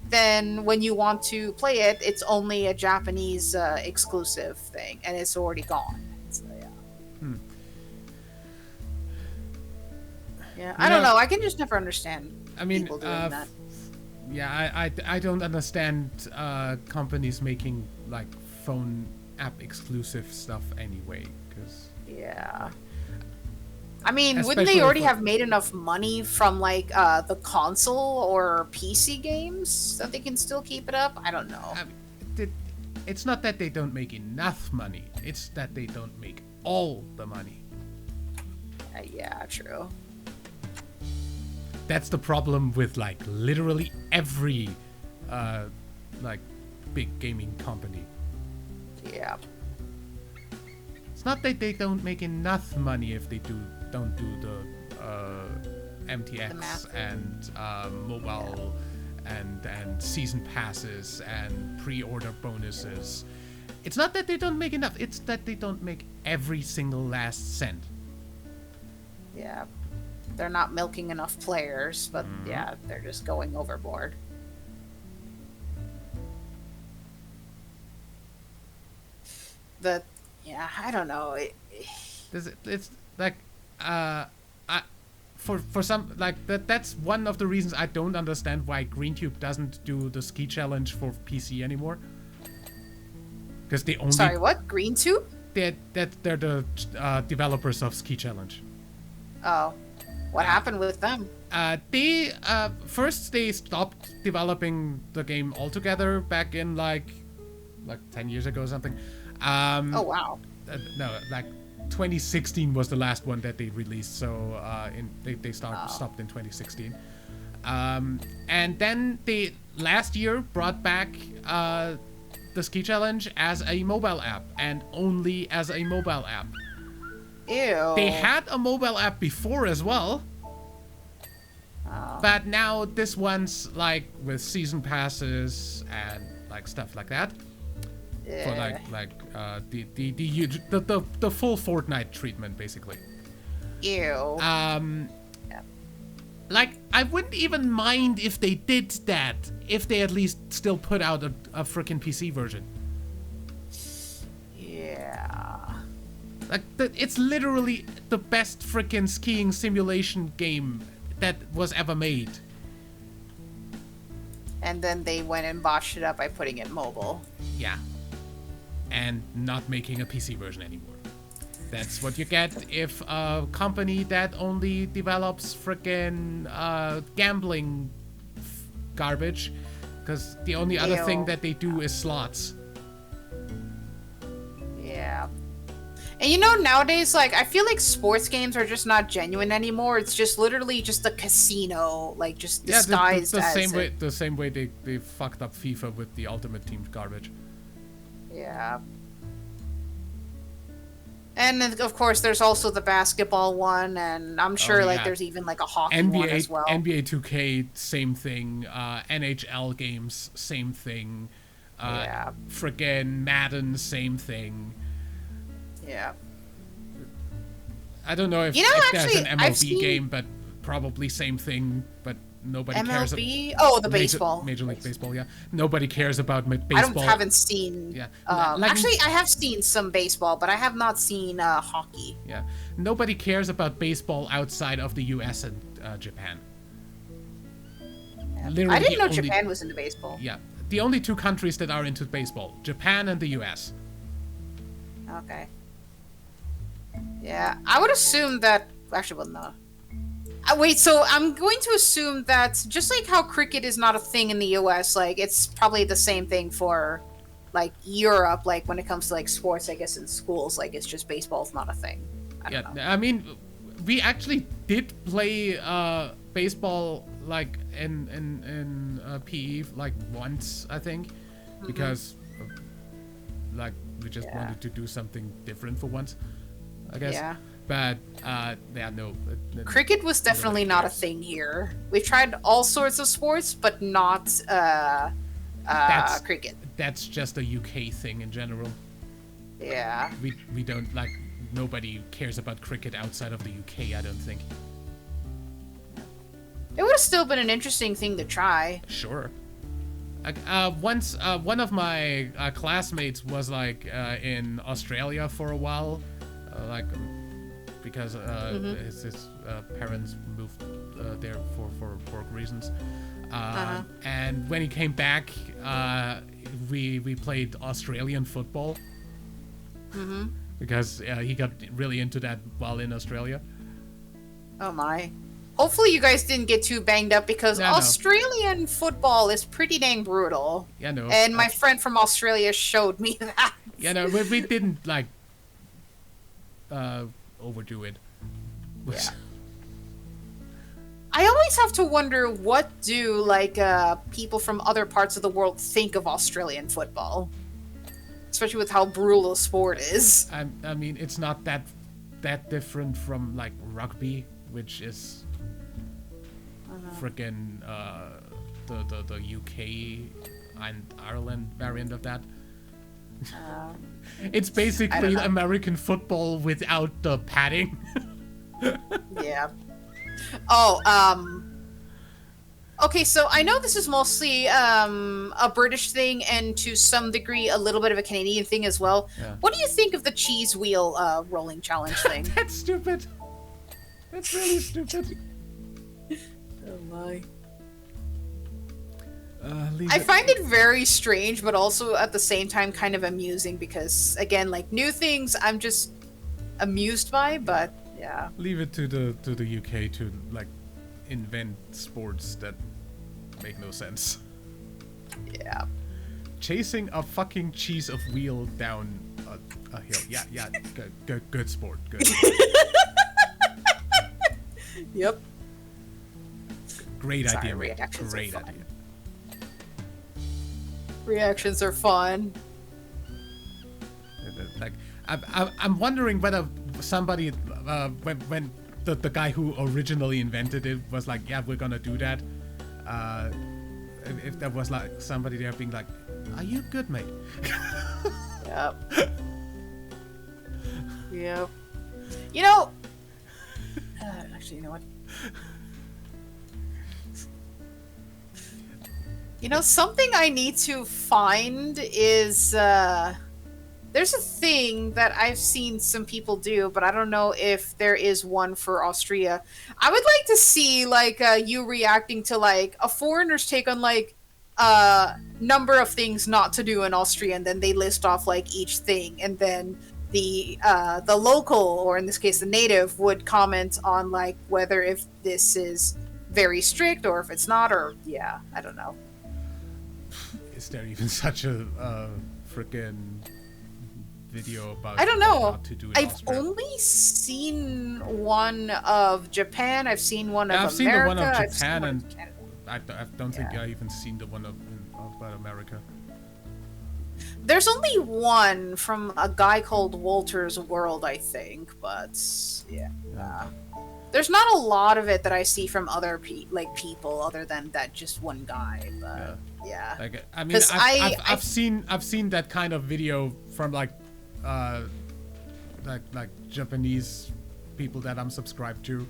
then when you want to play it, it's only a Japanese exclusive thing, and it's already gone. So, yeah. Yeah, I don't know. I can just never understand people doing that. Yeah, I don't understand companies making like phone app exclusive stuff anyway, because yeah. I mean, wouldn't Especially they already for- have made enough money from like the console or PC games that they can still keep it up? I don't know. it's not that they don't make enough money, it's that they don't make all the money. Yeah, true. That's the problem with like literally every like big gaming company. Yeah. It's not that they don't make enough money if they don't do the MTX math. and mobile and season passes and pre-order bonuses. It's not that they don't make enough, it's that they don't make every single last cent. Yeah. They're not milking enough players, but yeah, they're just going overboard. Yeah, I don't know. It's like for some like that's one of the reasons I don't understand why GreenTube doesn't do the ski challenge for PC anymore. Because they only Sorry, what? GreenTube? they're the developers of Ski Challenge. Oh. What happened with them? They first they stopped developing the game altogether back in like 10 years ago or something. Oh wow. No, like 2016 was the last one that they released. So they stopped in 2016. And then they last year brought back the Ski Challenge as a mobile app, and only as a mobile app. Ew. They had a mobile app before as well. Oh. But now this one's like with season passes and like stuff like that. For the full Fortnite treatment basically. Ew. Like I wouldn't even mind if they did that, if they at least still put out a freaking PC version. Yeah. Like it's literally the best freaking skiing simulation game that was ever made. And then they went and botched it up by putting it mobile. Yeah. and not making a PC version anymore. That's what you get if a company that only develops frickin' gambling garbage, because the only other thing that they do is slots. Yeah. And you know, nowadays, like, I feel like sports games are just not genuine anymore. It's just literally just a casino, like, just disguised the as same way. The same way they fucked up FIFA with the Ultimate Team garbage. Yeah. And then, of course, there's also the basketball one, and I'm sure there's even like a hockey one as well. NBA 2K, same thing. NHL games, same thing. Friggin' Madden, same thing. Yeah. I don't know if, there's an MLB game, but probably same thing. But nobody cares. MLB? Oh, the baseball. Major League Baseball, yeah. Nobody cares about baseball. Haven't seen... Yeah. Actually, I have seen some baseball, but I have not seen hockey. Yeah. Nobody cares about baseball outside of the US and Japan. Yeah. I didn't know Japan was into baseball. Yeah. The only two countries that are into baseball, Japan and the US. Okay. Yeah, I would assume that... Actually, well, no. Wait, so I'm going to assume that just like how cricket is not a thing in the US, like, it's probably the same thing for, like, Europe, like, when it comes to, like, sports, I guess, in schools, like, it's just baseball's not a thing. I don't know. I mean, we actually did play baseball, like, in PE, like, once, I think, because, like, we just wanted to do something different for once, I guess. Yeah. But, no. Cricket was definitely not a thing here. We've tried all sorts of sports, but not cricket. That's just a UK thing in general. Yeah. We don't, like, nobody cares about cricket outside of the UK, I don't think. It would have still been an interesting thing to try. Sure. Once, one of my classmates was, like, in Australia for a while, because his parents moved there for work reasons. And when he came back, we played Australian football. Because he got really into that while in Australia. Oh my. Hopefully you guys didn't get too banged up, because Australian football is pretty dang brutal. Yeah, no. And my friend from Australia showed me that. Yeah, no, we didn't, like, overdo it. Yeah. I always have to wonder, what do, like, people from other parts of the world think of Australian football? Especially with how brutal the sport is. I mean, it's not that different from, like, rugby, which is frickin' the UK and Ireland variant of that. It's basically American football without the padding. Yeah. Oh, okay, so I know this is mostly a British thing, and to some degree a little bit of a Canadian thing as well. Yeah. What do you think of the cheese wheel rolling challenge thing? That's stupid. That's really stupid. Oh my. I find it very strange, but also at the same time kind of amusing, because, again, like, new things I'm just amused by, but yeah. Leave it to the UK to, like, invent sports that make no sense. Yeah. Chasing a fucking cheese of wheel down a hill. Yeah, good sport. Good. Yep. Great idea, Sorry, mate. Great idea. Reactions are fun. Like, I'm wondering whether somebody, when the guy who originally invented it was like, yeah, we're gonna do that. If there was, like, somebody there being like, are you good, mate? Yep. Yep. You know, actually, you know what? You know, something I need to find is, there's a thing that I've seen some people do, but I don't know if there is one for Austria. I would like to see, like, you reacting to, like, a foreigner's take on, like, number of things not to do in Austria, and then they list off like each thing, and then the local, or in this case the native, would comment on like whether if this is very strict or if it's not, or yeah, I don't know. Is there even such a freaking video about I don't know. what to do in I've Austria? only seen one of Japan. I've seen one of I've America. seen the one of I've seen Japan, one and of Canada. I don't think I even seen the one about America. There's only one from a guy called Walter's World, I think, but yeah. There's not a lot of it that I see from other people other than that just one guy, but yeah. Like, I mean, I've seen that kind of video from like Japanese people that I'm subscribed to.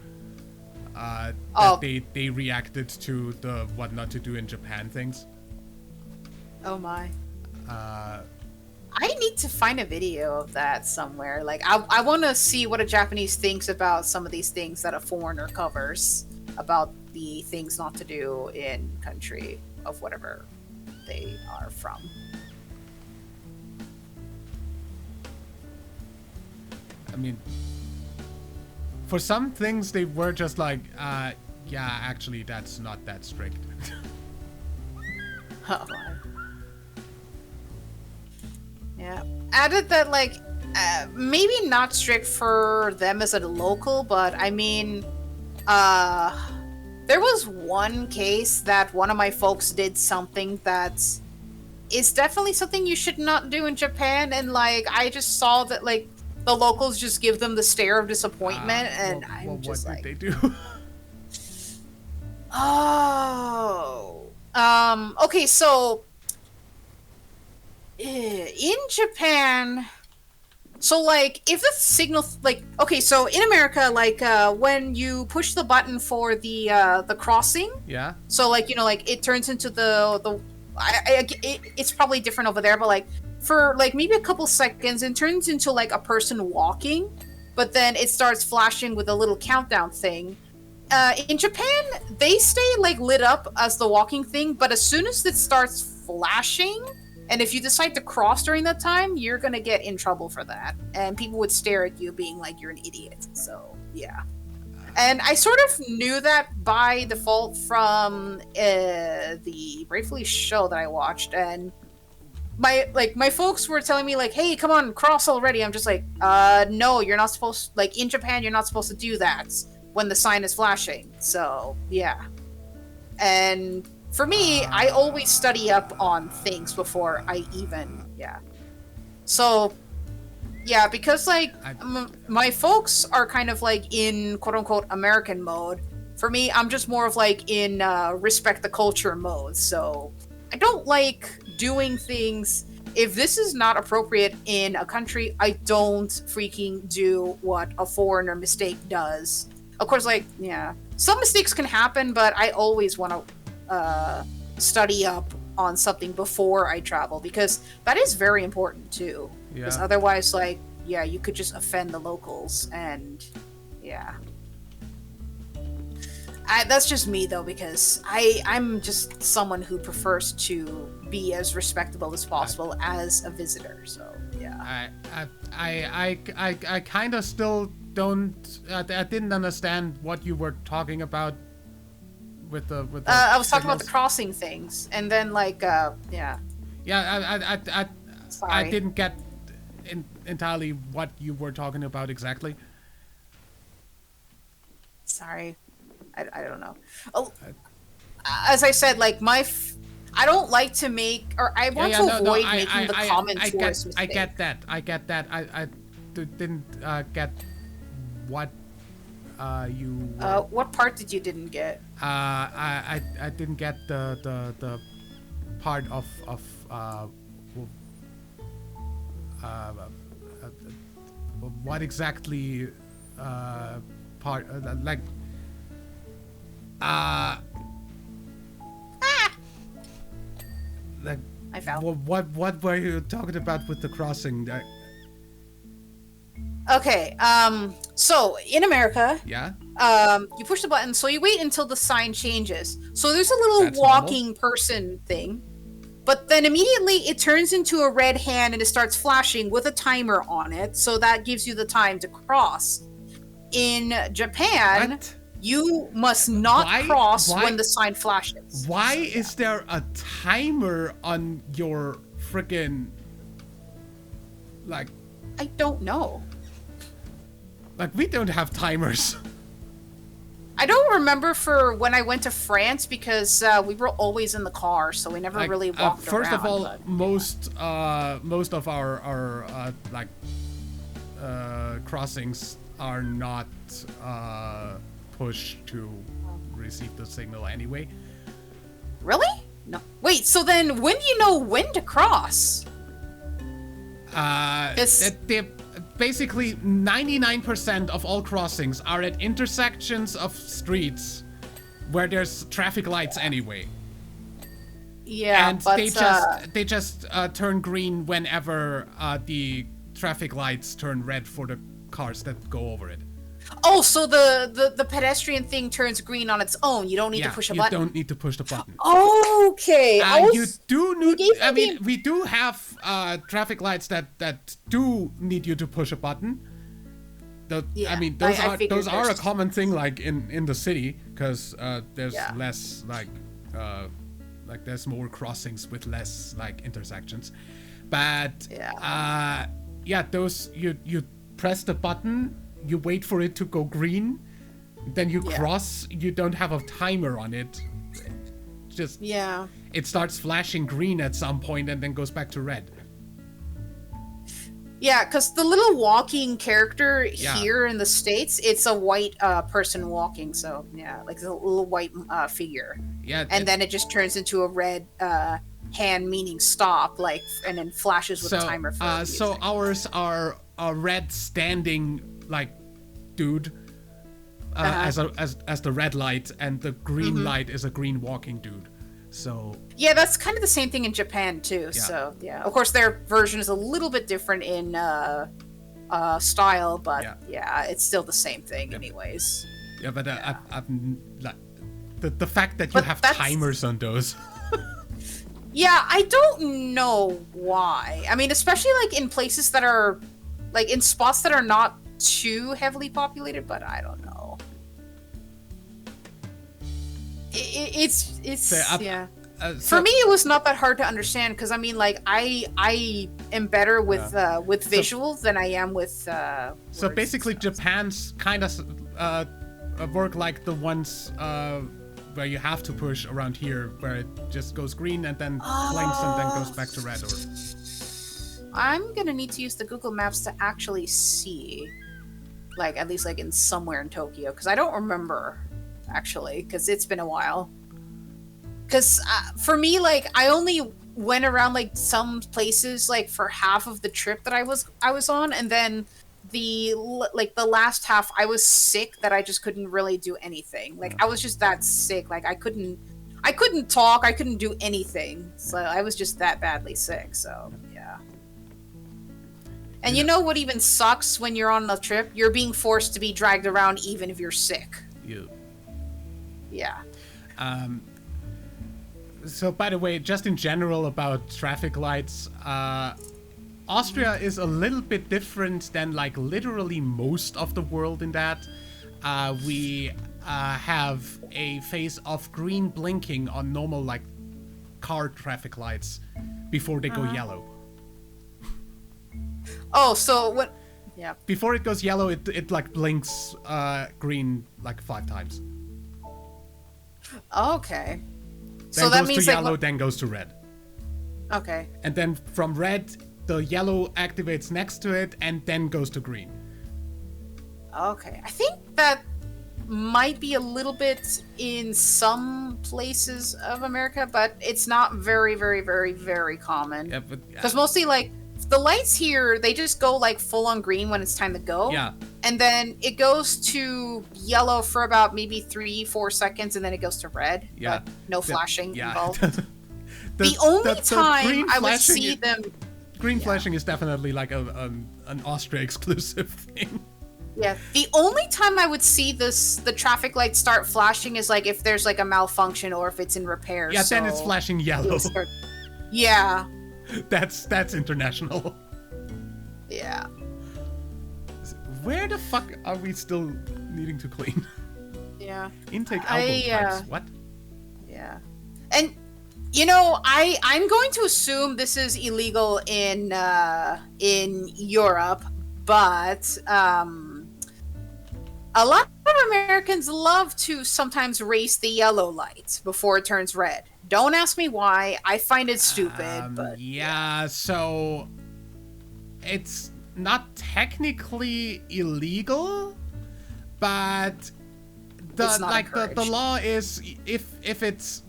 That they reacted to the what not to do in Japan things. Oh my. I need to find a video of that somewhere. Like, I want to see what a Japanese thinks about some of these things that a foreigner covers about the things not to do in country of whatever they are from. I mean, for some things they were just like, yeah, actually that's not that strict. Oh my. Yeah. Added that, like, maybe not strict for them as a local, but I mean, there was one case that one of my folks did something that is definitely something you should not do in Japan, and like, I just saw that, like, the locals just give them the stare of disappointment, and I'm just what like, did they do? Okay, so in Japan, so like if the signal, like, okay, so in America, like when you push the button for the crossing, Yeah. so like, you know, like it turns into it's probably different over there, but like for like maybe a couple seconds it turns into like a person walking, but then it starts flashing with a little countdown thing. In Japan, they stay like lit up as the walking thing, but as soon as it starts flashing, and if you decide to cross during that time, you're gonna get in trouble for that, and people would stare at you being like you're an idiot. So yeah. And I sort of knew that by default from the Bravely show that I watched, and my folks were telling me like, hey, come on, cross already. I'm just like, no, you're not supposed, like, in Japan you're not supposed to do that when the sign is flashing. So yeah. And for me, I always study up on things before I even, so yeah, because like my folks are kind of like in quote unquote American mode. For me, I'm just more of like in respect the culture mode. So I don't like doing things. If this is not appropriate in a country, I don't freaking do what a foreigner mistake does. Of course, like, yeah, some mistakes can happen, but I always want to study up on something before I travel, because that is very important too. Because otherwise, like, yeah, you could just offend the locals, and yeah. That's just me though, because I'm just someone who prefers to be as respectable as possible as a visitor. So yeah. I kind of still don't. I didn't understand what you were talking about with the. I was talking about the crossing things, and then like yeah. Yeah, Sorry. I didn't get entirely what you were talking about exactly. Sorry. I don't know. Oh, as I said, like I don't like to make, or I want to avoid making the common tourist mistake. I get that. I didn't get what you. What part did you didn't get? I didn't get the part of what exactly part like. Like, I fell. What were you talking about with the crossing? Okay. So in America, Yeah. you push the button, so you wait until the sign changes. So there's a little That's walking person thing, but then immediately it turns into a red hand and it starts flashing with a timer on it, so that gives you the time to cross. In Japan, What? you must not cross when the sign flashes. Why is there a timer on your freaking like? I don't know. Like, we don't have timers. I don't remember for when I went to France because we were always in the car, so we never Like, really walked first around. of all, but, most of our crossings are not pushed to receive the signal anyway. Really? No. Wait, so then when do you know when to cross? Basically 99% of all crossings are at intersections of streets where there's traffic lights anyway. Yeah, And but they just turn green whenever the traffic lights turn red for the cars that go over it. oh, so the pedestrian thing turns green on its own. You don't need to push a button. You don't need to push the button. Okay. You do need. I mean, we do have traffic lights that do need you to push a button. Yeah, I mean, those are a common thing, like in the city, because there's less like there's more crossings with less like intersections. But those you press the button, you wait for it to go green, then you cross. You don't have a timer on it. Just it starts flashing green at some point and then goes back to red. Yeah, because the little walking character here in the States, it's a white person walking. So, like a little white figure. Yeah. And then it just turns into a red hand, meaning stop, like, and then flashes with a timer for music. So ours are a red standing, like, dude as the red light, and the green light is a green walking dude. So yeah, that's kind of the same thing in Japan too. Yeah. So of course their version is a little bit different in style, but it's still the same thing, anyways. Yeah, but I've like the fact that you have timers on those. Yeah, I don't know why. I mean, especially like in places that are like in spots that are not too heavily populated, but I don't know. It's for me, it was not that hard to understand because I mean, like I am better with visuals than I am with. So basically, Japan's kind of work like the ones where you have to push around here, where it just goes green and then blinks and then goes back to red. Or I'm gonna need to use the Google Maps to actually see, like at least like in somewhere in Tokyo, because I don't remember. Actually, because it's been a while. Because for me, like I only went around like some places like for half of the trip that I was on, and then the last half I was sick that I just couldn't really do anything. Like I was just that sick. Like I couldn't talk. I couldn't do anything. So I was just that badly sick. So yeah. And you know what even sucks when you're on a trip? You're being forced to be dragged around even if you're sick. Yeah. So, by the way, just in general about traffic lights, Austria is a little bit different than like literally most of the world in that we have a phase of green blinking on normal like car traffic lights before they go yellow. Oh, so what? Yeah. Before it goes yellow, it like blinks green like 5 times. Okay. Then so that goes means to yellow, then goes to red. Okay. And then from red, the yellow activates next to it and then goes to green. Okay. I think that might be a little bit in some places of America, but it's not very, very, very, very common. Yeah, but because mostly like the lights here, they just go like full on green when it's time to go. Yeah. And then it goes to yellow for about maybe 3-4 seconds, and then it goes to red. Yeah. But no flashing involved. the only time I would see them. Green flashing is definitely like a an Austria exclusive thing. Yeah, the only time I would see the traffic light start flashing is like if there's like a malfunction or if it's in repair. Yeah, so then it's flashing yellow. Yeah. That's international. Yeah. Where the fuck are we still needing to clean? Yeah. Intake alcohol pipes. What? Yeah. And you know, I'm going to assume this is illegal in Europe, but a lot of Americans love to sometimes race the yellow light before it turns red. Don't ask me why. I find it stupid, but yeah, so it's not technically illegal, but the law is if it's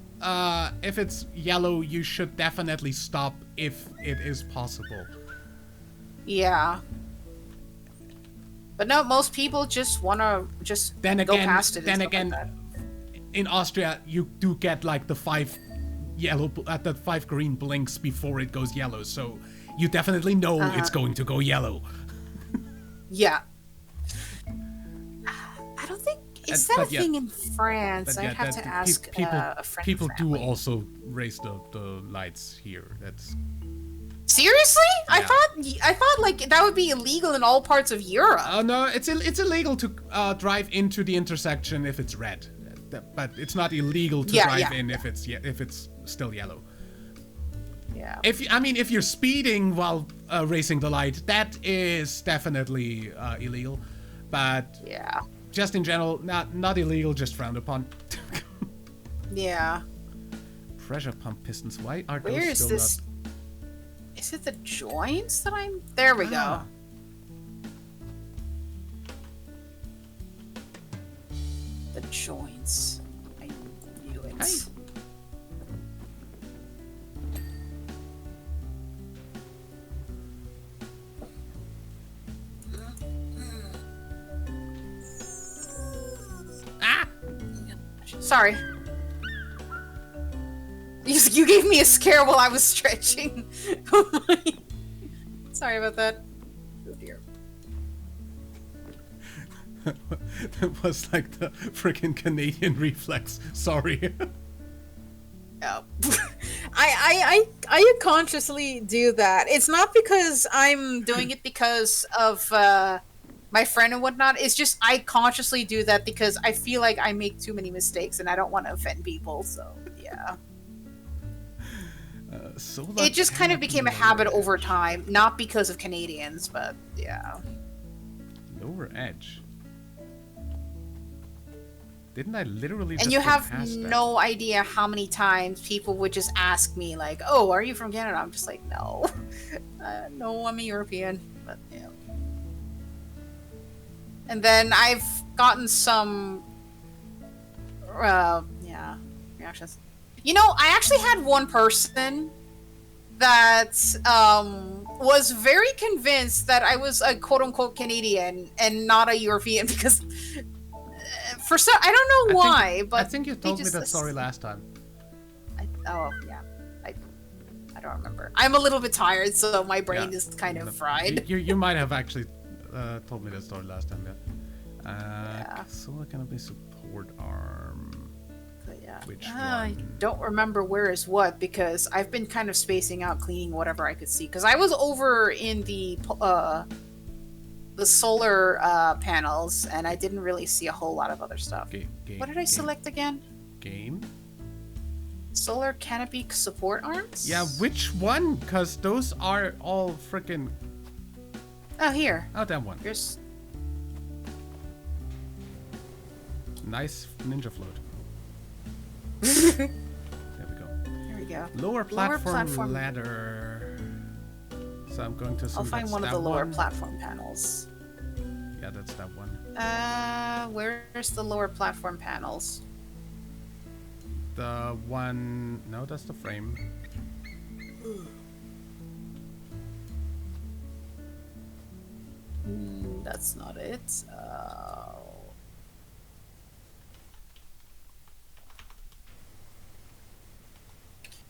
yellow, you should definitely stop if it is possible. Yeah. But no, most people just want to go past it. Then again, in Austria, you do get like the 5 green blinks before it goes yellow, so you definitely know it's going to go yellow. Yeah. I don't think is that a thing in France. I'd have to ask a friend. People do also raise the lights here. That's. Seriously? Yeah. I thought like that would be illegal in all parts of Europe. Oh no, it's illegal to drive into the intersection if it's red, but it's not illegal to drive in if it's still yellow. Yeah. If you're speeding while racing the light, that is definitely illegal. But yeah, just in general, not illegal, just frowned upon. Yeah. Pressure pump pistons. Why are Where those is still this? not? Is it the joints that I'm? There we go. The joints. I knew it. Hey. Ah! Sorry. You gave me a scare while I was stretching. Sorry about that. Oh dear. That was like the freaking Canadian reflex. Sorry. Oh. I consciously do that. It's not because I'm doing it because of my friend and whatnot. It's just I consciously do that because I feel like I make too many mistakes and I don't want to offend people. So yeah. It just kind of became a habit over time, not because of Canadians, but yeah. Lower edge. Didn't I literally just And you go have past no idea how many times people would just ask me, like, oh, are you from Canada? I'm just like, no. No, I'm a European. But, yeah. And then I've gotten some, reactions. You know, I actually had one person that was very convinced that I was a quote-unquote Canadian and not a European because... I don't know why, but I think you told me that story last time. Yeah. I don't remember. I'm a little bit tired, so my brain is kind of fried. You might have actually told me that story last time, yeah. Solar canopy support arm. But yeah. Which I one? don't remember where is what because I've been kind of spacing out cleaning whatever I could see. Because I was over in the solar panels, and I didn't really see a whole lot of other stuff. What did I select again? Game? Solar canopy support arms? Yeah, which one? Because those are all freaking... Oh, here. Oh, that one. Here's... Nice ninja float. There we go. There we go. Lower platform ladder. So I'm going to assume I'll find that's one of the that lower one. platform panels. Yeah, that's that one. Where's the lower platform panels? The one... No, that's the frame. That's not it.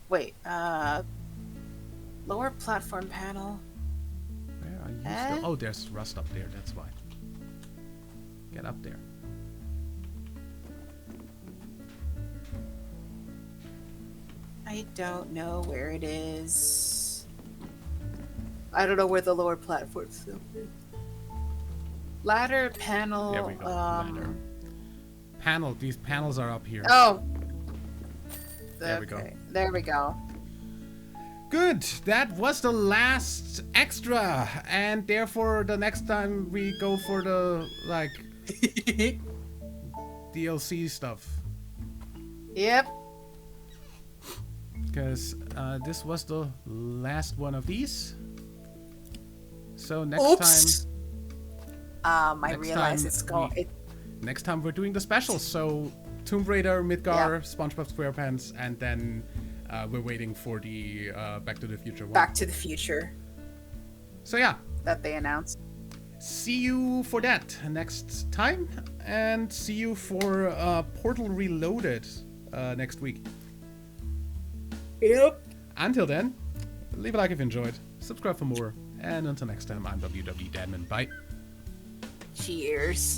Wait, lower platform panel. Where are you? Oh, there's rust up there. That's why. Get up there. I don't know where it is. I don't know where the lower platform stuff is. Ladder, panel, There we go. Ladder. Panel. These panels are up here. Oh. There we go. There we go. Good. That was the last extra, and therefore the next time we go for the like DLC stuff. Yep. Because this was the last one of these. So next Oops. I Next realize time it's going. next time we're doing the specials. So Tomb Raider, Midgar, SpongeBob SquarePants, and then we're waiting for the Back to the Future one. Back to the Future So yeah, that they announced. see you for that next time, and see you for Portal Reloaded next week. Yep. Until then, leave a like if you enjoyed, subscribe for more, and until next time, I'm WW Deadman. Bye. Cheers.